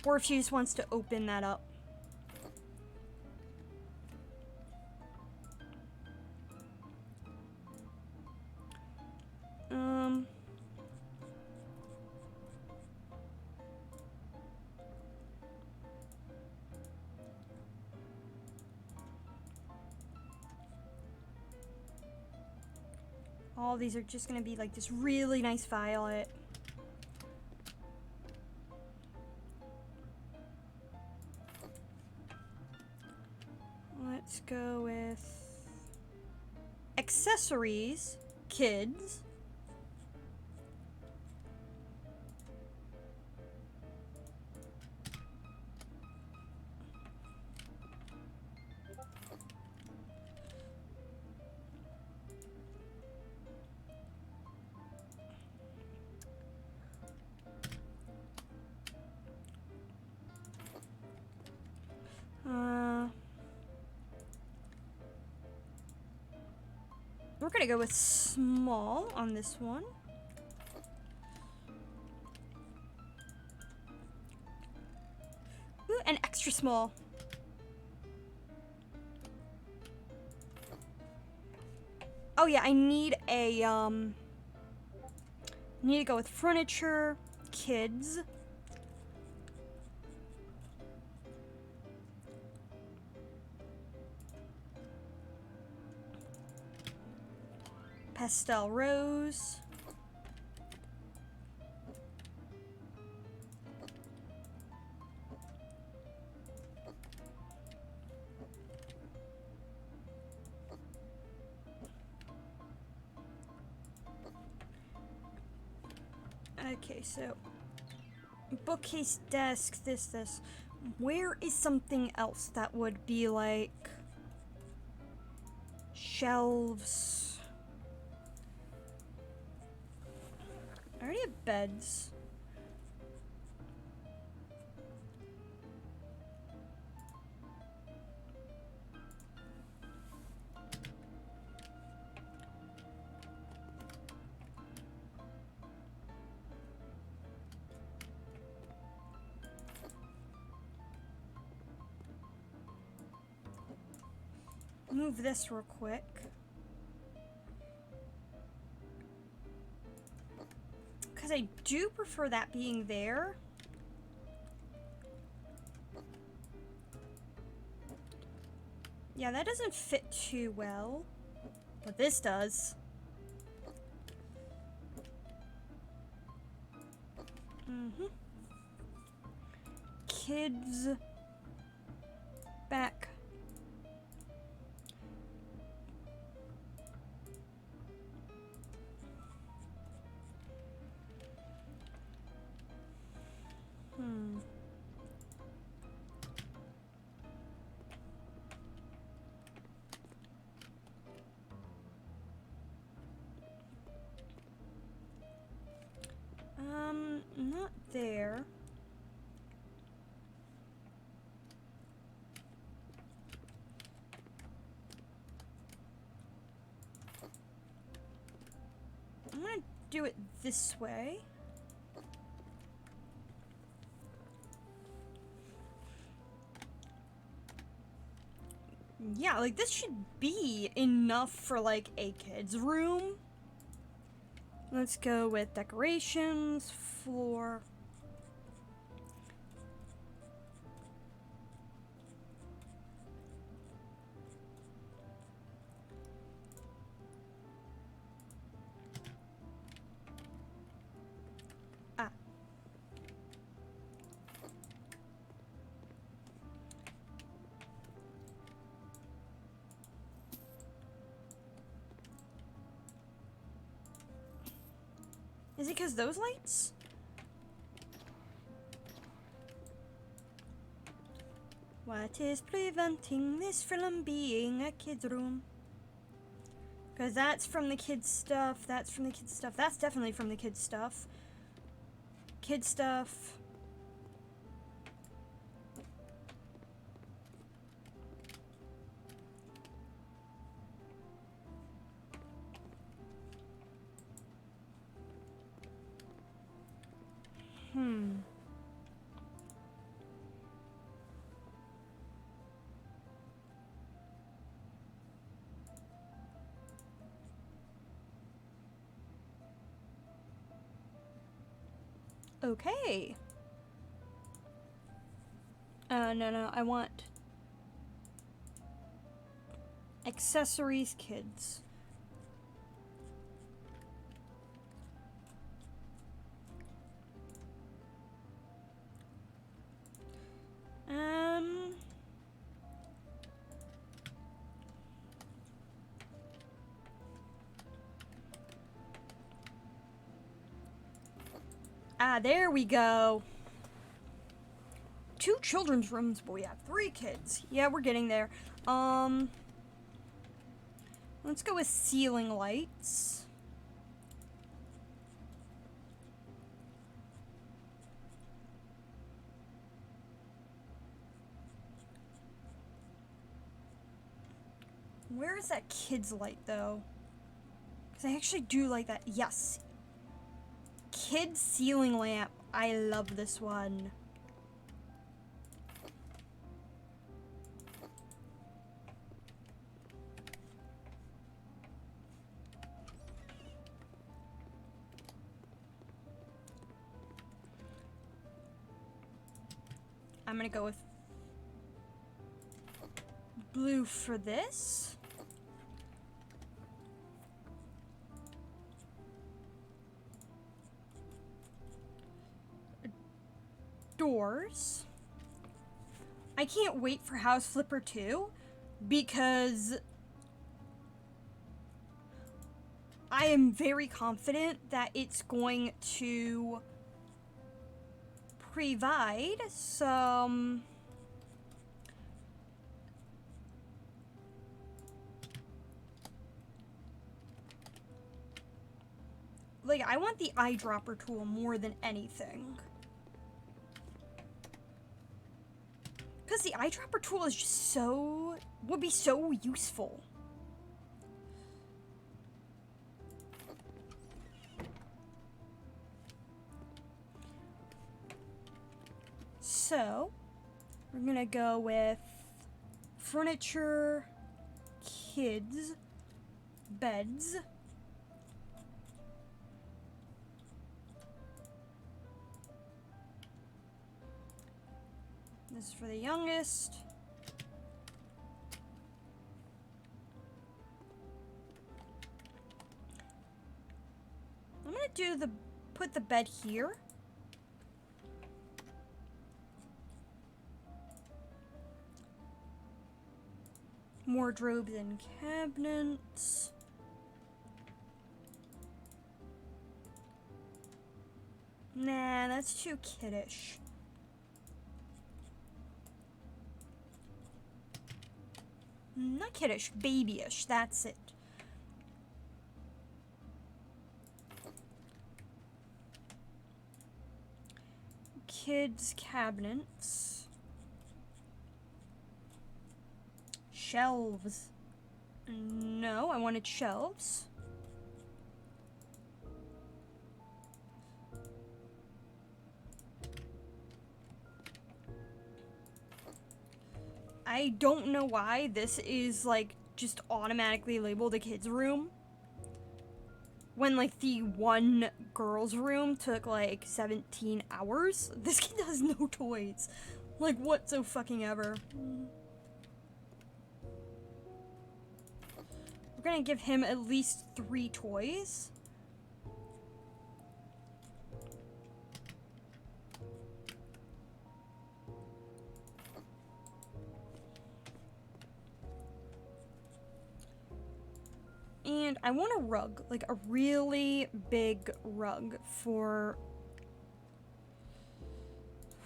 Or if she just wants to open that up. All these are just gonna be like this really nice violet. Let's go with accessories, kids. We're gonna go with small on this one. Ooh, and extra small. Oh yeah, I need a, need to go with furniture, kids. Pastel rose. Okay, so bookcase, desk, this. Where is something else that would be like shelves? I already have beds. Move this real quick. Because I do prefer that being there. Yeah, that doesn't fit too well. But this does. Kids. Back. Not there. I'm gonna do it this way. Yeah, like this should be enough for like a kid's room. Let's go with decorations, floor. Ah. Is it because those lights? What is preventing this from being a kid's room? Because that's from the kids' stuff, that's from the kids' stuff, that's definitely from the kids' stuff. Kids' stuff. Okay. No, I want accessories, kids. Ah, there we go. 2 children's rooms, but we have 3 kids. Yeah, we're getting there. Let's go with ceiling lights. Where is that kid's light, though? Because I actually do like that. Yes. Kid ceiling lamp. I love this one. I'm gonna go with blue for this. Doors. I can't wait for House Flipper 2 because I am very confident that it's going to provide some like, I want the eyedropper tool more than anything. Because the eyedropper tool is just so, would be so useful. So, we're gonna go with furniture, kids, beds. This is for the youngest. I'm gonna do put the bed here. Wardrobes and cabinets. Nah, that's too kiddish. Not kiddish, babyish, that's it. Kids' cabinets. Shelves. No, I wanted shelves. I don't know why this is like just automatically labeled a kid's room when like the one girl's room took like 17 hours. This kid has no toys. Like, what so fucking ever. We're gonna give him at least 3 toys. And I want a rug, like a really big rug for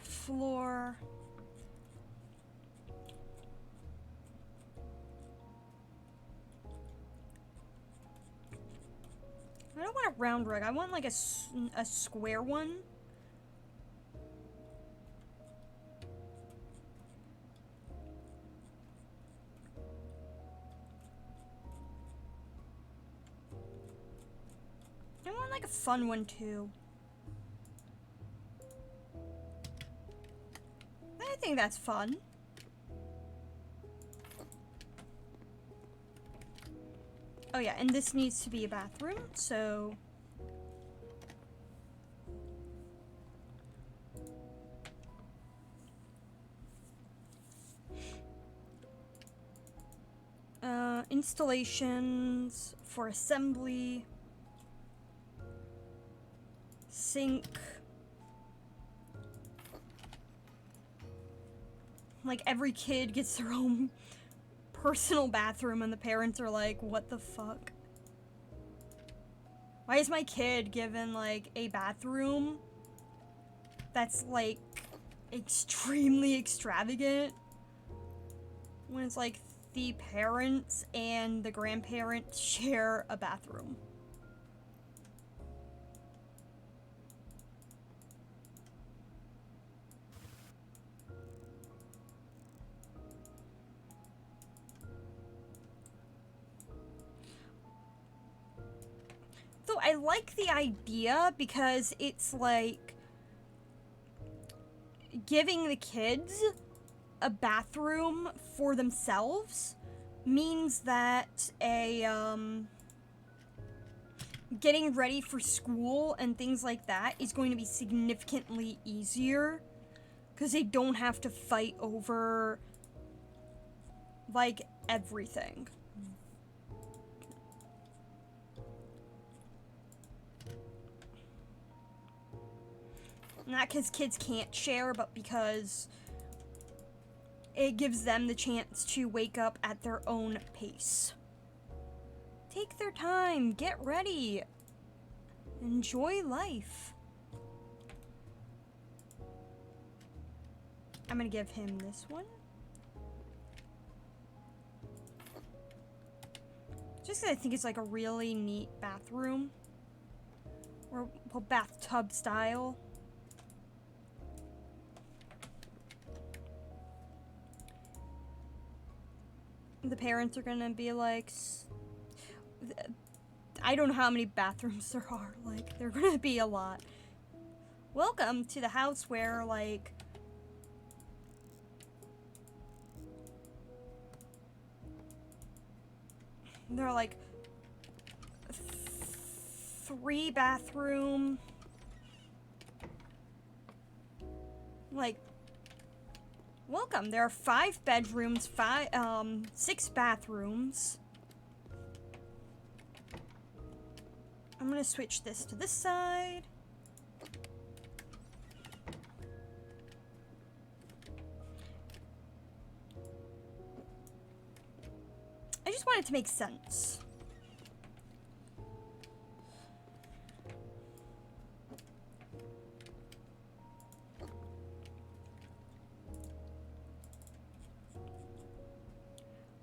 floor. I don't want a round rug, I want like a square one. I want like a fun one too. I think that's fun. Oh yeah, and this needs to be a bathroom, so... installations for assembly. Sink. Like, every kid gets their own personal bathroom and the parents are like, what the fuck? Why is my kid given, like, a bathroom that's like extremely extravagant. When it's like the parents and the grandparents share a bathroom. So I like the idea because it's like giving the kids a bathroom for themselves means that getting ready for school and things like that is going to be significantly easier because they don't have to fight over like everything. Not because kids can't share, but because it gives them the chance to wake up at their own pace. Take their time, get ready, enjoy life. I'm gonna give him this one. Just 'cause I think it's like a really neat bathroom. Or, well, bathtub style. The parents are gonna be like, I don't know how many bathrooms there are. Like, there are gonna be a lot. Welcome to the house where, like, there are like 3 bathroom, like, welcome. There are 5 bedrooms, 6 bathrooms. I'm gonna switch this to this side. I just want it to make sense.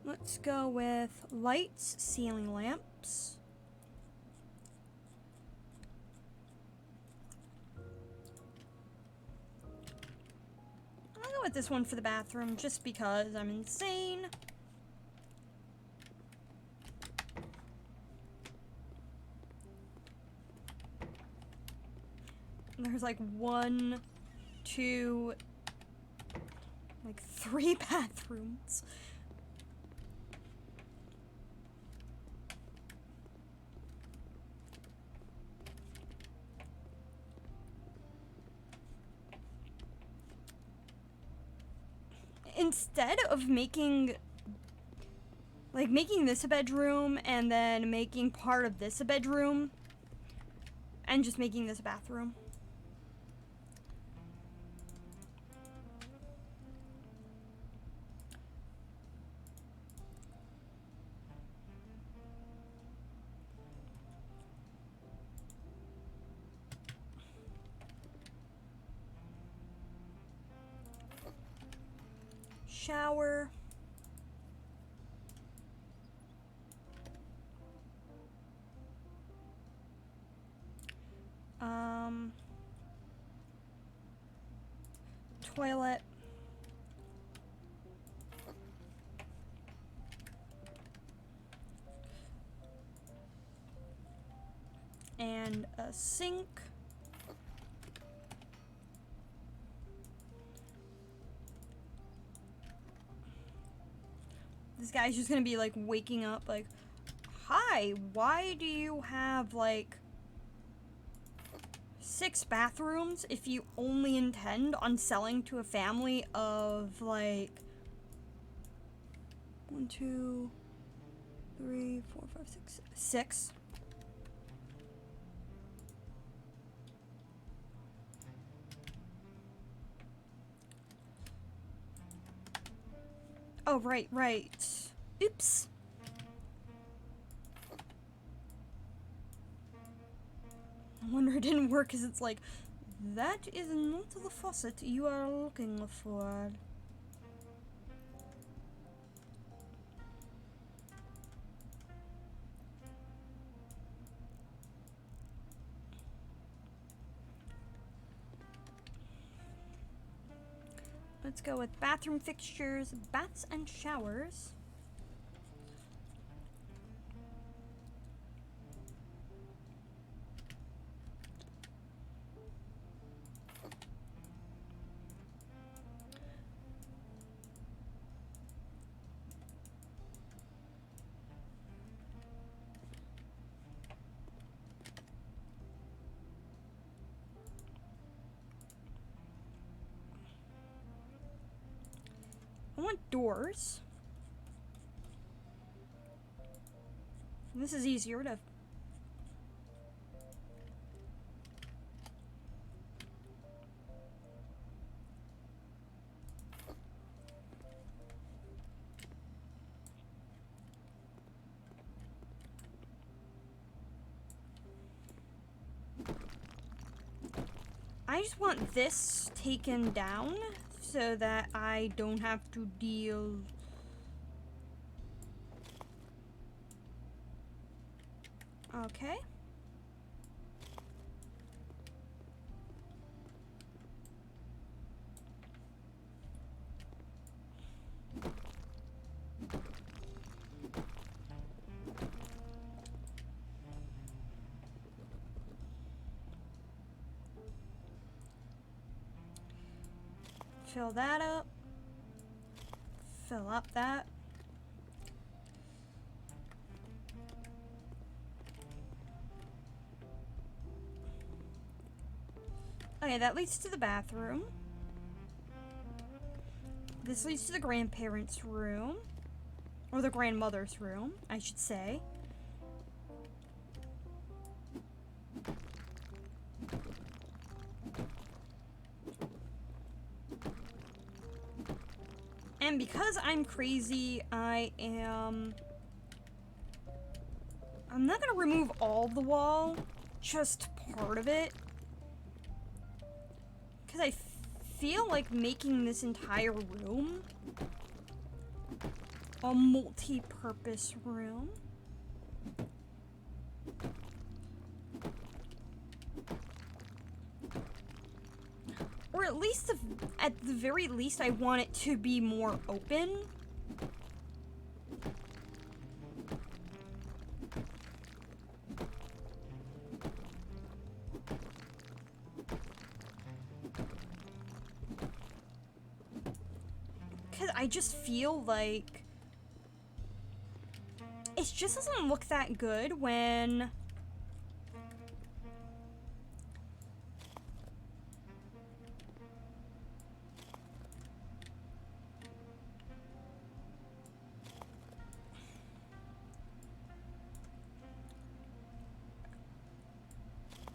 Let's go with lights, ceiling lamps. I'll go with this one for the bathroom just because I'm insane. There's like 1, 2, like 3 bathrooms. Instead of making this a bedroom and then making part of this a bedroom and just making this a bathroom. Shower. Toilet. And a sink. This guy's just gonna be like waking up like, hi, why do you have like 6 bathrooms if you only intend on selling to a family of like 1, 2, 3, 4, 5, 6, 6? Oh, right. Oops. I wonder it didn't work because it's like That is not the faucet you are looking for. Let's go with bathroom fixtures, baths and showers. I want doors. This is easier to... I just want this taken down so that I don't have to deal... Okay. Fill that up. Fill up that. Okay, that leads to the bathroom. This leads to the grandparents' room. Or the grandmother's room, I should say. And because I'm crazy, I'm not gonna remove all the wall, just part of it. Because I feel like making this entire room a multi-purpose room. Or at least, at the very least, I want it to be more open. Because I just feel like it just doesn't look that good when...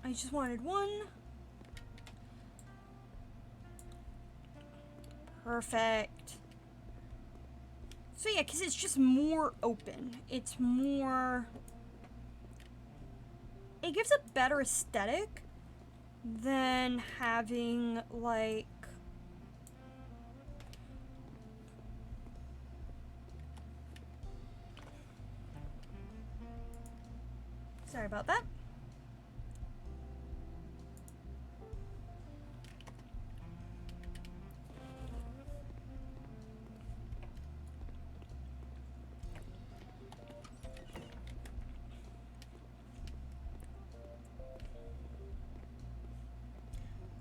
I just wanted one. Perfect. So yeah, because it's just more open. It's more... It gives a better aesthetic than having, like... Sorry about that.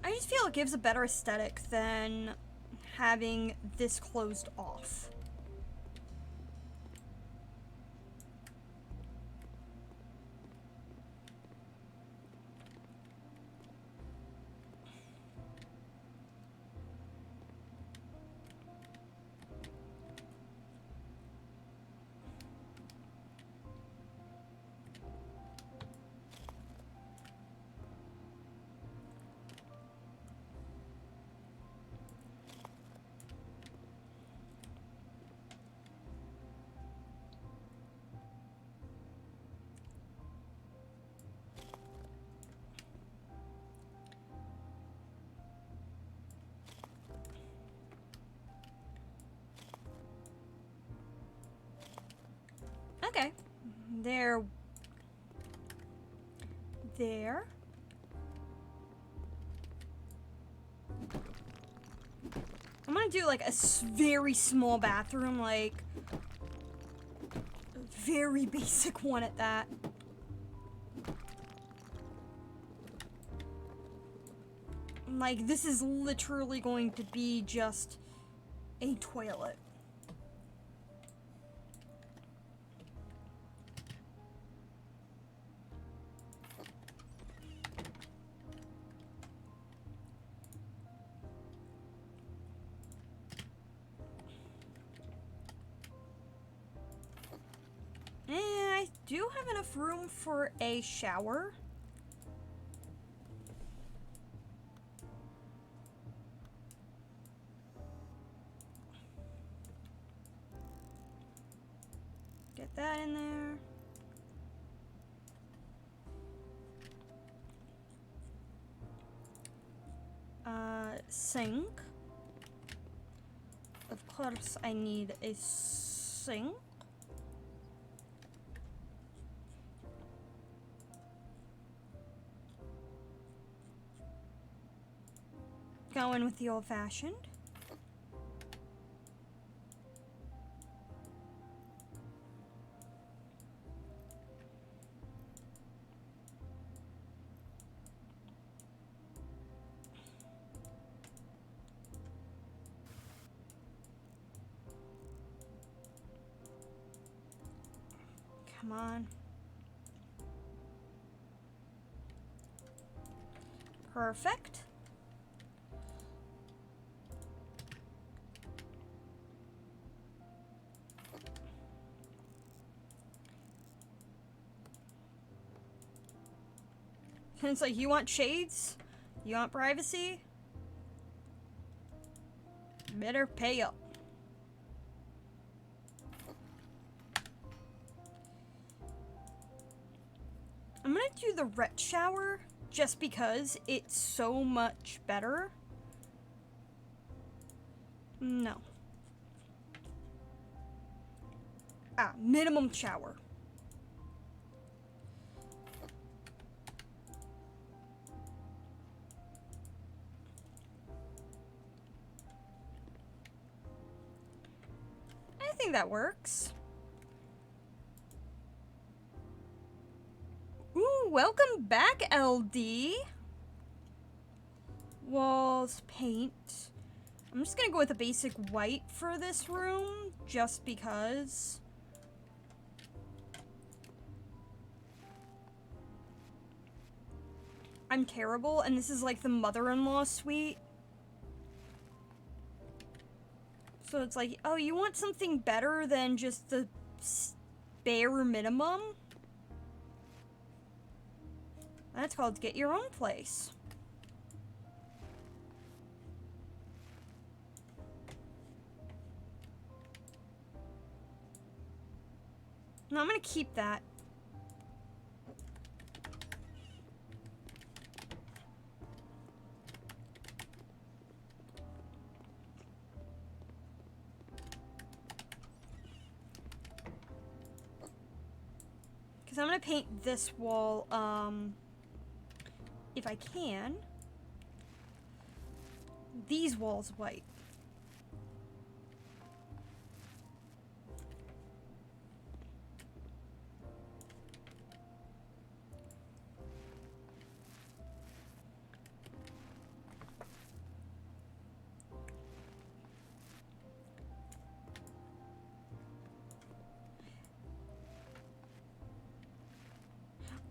I just feel it gives a better aesthetic than having this closed off. There. There. I'm gonna do like a very small bathroom, like a very basic one at that. Like, this is literally going to be just a toilet. And I do have enough room for a shower. Get that in there. Sink. Of course, I need a sink. Going with the old-fashioned. Come on. Perfect. And it's like, you want shades? You want privacy? Better pay up. I'm gonna do the ret shower just because it's so much better. No. Minimum shower. I think that works. Ooh, welcome back, LD. Walls, paint. I'm just gonna go with a basic white for this room, just because. I'm terrible, and this is like the mother-in-law suite. So it's like, oh, you want something better than just the bare minimum? That's called get your own place. No, I'm gonna keep that. Because I'm gonna paint this wall, if I can, these walls white.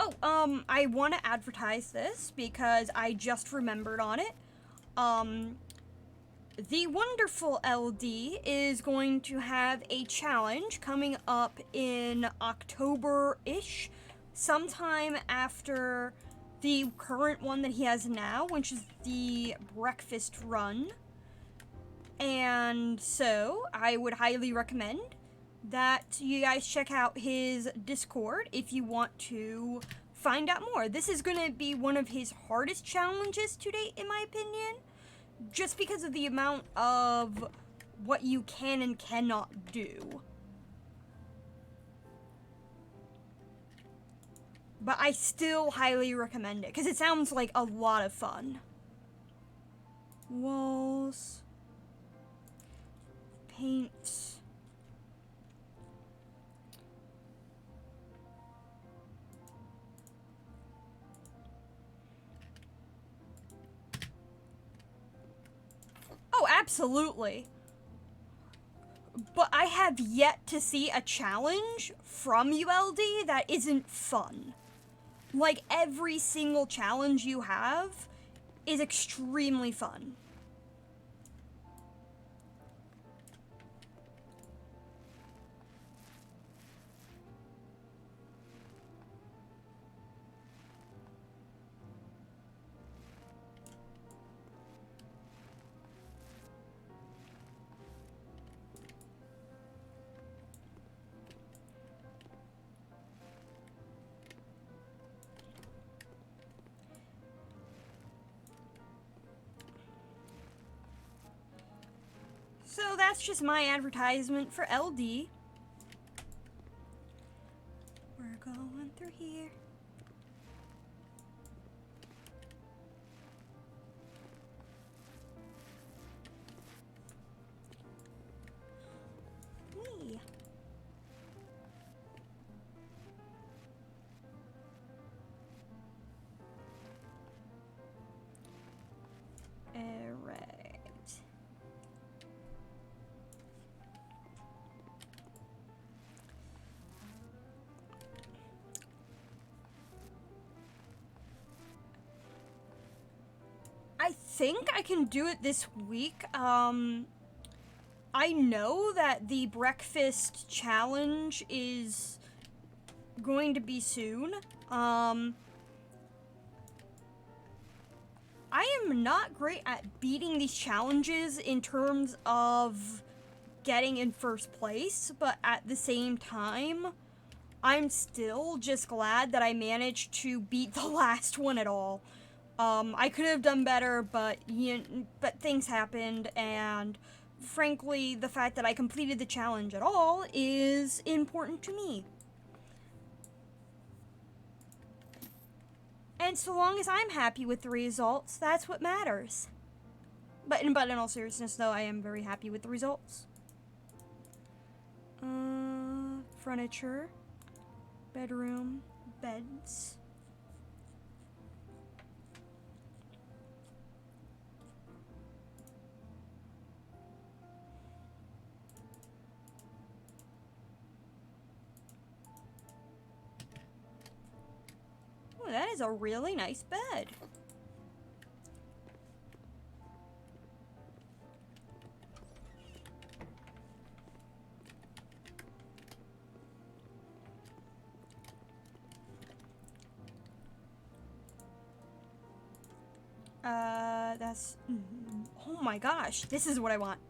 Oh, I want to advertise this because I just remembered on it. The wonderful LD is going to have a challenge coming up in October-ish, sometime after the current one that he has now, which is the breakfast run. And so, I would highly recommend that you guys check out his Discord if you want to find out more. This is going to be one of his hardest challenges to date, in my opinion, just because of the amount of what you can and cannot do. But I still highly recommend it because it sounds like a lot of fun. Walls. Paint. Oh, absolutely. But I have yet to see a challenge from ULD that isn't fun. Like, every single challenge you have is extremely fun. So that's just my advertisement for LD. We're going through here. Whee. Alright. I think I can do it this week. I know that the breakfast challenge is going to be soon. I am not great at beating these challenges in terms of getting in first place, but at the same time, I'm still just glad that I managed to beat the last one at all. I could have done better, but things happened, and frankly, the fact that I completed the challenge at all is important to me. And so long as I'm happy with the results, that's what matters. But in all seriousness, though, I am very happy with the results. Furniture, bedroom, beds. Oh, that is a really nice bed. That's... Oh my gosh, this is what I want.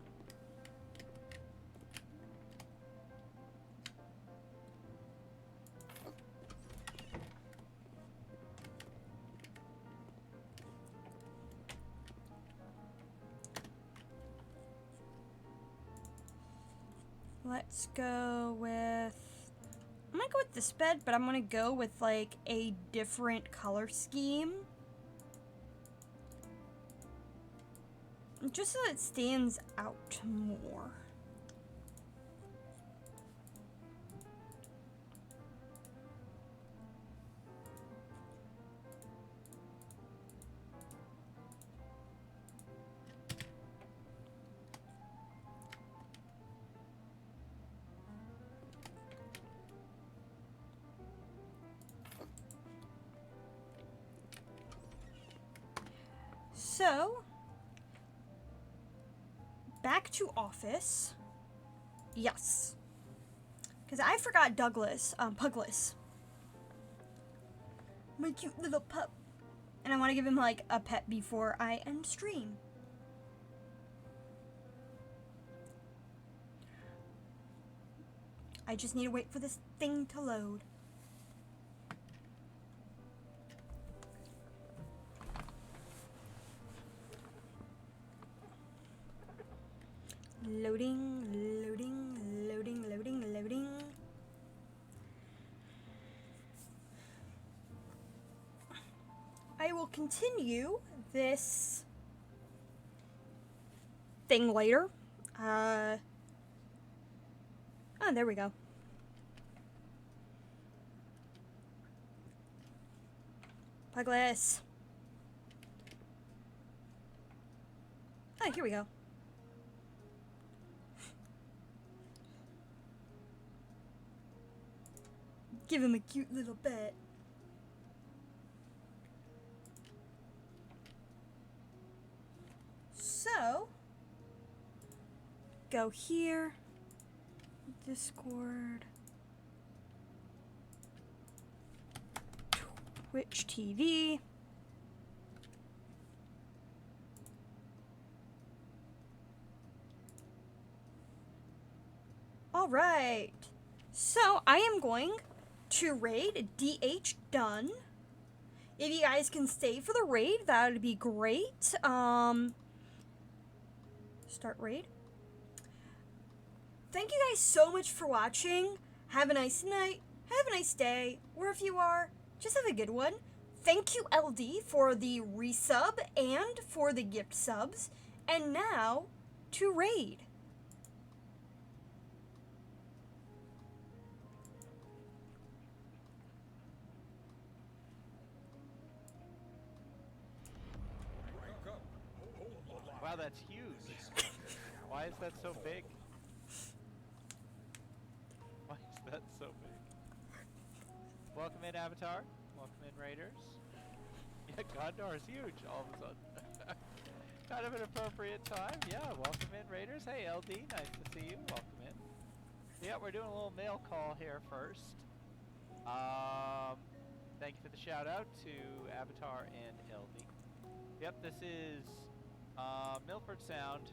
Let's go with... I'm gonna go with this bed, but I'm gonna go with, like, a different color scheme. Just so it stands out more. So, back to office. Yes. Because I forgot Douglas, Puglis. My cute little pup. And I want to give him, like, a pet before I end stream. I just need to wait for this thing to load. Loading, loading, loading, loading, loading. continue this thing later. Oh, there we go. Puggless. Oh, here we go. Give him a cute little pet. So, go here, Discord, Twitch TV. All right, so I am going to raid DH Done. If you guys can stay for the raid, that would be great. Start raid. Thank you guys so much for watching. Have a nice night, have a nice day, wherever you are, just have a good one. Thank you, LD, for the resub and for the gift subs. And now, to raid. Wow, that's huge. Why is that so big? Why is that so big? Welcome in, Avatar. Welcome in, Raiders. Yeah, Gondor is huge all of a sudden. Kind of an appropriate time. Yeah, welcome in, Raiders. Hey, LD, nice to see you. Welcome in. Yeah, we're doing a little mail call here first. Thank you for the shout out to Avatar and LD. Yep, this is Milford Sound,